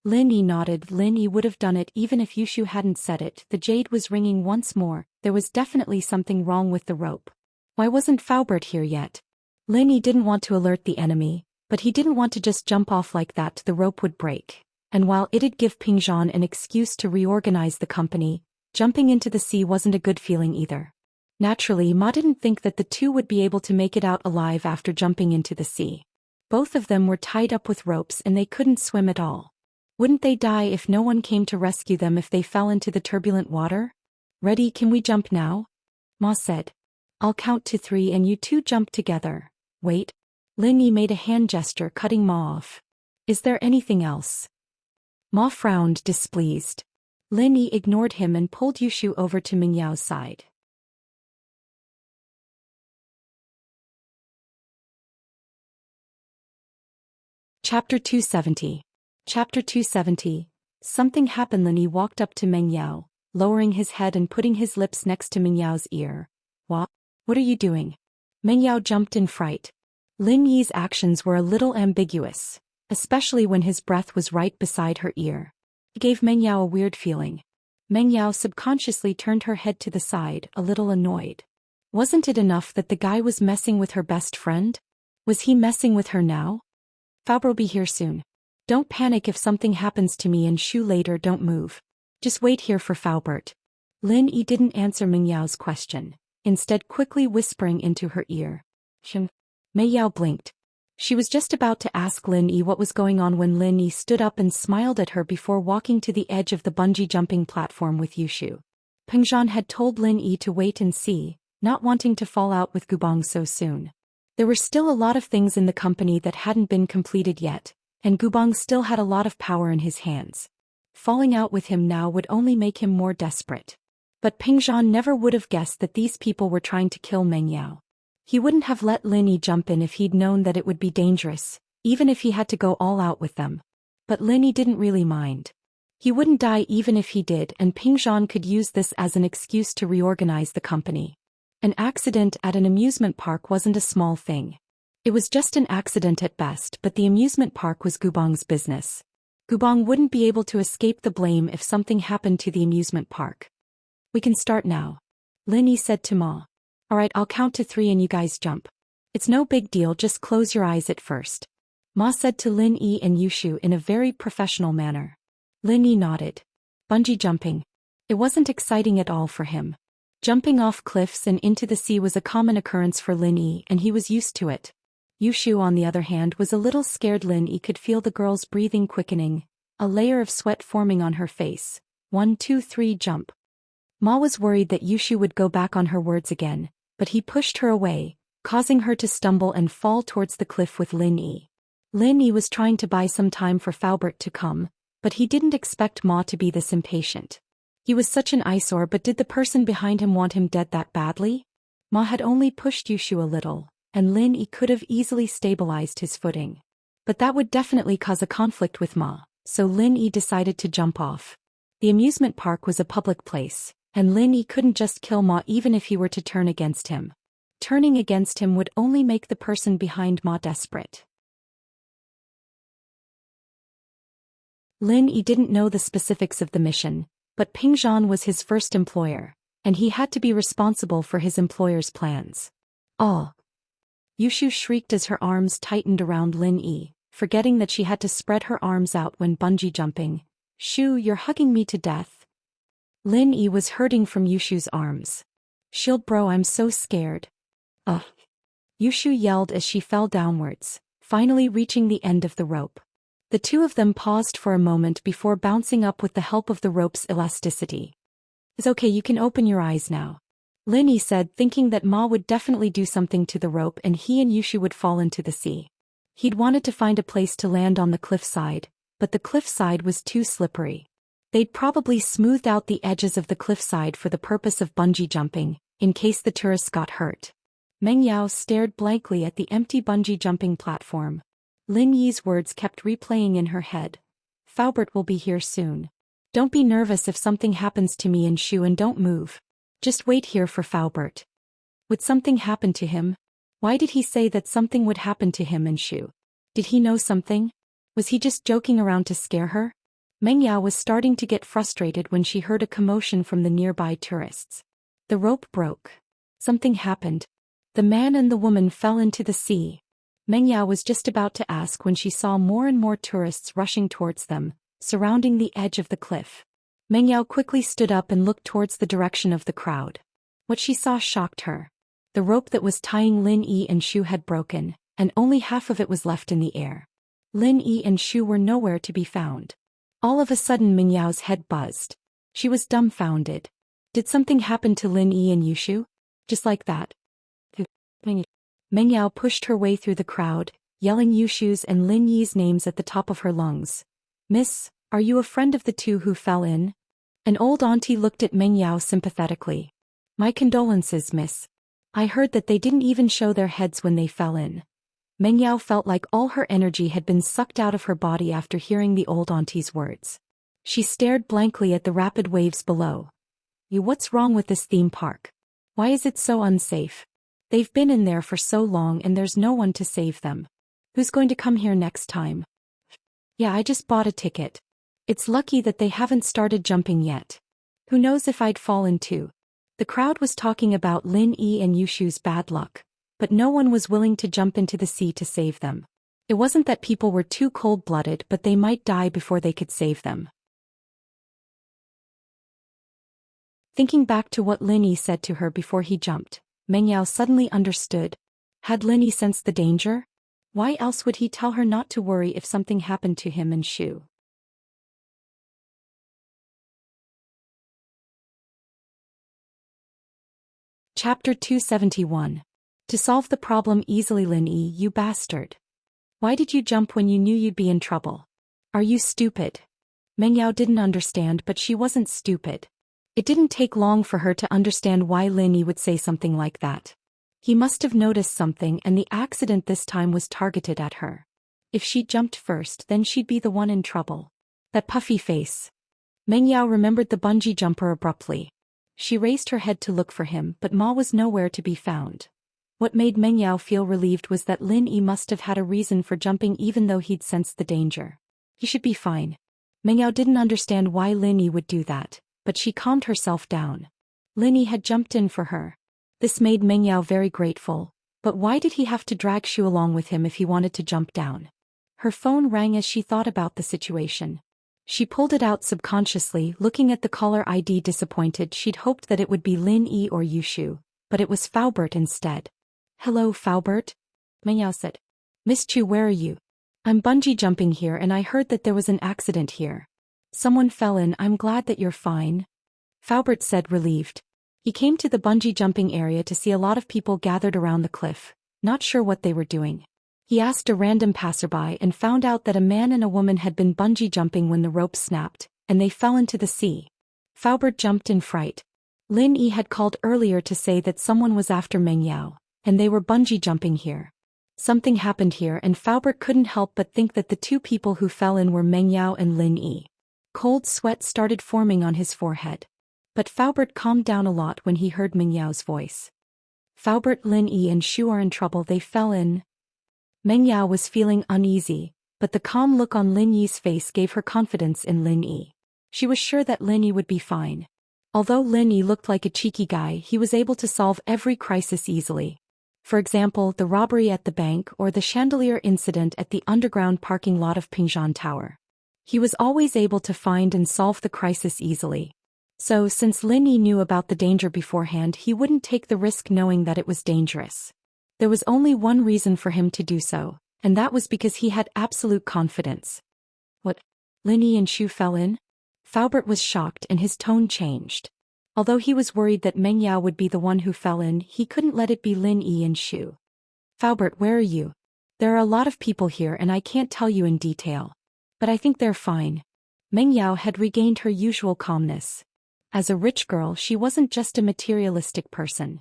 Lin Yi nodded. Lin Yi would have done it even if Yushu hadn't said it. The jade was ringing once more, there was definitely something wrong with the rope. Why wasn't Faubert here yet? Lin Yi didn't want to alert the enemy, but he didn't want to just jump off like that, the rope would break. And while it'd give Pingzhan an excuse to reorganize the company, jumping into the sea wasn't a good feeling either. Naturally, Ma didn't think that the two would be able to make it out alive after jumping into the sea. Both of them were tied up with ropes and they couldn't swim at all. Wouldn't they die if no one came to rescue them if they fell into the turbulent water? Ready, can we jump now? Ma said. I'll count to 3 and you two jump together. Wait. Lin Yi made a hand gesture cutting Ma off. Is there anything else? Ma frowned, displeased. Lin Yi ignored him and pulled Yushu over to Meng Yao's side. Chapter 270. Chapter 270. Something happened. Lin Yi walked up to Meng Yao, lowering his head and putting his lips next to Meng Yao's ear. What are you doing? Meng Yao jumped in fright. Lin Yi's actions were a little ambiguous, especially when his breath was right beside her ear. It gave Meng Yao a weird feeling. Meng Yao subconsciously turned her head to the side, a little annoyed. Wasn't it enough that the guy was messing with her best friend? Was he messing with her now? Faubert be here soon. Don't panic if something happens to me and Shu later, don't move. Just wait here for Faubert. Lin Yi didn't answer Meng Yao's question, instead quickly whispering into her ear. Mei Yao blinked. She was just about to ask Lin Yi what was going on when Lin Yi stood up and smiled at her before walking to the edge of the bungee jumping platform with Yushu. Pingzhan had told Lin Yi to wait and see, not wanting to fall out with Gubong so soon. There were still a lot of things in the company that hadn't been completed yet, and Gubong still had a lot of power in his hands. Falling out with him now would only make him more desperate. But Pingzhan never would have guessed that these people were trying to kill Meng Yao. He wouldn't have let Lin Yi jump in if he'd known that it would be dangerous, even if he had to go all out with them. But Lin Yi didn't really mind. He wouldn't die even if he did, and Pingzhan could use this as an excuse to reorganize the company. An accident at an amusement park wasn't a small thing. It was just an accident at best, but the amusement park was Gubong's business. Gubong wouldn't be able to escape the blame if something happened to the amusement park. We can start now. Lin Yi said to Ma. Alright, I'll count to 3 and you guys jump. It's no big deal, just close your eyes at first. Ma said to Lin Yi and Yushu in a very professional manner. Lin Yi nodded. Bungee jumping. It wasn't exciting at all for him. Jumping off cliffs and into the sea was a common occurrence for Lin Yi and he was used to it. Yushu on the other hand was a little scared. Lin Yi could feel the girl's breathing quickening, a layer of sweat forming on her face. 1, 2, 3, jump. Ma was worried that Yushu would go back on her words again, but he pushed her away, causing her to stumble and fall towards the cliff with Lin Yi. Lin Yi was trying to buy some time for Faubert to come, but he didn't expect Ma to be this impatient. He was such an eyesore, but did the person behind him want him dead that badly? Ma had only pushed Yushu a little, and Lin Yi could have easily stabilized his footing. But that would definitely cause a conflict with Ma, so Lin Yi decided to jump off. The amusement park was a public place, and Lin Yi couldn't just kill Ma even if he were to turn against him. Turning against him would only make the person behind Ma desperate. Lin Yi didn't know the specifics of the mission, but Pingzhan was his first employer, and he had to be responsible for his employer's plans. Oh! Yushu shrieked as her arms tightened around Lin Yi, forgetting that she had to spread her arms out when bungee jumping. "Shu, you're hugging me to death." Lin Yi was hurting from Yushu's arms. "Shield bro, I'm so scared." Ugh! Yushu yelled as she fell downwards, finally reaching the end of the rope. The two of them paused for a moment before bouncing up with the help of the rope's elasticity. "It's okay, you can open your eyes now," Lin Yi said, thinking that Ma would definitely do something to the rope and he and Yushu would fall into the sea. He'd wanted to find a place to land on the cliffside, but the cliffside was too slippery. They'd probably smoothed out the edges of the cliffside for the purpose of bungee jumping, in case the tourists got hurt. Meng Yao stared blankly at the empty bungee jumping platform. Lin Yi's words kept replaying in her head. "Faubert will be here soon. Don't be nervous if something happens to me and Shu, and don't move. Just wait here for Faubert." Would something happen to him? Why did he say that something would happen to him and Shu? Did he know something? Was he just joking around to scare her? Meng Yao was starting to get frustrated when she heard a commotion from the nearby tourists. The rope broke. Something happened. The man and the woman fell into the sea. Meng Yao was just about to ask when she saw more and more tourists rushing towards them, surrounding the edge of the cliff. Meng Yao quickly stood up and looked towards the direction of the crowd. What she saw shocked her. The rope that was tying Lin Yi and Shu had broken, and only half of it was left in the air. Lin Yi and Shu were nowhere to be found. All of a sudden Meng Yao's head buzzed. She was dumbfounded. Did something happen to Lin Yi and Yushu? Just like that? Meng Yao pushed her way through the crowd, yelling Yushu's and Lin Yi's names at the top of her lungs. "Miss, are you a friend of the two who fell in?" An old auntie looked at Meng Yao sympathetically. "My condolences, miss. I heard that they didn't even show their heads when they fell in." Meng Yao felt like all her energy had been sucked out of her body after hearing the old auntie's words. She stared blankly at the rapid waves below. What's wrong with this theme park? Why is it so unsafe? They've been in there for so long and there's no one to save them. Who's going to come here next time?" "Yeah, I just bought a ticket. It's lucky that they haven't started jumping yet. Who knows if I'd fall in too." The crowd was talking about Lin Yi and Yushu's bad luck, but no one was willing to jump into the sea to save them. It wasn't that people were too cold-blooded, but they might die before they could save them. Thinking back to what Lin Yi said to her before he jumped, Meng Yao suddenly understood. Had Lin Yi sensed the danger? Why else would he tell her not to worry if something happened to him and Shu? Chapter 271. To solve the problem easily. Lin Yi, you bastard. Why did you jump when you knew you'd be in trouble? Are you stupid? Meng Yao didn't understand, but she wasn't stupid. It didn't take long for her to understand why Lin Yi would say something like that. He must have noticed something, and the accident this time was targeted at her. If she jumped first, then she'd be the one in trouble. That puffy face. Meng Yao remembered the bungee jumper abruptly. She raised her head to look for him, but Ma was nowhere to be found. What made Meng Yao feel relieved was that Lin Yi must have had a reason for jumping even though he'd sensed the danger. He should be fine. Meng Yao didn't understand why Lin Yi would do that, but she calmed herself down. Lin Yi had jumped in for her. This made Meng Yao very grateful, but why did he have to drag Shu along with him if he wanted to jump down? Her phone rang as she thought about the situation. She pulled it out subconsciously, looking at the caller ID disappointed. She'd hoped that it would be Lin Yi or Yushu, but it was Faubert instead. "Hello, Faubert?" Meng Yao said. "Miss Chu, where are you?" "I'm bungee jumping here and I heard that there was an accident here. Someone fell in. I'm glad that you're fine." Faubert said, relieved. He came to the bungee jumping area to see a lot of people gathered around the cliff, not sure what they were doing. He asked a random passerby and found out that a man and a woman had been bungee jumping when the rope snapped, and they fell into the sea. Faubert jumped in fright. Lin Yi had called earlier to say that someone was after Meng Yao, and they were bungee jumping here. Something happened here and Faubert couldn't help but think that the two people who fell in were Meng Yao and Lin Yi. Cold sweat started forming on his forehead. But Faubert calmed down a lot when he heard Meng Yao's voice. Faubert, Lin Yi and Shu are in trouble, they fell in. Meng Yao was feeling uneasy, but the calm look on Lin Yi's face gave her confidence in Lin Yi. She was sure that Lin Yi would be fine. Although Lin Yi looked like a cheeky guy, he was able to solve every crisis easily. For example, the robbery at the bank or the chandelier incident at the underground parking lot of Pingshan Tower. He was always able to find and solve the crisis easily. So, since Lin Yi knew about the danger beforehand, he wouldn't take the risk knowing that it was dangerous. There was only one reason for him to do so, and that was because he had absolute confidence. What? Lin Yi and Shu fell in? Faubert was shocked and his tone changed. Although he was worried that Meng Yao would be the one who fell in, he couldn't let it be Lin Yi and Shu. Faubert, where are you? There are a lot of people here and I can't tell you in detail. But I think they're fine. Meng Yao had regained her usual calmness. As a rich girl, she wasn't just a materialistic person.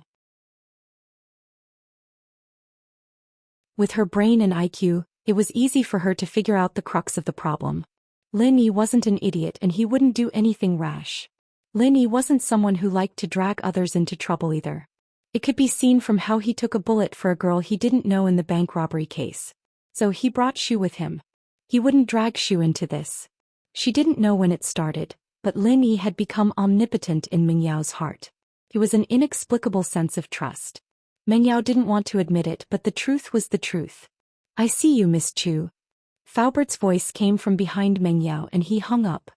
With her brain and IQ, it was easy for her to figure out the crux of the problem. Lin Yi wasn't an idiot and he wouldn't do anything rash. Lin Yi wasn't someone who liked to drag others into trouble either. It could be seen from how he took a bullet for a girl he didn't know in the bank robbery case. So he brought Shu with him. He wouldn't drag Shu into this. She didn't know when it started, but Lin Yi had become omnipotent in Meng Yao's heart. It was an inexplicable sense of trust. Meng Yao didn't want to admit it, but the truth was the truth. I see you, Miss Chu. Faubert's voice came from behind Meng Yao and he hung up.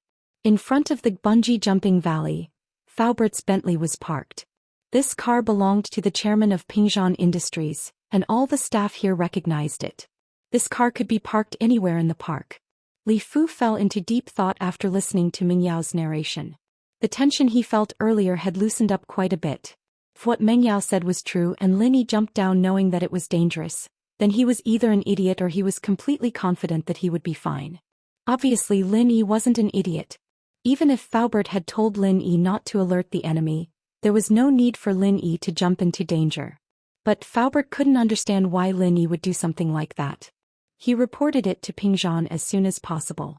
In front of the bungee jumping valley, Faubert's Bentley was parked. This car belonged to the chairman of Pingshan Industries, and all the staff here recognized it. This car could be parked anywhere in the park. Li Fu fell into deep thought after listening to Meng Yao's narration. The tension he felt earlier had loosened up quite a bit. If what Meng Yao said was true and Lin Yi jumped down knowing that it was dangerous, then he was either an idiot or he was completely confident that he would be fine. Obviously Lin Yi wasn't an idiot. Even if Faubert had told Lin Yi not to alert the enemy, there was no need for Lin Yi to jump into danger. But Faubert couldn't understand why Lin Yi would do something like that. He reported it to Pingshan as soon as possible.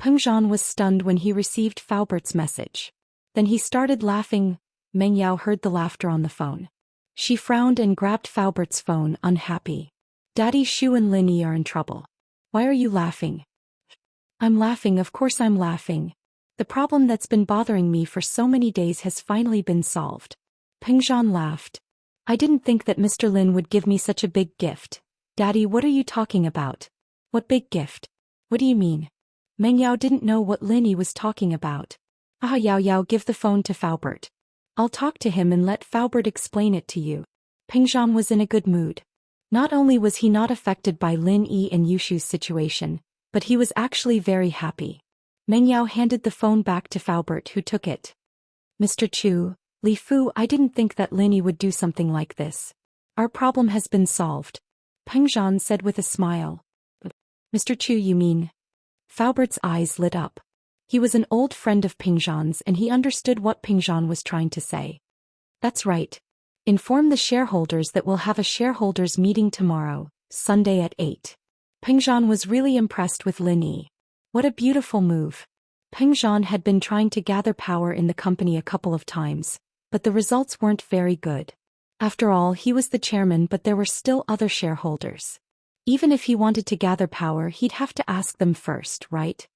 Pingshan was stunned when he received Faubert's message. Then he started laughing. Meng Yao heard the laughter on the phone. She frowned and grabbed Faubert's phone, unhappy. Daddy, Shu and Lin Yi are in trouble. Why are you laughing? I'm laughing, of course I'm laughing. The problem that's been bothering me for so many days has finally been solved. Pingshan laughed. I didn't think that Mr. Lin would give me such a big gift. Daddy, what are you talking about? What big gift? What do you mean? Meng Yao didn't know what Lin Yi was talking about. Ah, Yao, give the phone to Faubert. I'll talk to him and let Faubert explain it to you. Pingshan was in a good mood. Not only was he not affected by Lin Yi and Yushu's situation, but he was actually very happy. Meng Yao handed the phone back to Faubert, who took it. Mr. Chu, Li Fu, I didn't think that Lin Yi would do something like this. Our problem has been solved. Pingshan said with a smile. Mr. Chu, you mean? Faubert's eyes lit up. He was an old friend of Pingshan's and he understood what Pingshan was trying to say. That's right. Inform the shareholders that we'll have a shareholders meeting tomorrow, Sunday at 8. Pingshan was really impressed with Lin Yi. What a beautiful move. Pingshan had been trying to gather power in the company a couple of times, but the results weren't very good. After all, he was the chairman, but there were still other shareholders. Even if he wanted to gather power, he'd have to ask them first, right?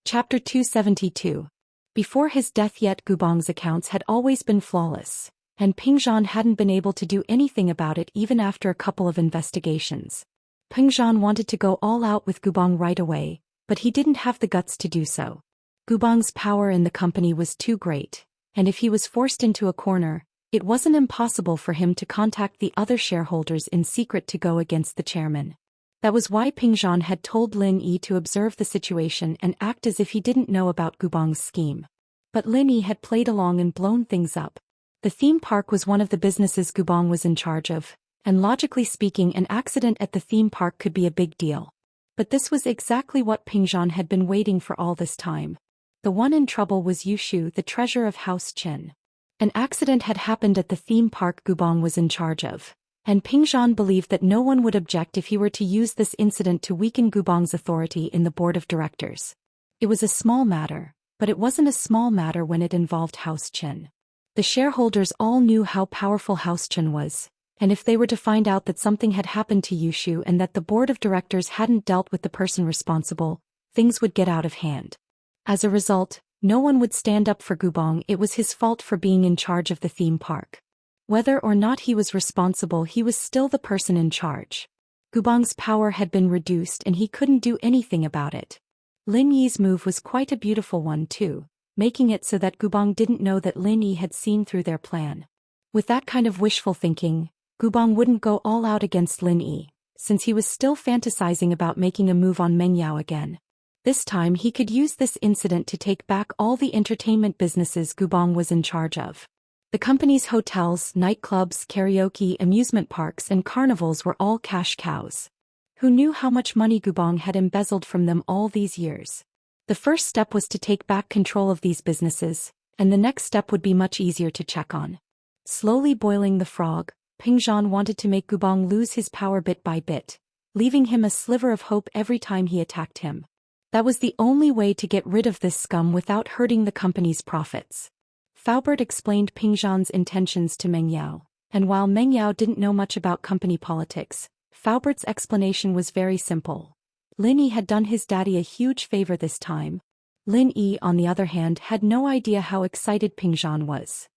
Chapter 272. Before his death yet Gubang's accounts had always been flawless, and Pingshan hadn't been able to do anything about it even after a couple of investigations. Pingshan wanted to go all out with Gubang right away, but he didn't have the guts to do so. Gubang's power in the company was too great, and if he was forced into a corner, it wasn't impossible for him to contact the other shareholders in secret to go against the chairman. That was why Pingzhan had told Lin Yi to observe the situation and act as if he didn't know about Gubong's scheme. But Lin Yi had played along and blown things up. The theme park was one of the businesses Gubong was in charge of, and logically speaking an accident at the theme park could be a big deal. But this was exactly what Pingzhan had been waiting for all this time. The one in trouble was Yushu, the treasurer of House Qin. An accident had happened at the theme park Gubong was in charge of, and Pingzhan believed that no one would object if he were to use this incident to weaken Gubong's authority in the board of directors. It was a small matter, but it wasn't a small matter when it involved House Qin. The shareholders all knew how powerful House Qin was, and if they were to find out that something had happened to Yushu and that the board of directors hadn't dealt with the person responsible, things would get out of hand. As a result, no one would stand up for Gubong. It was his fault for being in charge of the theme park. Whether or not he was responsible, he was still the person in charge. Gubong's power had been reduced and he couldn't do anything about it. Lin Yi's move was quite a beautiful one too, making it so that Gubong didn't know that Lin Yi had seen through their plan. With that kind of wishful thinking, Gubong wouldn't go all out against Lin Yi, since he was still fantasizing about making a move on Meng Yao again. This time he could use this incident to take back all the entertainment businesses Gubong was in charge of. The company's hotels, nightclubs, karaoke, amusement parks and carnivals were all cash cows. Who knew how much money Gubong had embezzled from them all these years? The first step was to take back control of these businesses, and the next step would be much easier to check on. Slowly boiling the frog, Pingzhan wanted to make Gubong lose his power bit by bit, leaving him a sliver of hope every time he attacked him. That was the only way to get rid of this scum without hurting the company's profits. Faubert explained Pingzhan's intentions to Meng Yao, and while Meng Yao didn't know much about company politics, Faubert's explanation was very simple. Lin Yi had done his daddy a huge favor this time. Lin Yi, on the other hand, had no idea how excited Pingzhan was.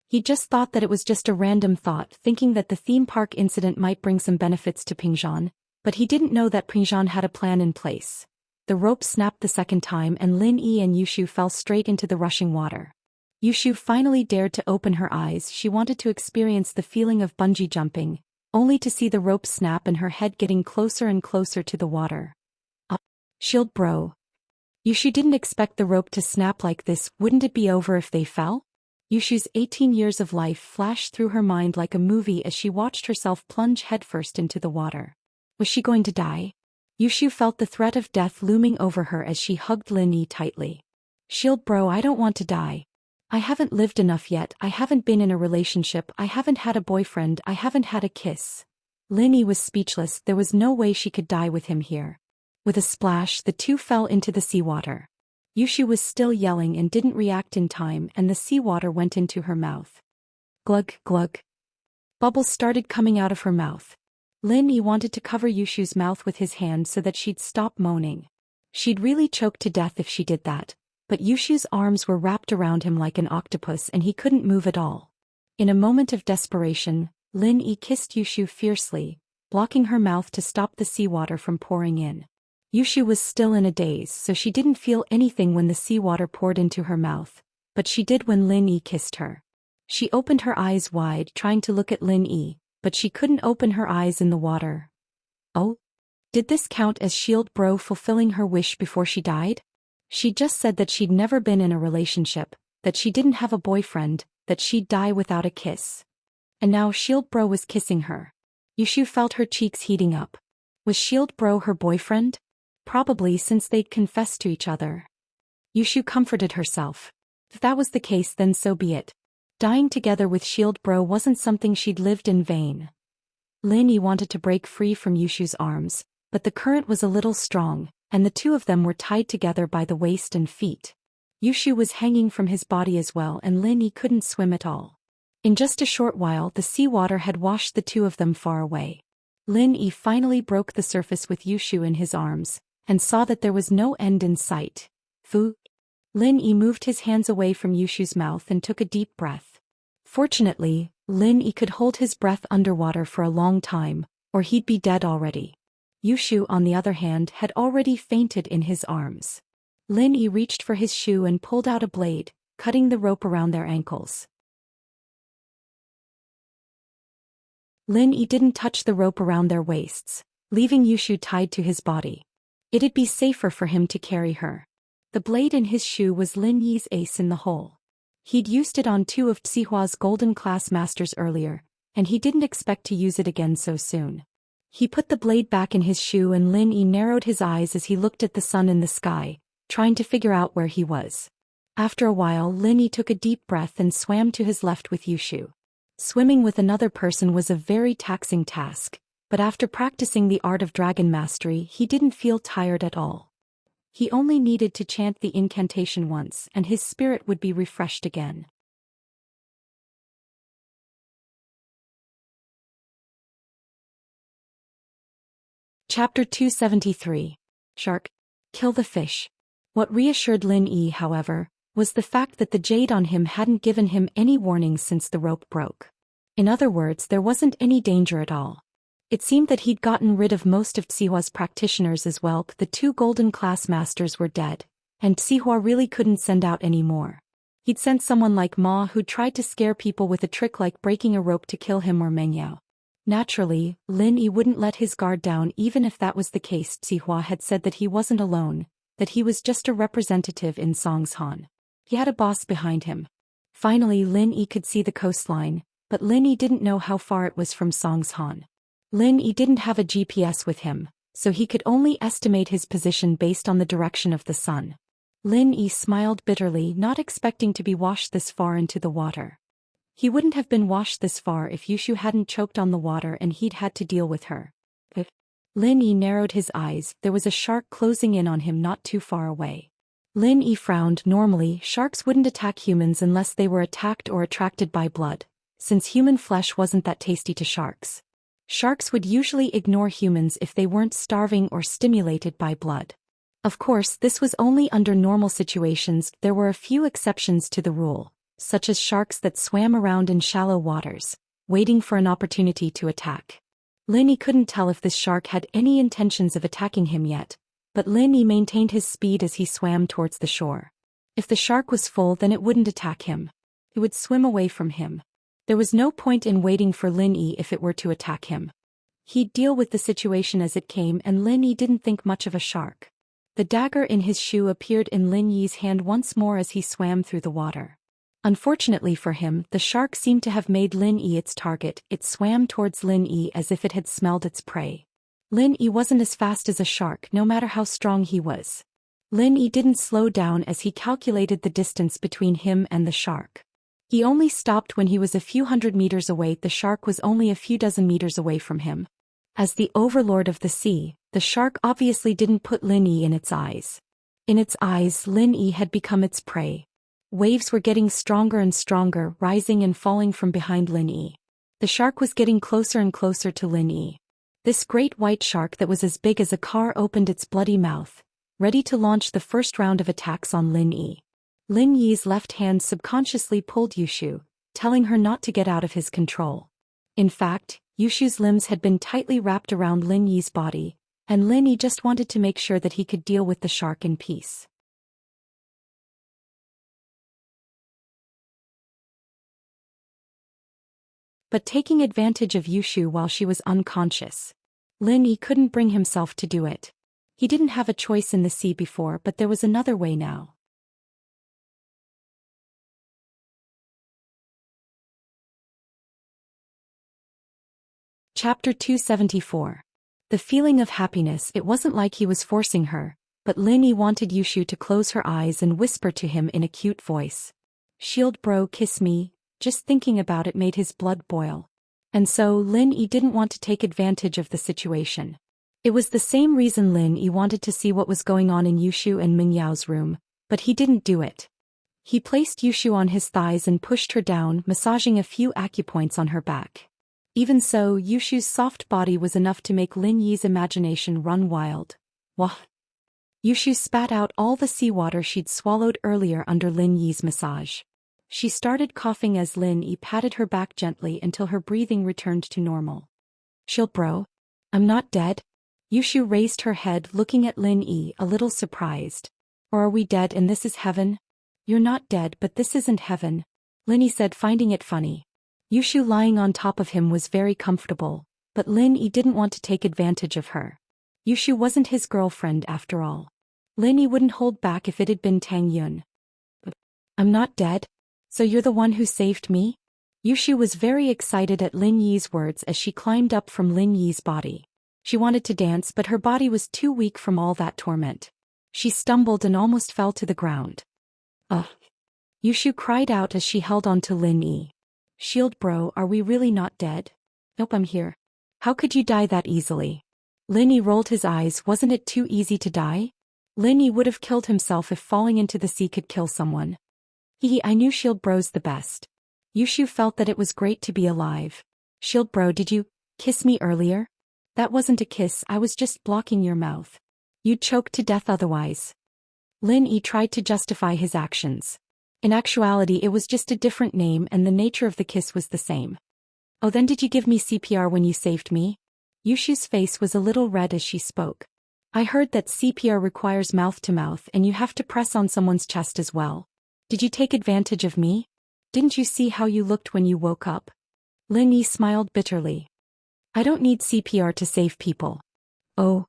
He just thought that it was just a random thought, thinking that the theme park incident might bring some benefits to Pingzhan, but he didn't know that Pingzhan had a plan in place. The rope snapped the second time and Lin Yi and Yushu fell straight into the rushing water. Yushu finally dared to open her eyes. She wanted to experience the feeling of bungee jumping, only to see the rope snap and her head getting closer and closer to the water. Shield bro. Yushu didn't expect the rope to snap like this. Wouldn't it be over if they fell? Yushu's 18 years of life flashed through her mind like a movie as she watched herself plunge headfirst into the water. Was she going to die? Yushu felt the threat of death looming over her as she hugged Lin Yi tightly. Shield bro, I don't want to die. I haven't lived enough yet. I haven't been in a relationship. I haven't had a boyfriend. I haven't had a kiss. Lin Yi was speechless. There was no way she could die with him here. With a splash, the two fell into the seawater. Yushu was still yelling and didn't react in time, and the seawater went into her mouth. Glug, glug. Bubbles started coming out of her mouth. Lin Yi wanted to cover Yushu's mouth with his hand so that she'd stop moaning. She'd really choke to death if she did that, but Yushu's arms were wrapped around him like an octopus and he couldn't move at all. In a moment of desperation, Lin Yi kissed Yushu fiercely, blocking her mouth to stop the seawater from pouring in. Yushu was still in a daze, so she didn't feel anything when the seawater poured into her mouth, but she did when Lin Yi kissed her. She opened her eyes wide, trying to look at Lin Yi, but she couldn't open her eyes in the water. Oh? Did this count as Shield Bro fulfilling her wish before she died? She just said that she'd never been in a relationship, that she didn't have a boyfriend, that she'd die without a kiss. And now Shield Bro was kissing her. Yushu felt her cheeks heating up. Was Shield Bro her boyfriend? Probably, since they'd confessed to each other. Yushu comforted herself. If that was the case, then so be it. Dying together with Shield Bro wasn't something she'd lived in vain. Lin Yi wanted to break free from Yushu's arms, but the current was a little strong, and the two of them were tied together by the waist and feet. Yushu was hanging from his body as well, and Lin Yi couldn't swim at all. In just a short while, the seawater had washed the two of them far away. Lin Yi finally broke the surface with Yushu in his arms, and saw that there was no end in sight. Fu. Lin Yi moved his hands away from Yushu's mouth and took a deep breath. Fortunately, Lin Yi could hold his breath underwater for a long time, or he'd be dead already. Yushu, on the other hand, had already fainted in his arms. Lin Yi reached for his shoe and pulled out a blade, cutting the rope around their ankles. Lin Yi didn't touch the rope around their waists, leaving Yushu tied to his body. It'd be safer for him to carry her. The blade in his shoe was Lin Yi's ace in the hole. He'd used it on 2 of Xihua's golden class masters earlier, and he didn't expect to use it again so soon. He put the blade back in his shoe and Lin Yi narrowed his eyes as he looked at the sun in the sky, trying to figure out where he was. After a while Lin Yi took a deep breath and swam to his left with Yushu. Swimming with another person was a very taxing task, but after practicing the art of dragon mastery he didn't feel tired at all. He only needed to chant the incantation once and his spirit would be refreshed again. Chapter 273. Shark. Kill the fish. What reassured Lin Yi, however, was the fact that the jade on him hadn't given him any warnings since the rope broke. In other words, there wasn't any danger at all. It seemed that he'd gotten rid of most of Xihua's practitioners as well. The 2 golden class masters were dead, and Xihua really couldn't send out any more. He'd sent someone like Ma who tried to scare people with a trick like breaking a rope to kill him or Mengyao. Naturally, Lin Yi wouldn't let his guard down even if that was the case. Xihua had said that he wasn't alone, that he was just a representative in Songshan. He had a boss behind him. Finally Lin Yi could see the coastline, but Lin Yi didn't know how far it was from Songshan. Lin Yi didn't have a GPS with him, so he could only estimate his position based on the direction of the sun. Lin Yi smiled bitterly, not expecting to be washed this far into the water. He wouldn't have been washed this far if Yushu hadn't choked on the water and he'd had to deal with her. Lin Yi narrowed his eyes. There was a shark closing in on him not too far away. Lin Yi frowned. Normally, sharks wouldn't attack humans unless they were attacked or attracted by blood, since human flesh wasn't that tasty to sharks. Sharks would usually ignore humans if they weren't starving or stimulated by blood. Of course, this was only under normal situations. There were a few exceptions to the rule, such as sharks that swam around in shallow waters, waiting for an opportunity to attack. Lin Yi couldn't tell if this shark had any intentions of attacking him yet, but Lin Yi maintained his speed as he swam towards the shore. If the shark was full, then it wouldn't attack him. It would swim away from him. There was no point in waiting for Lin Yi if it were to attack him. He'd deal with the situation as it came, and Lin Yi didn't think much of a shark. The dagger in his shoe appeared in Lin Yi's hand once more as he swam through the water. Unfortunately for him, the shark seemed to have made Lin Yi its target. It swam towards Lin Yi as if it had smelled its prey. Lin Yi wasn't as fast as a shark, no matter how strong he was. Lin Yi didn't slow down as he calculated the distance between him and the shark. He only stopped when he was a few hundred meters away. The shark was only a few dozen meters away from him. As the overlord of the sea, the shark obviously didn't put Lin Yi in its eyes. In its eyes, Lin Yi had become its prey. Waves were getting stronger and stronger, rising and falling from behind Lin Yi. The shark was getting closer and closer to Lin Yi. This great white shark that was as big as a car opened its bloody mouth, ready to launch the first round of attacks on Lin Yi. Lin Yi's left hand subconsciously pulled Yushu, telling her not to get out of his control. In fact, Yushu's limbs had been tightly wrapped around Lin Yi's body, and Lin Yi just wanted to make sure that he could deal with the shark in peace. But taking advantage of Yushu while she was unconscious, Lin Yi couldn't bring himself to do it. He didn't have a choice in the sea before, but there was another way now. Chapter 274. The feeling of happiness. It wasn't like he was forcing her, but Lin Yi wanted Yushu to close her eyes and whisper to him in a cute voice. "Shield bro, kiss me." Just thinking about it made his blood boil. And so Lin Yi didn't want to take advantage of the situation. It was the same reason Lin Yi wanted to see what was going on in Yushu and Mingyao's room, but he didn't do it. He placed Yushu on his thighs and pushed her down, massaging a few acupoints on her back. Even so, Yushu's soft body was enough to make Lin Yi's imagination run wild. Wah! Yushu spat out all the seawater she'd swallowed earlier under Lin Yi's massage. She started coughing as Lin Yi patted her back gently until her breathing returned to normal. "Chill bro. I'm not dead?" Yushu raised her head, looking at Lin Yi, a little surprised. "Or are we dead and this is heaven?" "You're not dead, but this isn't heaven," Lin Yi said, finding it funny. Yushu lying on top of him was very comfortable, but Lin Yi didn't want to take advantage of her. Yushu wasn't his girlfriend after all. Lin Yi wouldn't hold back if it had been Tang Yun. I'm not dead? So you're the one who saved me? Yushu was very excited at Lin Yi's words as she climbed up from Lin Yi's body. She wanted to dance, but her body was too weak from all that torment. She stumbled and almost fell to the ground. Ugh. Yushu cried out as she held on to Lin Yi. Shield bro, are we really not dead? Nope, I'm here. How could you die that easily? Lin Yi rolled his eyes. Wasn't it too easy to die? Lin Yi would have killed himself if falling into the sea could kill someone. I knew Shield bro's the best. Yushu felt that it was great to be alive. Shield bro, did you kiss me earlier? That wasn't a kiss, I was just blocking your mouth. You'd choke to death otherwise. Lin Yi tried to justify his actions. In actuality, it was just a different name and the nature of the kiss was the same. Oh, then did you give me CPR when you saved me? Yushu's face was a little red as she spoke. I heard that CPR requires mouth to mouth and you have to press on someone's chest as well. Did you take advantage of me? Didn't you see how you looked when you woke up? Lin Yi smiled bitterly. I don't need CPR to save people. Oh.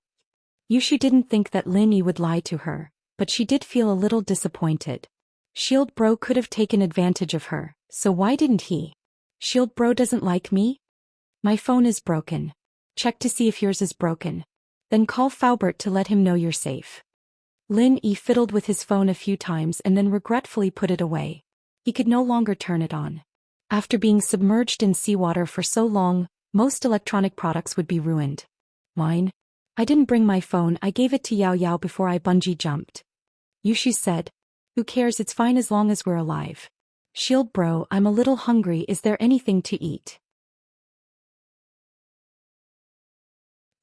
Yushu didn't think that Lin Yi would lie to her, but she did feel a little disappointed. Shield bro could have taken advantage of her, so why didn't he? Shield bro doesn't like me? My phone is broken. Check to see if yours is broken. Then call Faubert to let him know you're safe. Lin Yi fiddled with his phone a few times and then regretfully put it away. He could no longer turn it on. After being submerged in seawater for so long, most electronic products would be ruined. Mine? I didn't bring my phone, I gave it to Yao Yao before I bungee jumped. Yushu said. Who cares, it's fine as long as we're alive. Shield bro, I'm a little hungry, is there anything to eat?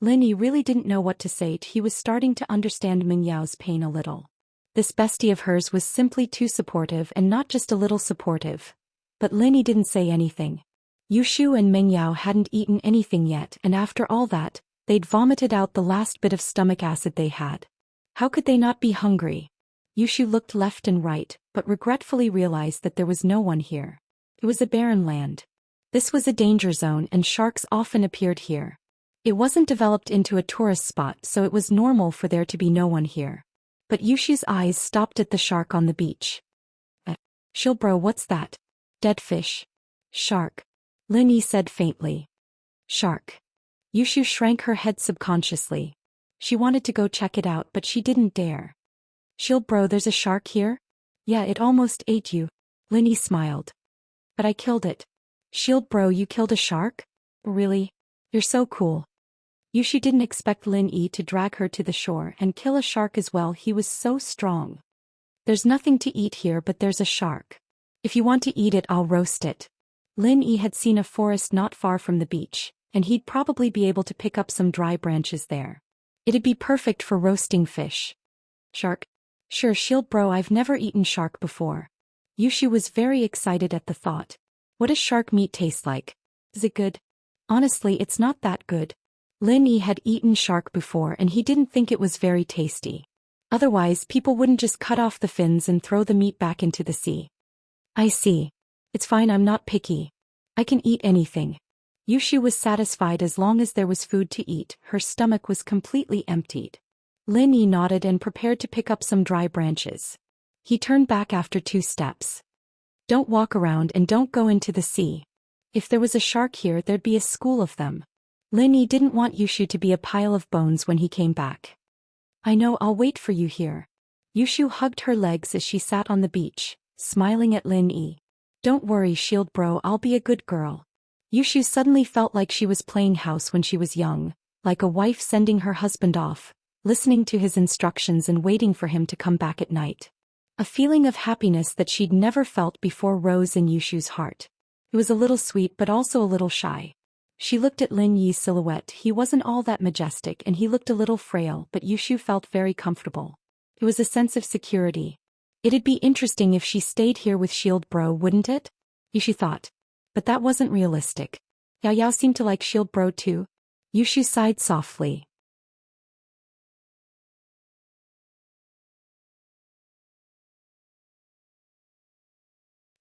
Lin Yi really didn't know what to say. He was starting to understand Ming Yao's pain a little. This bestie of hers was simply too supportive and not just a little supportive. But Lin Yi didn't say anything. Yushu and Ming Yao hadn't eaten anything yet and after all that, they'd vomited out the last bit of stomach acid they had. How could they not be hungry? Yushu looked left and right, but regretfully realized that there was no one here. It was a barren land. This was a danger zone and sharks often appeared here. It wasn't developed into a tourist spot, so it was normal for there to be no one here. But Yushu's eyes stopped at the shark on the beach. Shield bro, what's that? Dead fish. Shark. Lin Yi said faintly. Shark. Yushu shrank her head subconsciously. She wanted to go check it out, but she didn't dare. Shield bro, there's a shark here? Yeah, it almost ate you. Lin Yi smiled. But I killed it. Shield bro, you killed a shark? Really? You're so cool. Yushu didn't expect Lin Yi to drag her to the shore and kill a shark as well. He was so strong. There's nothing to eat here, but there's a shark. If you want to eat it, I'll roast it. Lin Yi had seen a forest not far from the beach, and he'd probably be able to pick up some dry branches there. It'd be perfect for roasting fish. Shark? Sure, Shield bro, I've never eaten shark before. Yushu was very excited at the thought. What does shark meat taste like? Is it good? Honestly, it's not that good. Lin Yi had eaten shark before and he didn't think it was very tasty. Otherwise, people wouldn't just cut off the fins and throw the meat back into the sea. I see. It's fine, I'm not picky. I can eat anything. Yushu was satisfied as long as there was food to eat. Her stomach was completely emptied. Lin Yi nodded and prepared to pick up some dry branches. He turned back after 2 steps. Don't walk around and don't go into the sea. If there was a shark here, there'd be a school of them. Lin Yi didn't want Yushu to be a pile of bones when he came back. I know, I'll wait for you here. Yushu hugged her legs as she sat on the beach, smiling at Lin Yi. Don't worry, Shield bro, I'll be a good girl. Yushu suddenly felt like she was playing house when she was young, like a wife sending her husband off, listening to his instructions and waiting for him to come back at night. A feeling of happiness that she'd never felt before rose in Yushu's heart. It was a little sweet but also a little shy. She looked at Lin Yi's silhouette. He wasn't all that majestic and he looked a little frail, but Yushu felt very comfortable. It was a sense of security. It'd be interesting if she stayed here with Shield bro, wouldn't it? Yushu thought. But that wasn't realistic. Yao Yao seemed to like Shield bro too. Yushu sighed softly.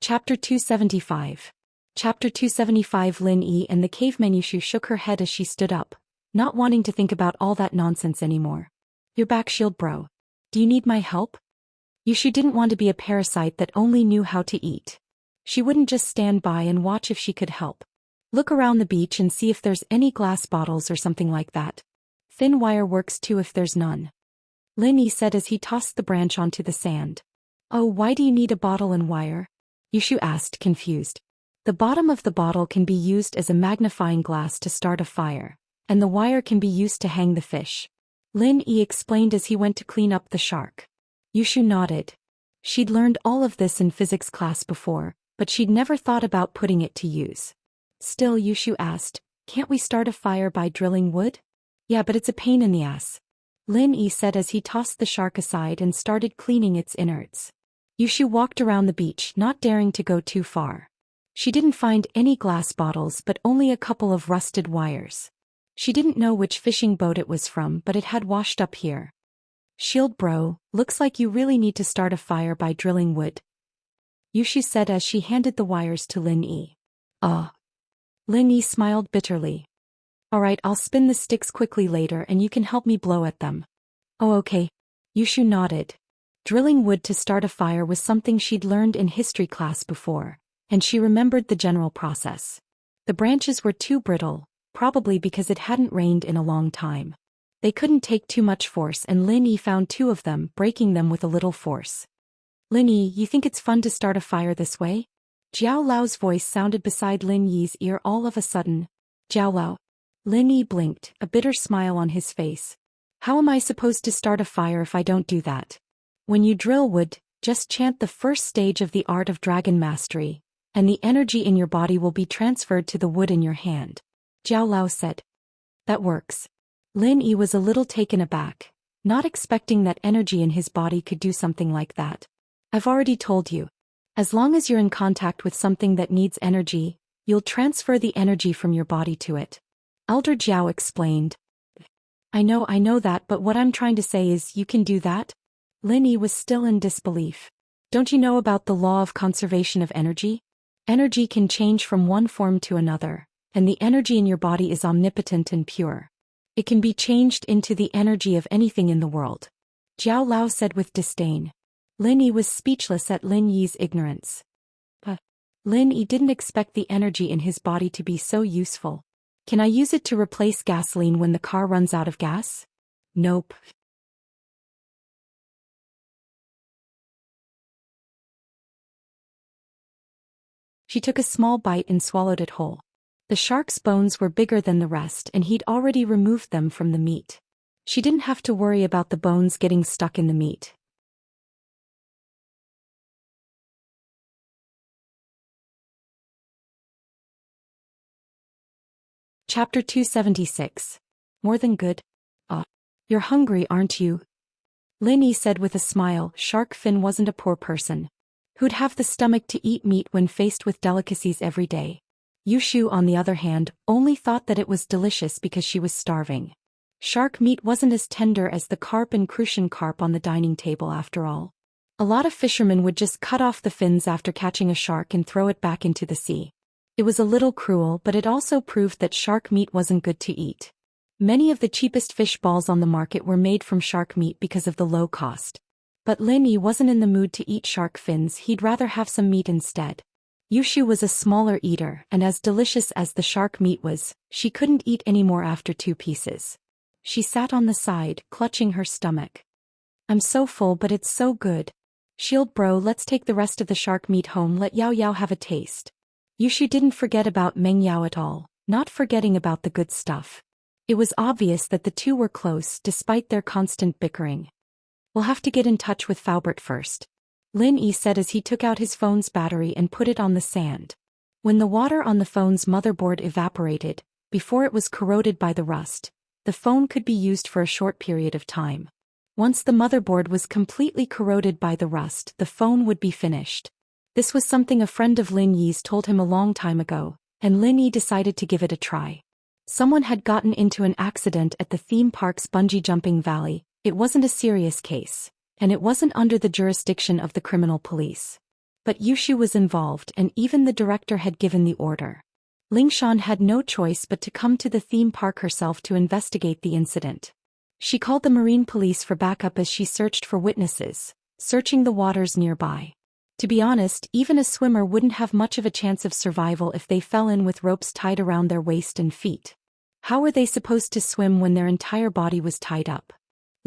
Chapter 275. Chapter 275. Lin Yi and the caveman Yushu shook her head as she stood up, not wanting to think about all that nonsense anymore. You're back, shield bro. Do you need my help? Yushu didn't want to be a parasite that only knew how to eat. She wouldn't just stand by and watch if she could help. Look around the beach and see if there's any glass bottles or something like that. Thin wire works too if there's none. Lin Yi said as he tossed the branch onto the sand. Oh, why do you need a bottle and wire? Yushu asked, confused. The bottom of the bottle can be used as a magnifying glass to start a fire, and the wire can be used to hang the fish. Lin Yi explained as he went to clean up the shark. Yushu nodded. She'd learned all of this in physics class before, but she'd never thought about putting it to use. Still, Yushu asked, can't we start a fire by drilling wood? Yeah, but it's a pain in the ass. Lin Yi said as he tossed the shark aside and started cleaning its innards. Yushu walked around the beach, not daring to go too far. She didn't find any glass bottles but only a couple of rusted wires. She didn't know which fishing boat it was from, but it had washed up here. Shield bro, looks like you really need to start a fire by drilling wood, Yushu said as she handed the wires to Lin Yi. Lin Yi smiled bitterly. Alright, I'll spin the sticks quickly later and you can help me blow at them. Oh okay. Yushu nodded. Drilling wood to start a fire was something she'd learned in history class before, and she remembered the general process. The branches were too brittle, probably because it hadn't rained in a long time. They couldn't take too much force and Lin Yi found 2 of them, breaking them with a little force. Lin Yi, you think it's fun to start a fire this way? Jiao Lao's voice sounded beside Lin Yi's ear all of a sudden. Jiao Lao. Lin Yi blinked, a bitter smile on his face. How am I supposed to start a fire if I don't do that? When you drill wood, just chant the first stage of the art of dragon mastery, and the energy in your body will be transferred to the wood in your hand. Jiao Lao said. That works. Lin Yi was a little taken aback, not expecting that energy in his body could do something like that. I've already told you. As long as you're in contact with something that needs energy, you'll transfer the energy from your body to it. Elder Jiao explained. I know that, but what I'm trying to say is you can do that? Lin Yi was still in disbelief. Don't you know about the law of conservation of energy? Energy can change from one form to another, and the energy in your body is omnipotent and pure. It can be changed into the energy of anything in the world. Jiao Lao said with disdain. Lin Yi was speechless at Lin Yi's ignorance. Lin Yi didn't expect the energy in his body to be so useful. Can I use it to replace gasoline when the car runs out of gas? Nope. She took a small bite and swallowed it whole. The shark's bones were bigger than the rest and he'd already removed them from the meat. She didn't have to worry about the bones getting stuck in the meat. Chapter 276. More than good? You're hungry, aren't you? Lin Yi said with a smile. Shark Fin wasn't a poor person. Who'd have the stomach to eat meat when faced with delicacies every day? Yushu, on the other hand, only thought that it was delicious because she was starving. Shark meat wasn't as tender as the carp and crucian carp on the dining table after all. A lot of fishermen would just cut off the fins after catching a shark and throw it back into the sea. It was a little cruel, but it also proved that shark meat wasn't good to eat. Many of the cheapest fish balls on the market were made from shark meat because of the low cost. But Lin Yi wasn't in the mood to eat shark fins, he'd rather have some meat instead. Yushu was a smaller eater, and as delicious as the shark meat was, she couldn't eat any more after 2 pieces. She sat on the side, clutching her stomach. I'm so full, but it's so good. Shield bro, let's take the rest of the shark meat home, let Yao Yao have a taste. Yushu didn't forget about Meng Yao at all, not forgetting about the good stuff. It was obvious that the 2 were close despite their constant bickering. We'll have to get in touch with Faubert first, Lin Yi said as he took out his phone's battery and put it on the sand. When the water on the phone's motherboard evaporated, before it was corroded by the rust, the phone could be used for a short period of time. Once the motherboard was completely corroded by the rust, the phone would be finished. This was something a friend of Lin Yi's told him a long time ago, and Lin Yi decided to give it a try. Someone had gotten into an accident at the theme park's bungee jumping valley. It wasn't a serious case, and it wasn't under the jurisdiction of the criminal police. But Yushu was involved and even the director had given the order. Lingshan had no choice but to come to the theme park herself to investigate the incident. She called the marine police for backup as she searched for witnesses, searching the waters nearby. To be honest, even a swimmer wouldn't have much of a chance of survival if they fell in with ropes tied around their waist and feet. How were they supposed to swim when their entire body was tied up?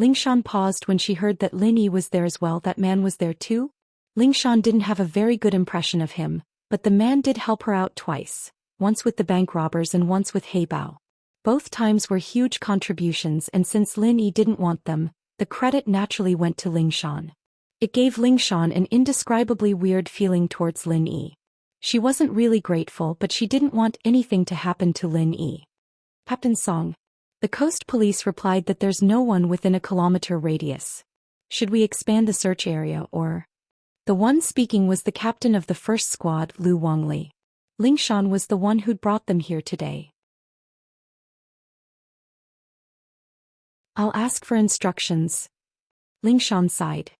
Lingshan paused when she heard that Lin Yi was there as well. That man was there too? Lingshan didn't have a very good impression of him, but the man did help her out twice, once with the bank robbers and once with Heibao. Both times were huge contributions, and since Lin Yi didn't want them, the credit naturally went to Lingshan. It gave Lingshan an indescribably weird feeling towards Lin Yi. She wasn't really grateful, but she didn't want anything to happen to Lin Yi. Captain Song. The coast police replied that there's no one within a kilometer radius. Should we expand the search area or? The one speaking was the captain of the first squad, Lu Wangli. Lingshan was the one who'd brought them here today. I'll ask for instructions. Lingshan sighed.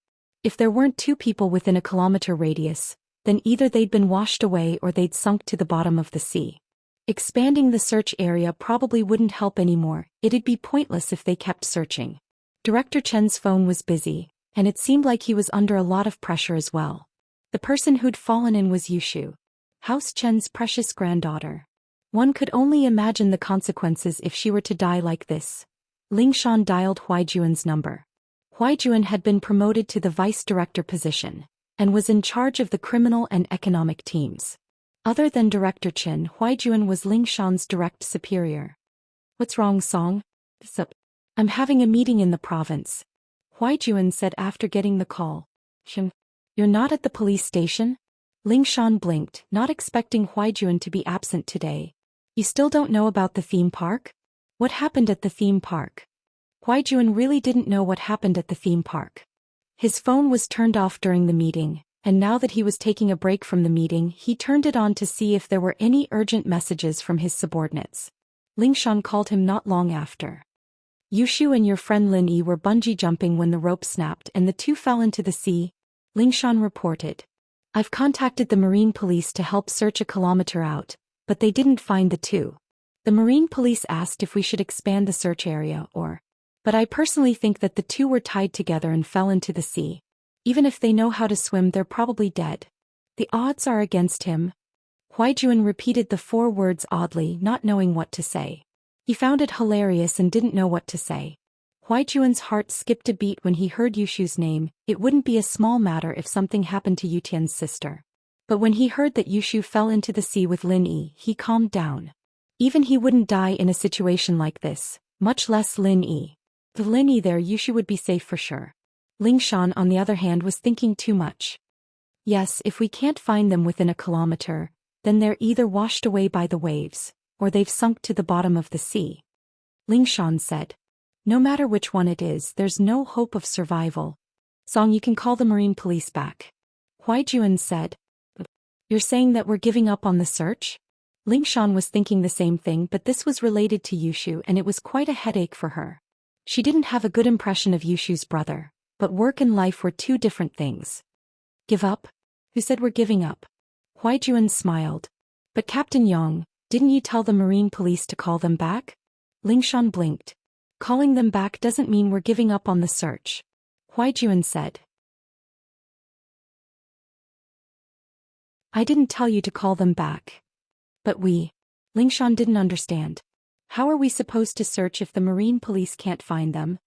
If there weren't two people within a kilometer radius, then either they'd been washed away or they'd sunk to the bottom of the sea. Expanding the search area probably wouldn't help anymore. It'd be pointless if they kept searching. Director Chen's phone was busy, and it seemed like he was under a lot of pressure as well. The person who'd fallen in was Yushu, House Chen's precious granddaughter. One could only imagine the consequences if she were to die like this. Lingshan dialed Huaijuan's number. Huaijuan had been promoted to the vice director position, and was in charge of the criminal and economic teams. Other than Director Chen, Huaijuan was Lingshan's direct superior. What's wrong, Song? I'm having a meeting in the province. Huaijuan said after getting the call. You're not at the police station? Lingshan blinked, not expecting Huaijuan to be absent today. You still don't know about the theme park? What happened at the theme park? Huaijuan really didn't know what happened at the theme park. His phone was turned off during the meeting, and now that he was taking a break from the meeting, he turned it on to see if there were any urgent messages from his subordinates. Lingshan called him not long after. Yushu and your friend Lin Yi were bungee jumping when the rope snapped and the two fell into the sea, Lingshan reported. I've contacted the marine police to help search a kilometer out, but they didn't find the two. The marine police asked if we should expand the search area or... But I personally think that the two were tied together and fell into the sea. Even if they know how to swim, they're probably dead. The odds are against him. Huaijuan repeated the 4 words oddly, not knowing what to say. He found it hilarious and didn't know what to say. Huaijuan's heart skipped a beat when he heard Yushu's name. It wouldn't be a small matter if something happened to Yutian's sister. But when he heard that Yushu fell into the sea with Lin Yi, he calmed down. Even he wouldn't die in a situation like this, much less Lin Yi. With Lin Yi there, Yushu would be safe for sure. Lingshan, on the other hand, was thinking too much. Yes, if we can't find them within a kilometer, then they're either washed away by the waves, or they've sunk to the bottom of the sea. Lingshan said. No matter which one it is, there's no hope of survival. Song, you can call the marine police back. Huaijuan said. You're saying that we're giving up on the search? Lingshan was thinking the same thing, but this was related to Yushu and it was quite a headache for her. She didn't have a good impression of Yushu's brother, but work and life were two different things. Give up? Who said we're giving up? Huaijuan smiled. But Captain Yang, didn't you tell the marine police to call them back? Lingshan blinked. Calling them back doesn't mean we're giving up on the search. Huaijuan said. I didn't tell you to call them back. But we. Lingshan didn't understand. How are we supposed to search if the marine police can't find them?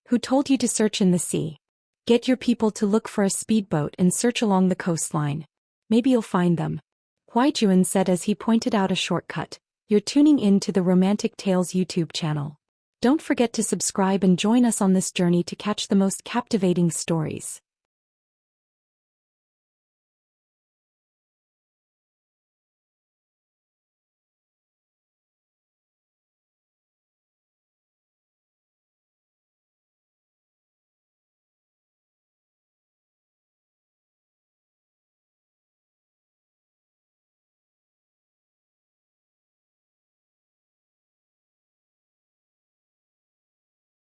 Who told you to search in the sea? Get your people to look for a speedboat and search along the coastline. Maybe you'll find them. Huaijuan said as he pointed out a shortcut. You're tuning in to the Romantic Tales YouTube channel. Don't forget to subscribe and join us on this journey to catch the most captivating stories.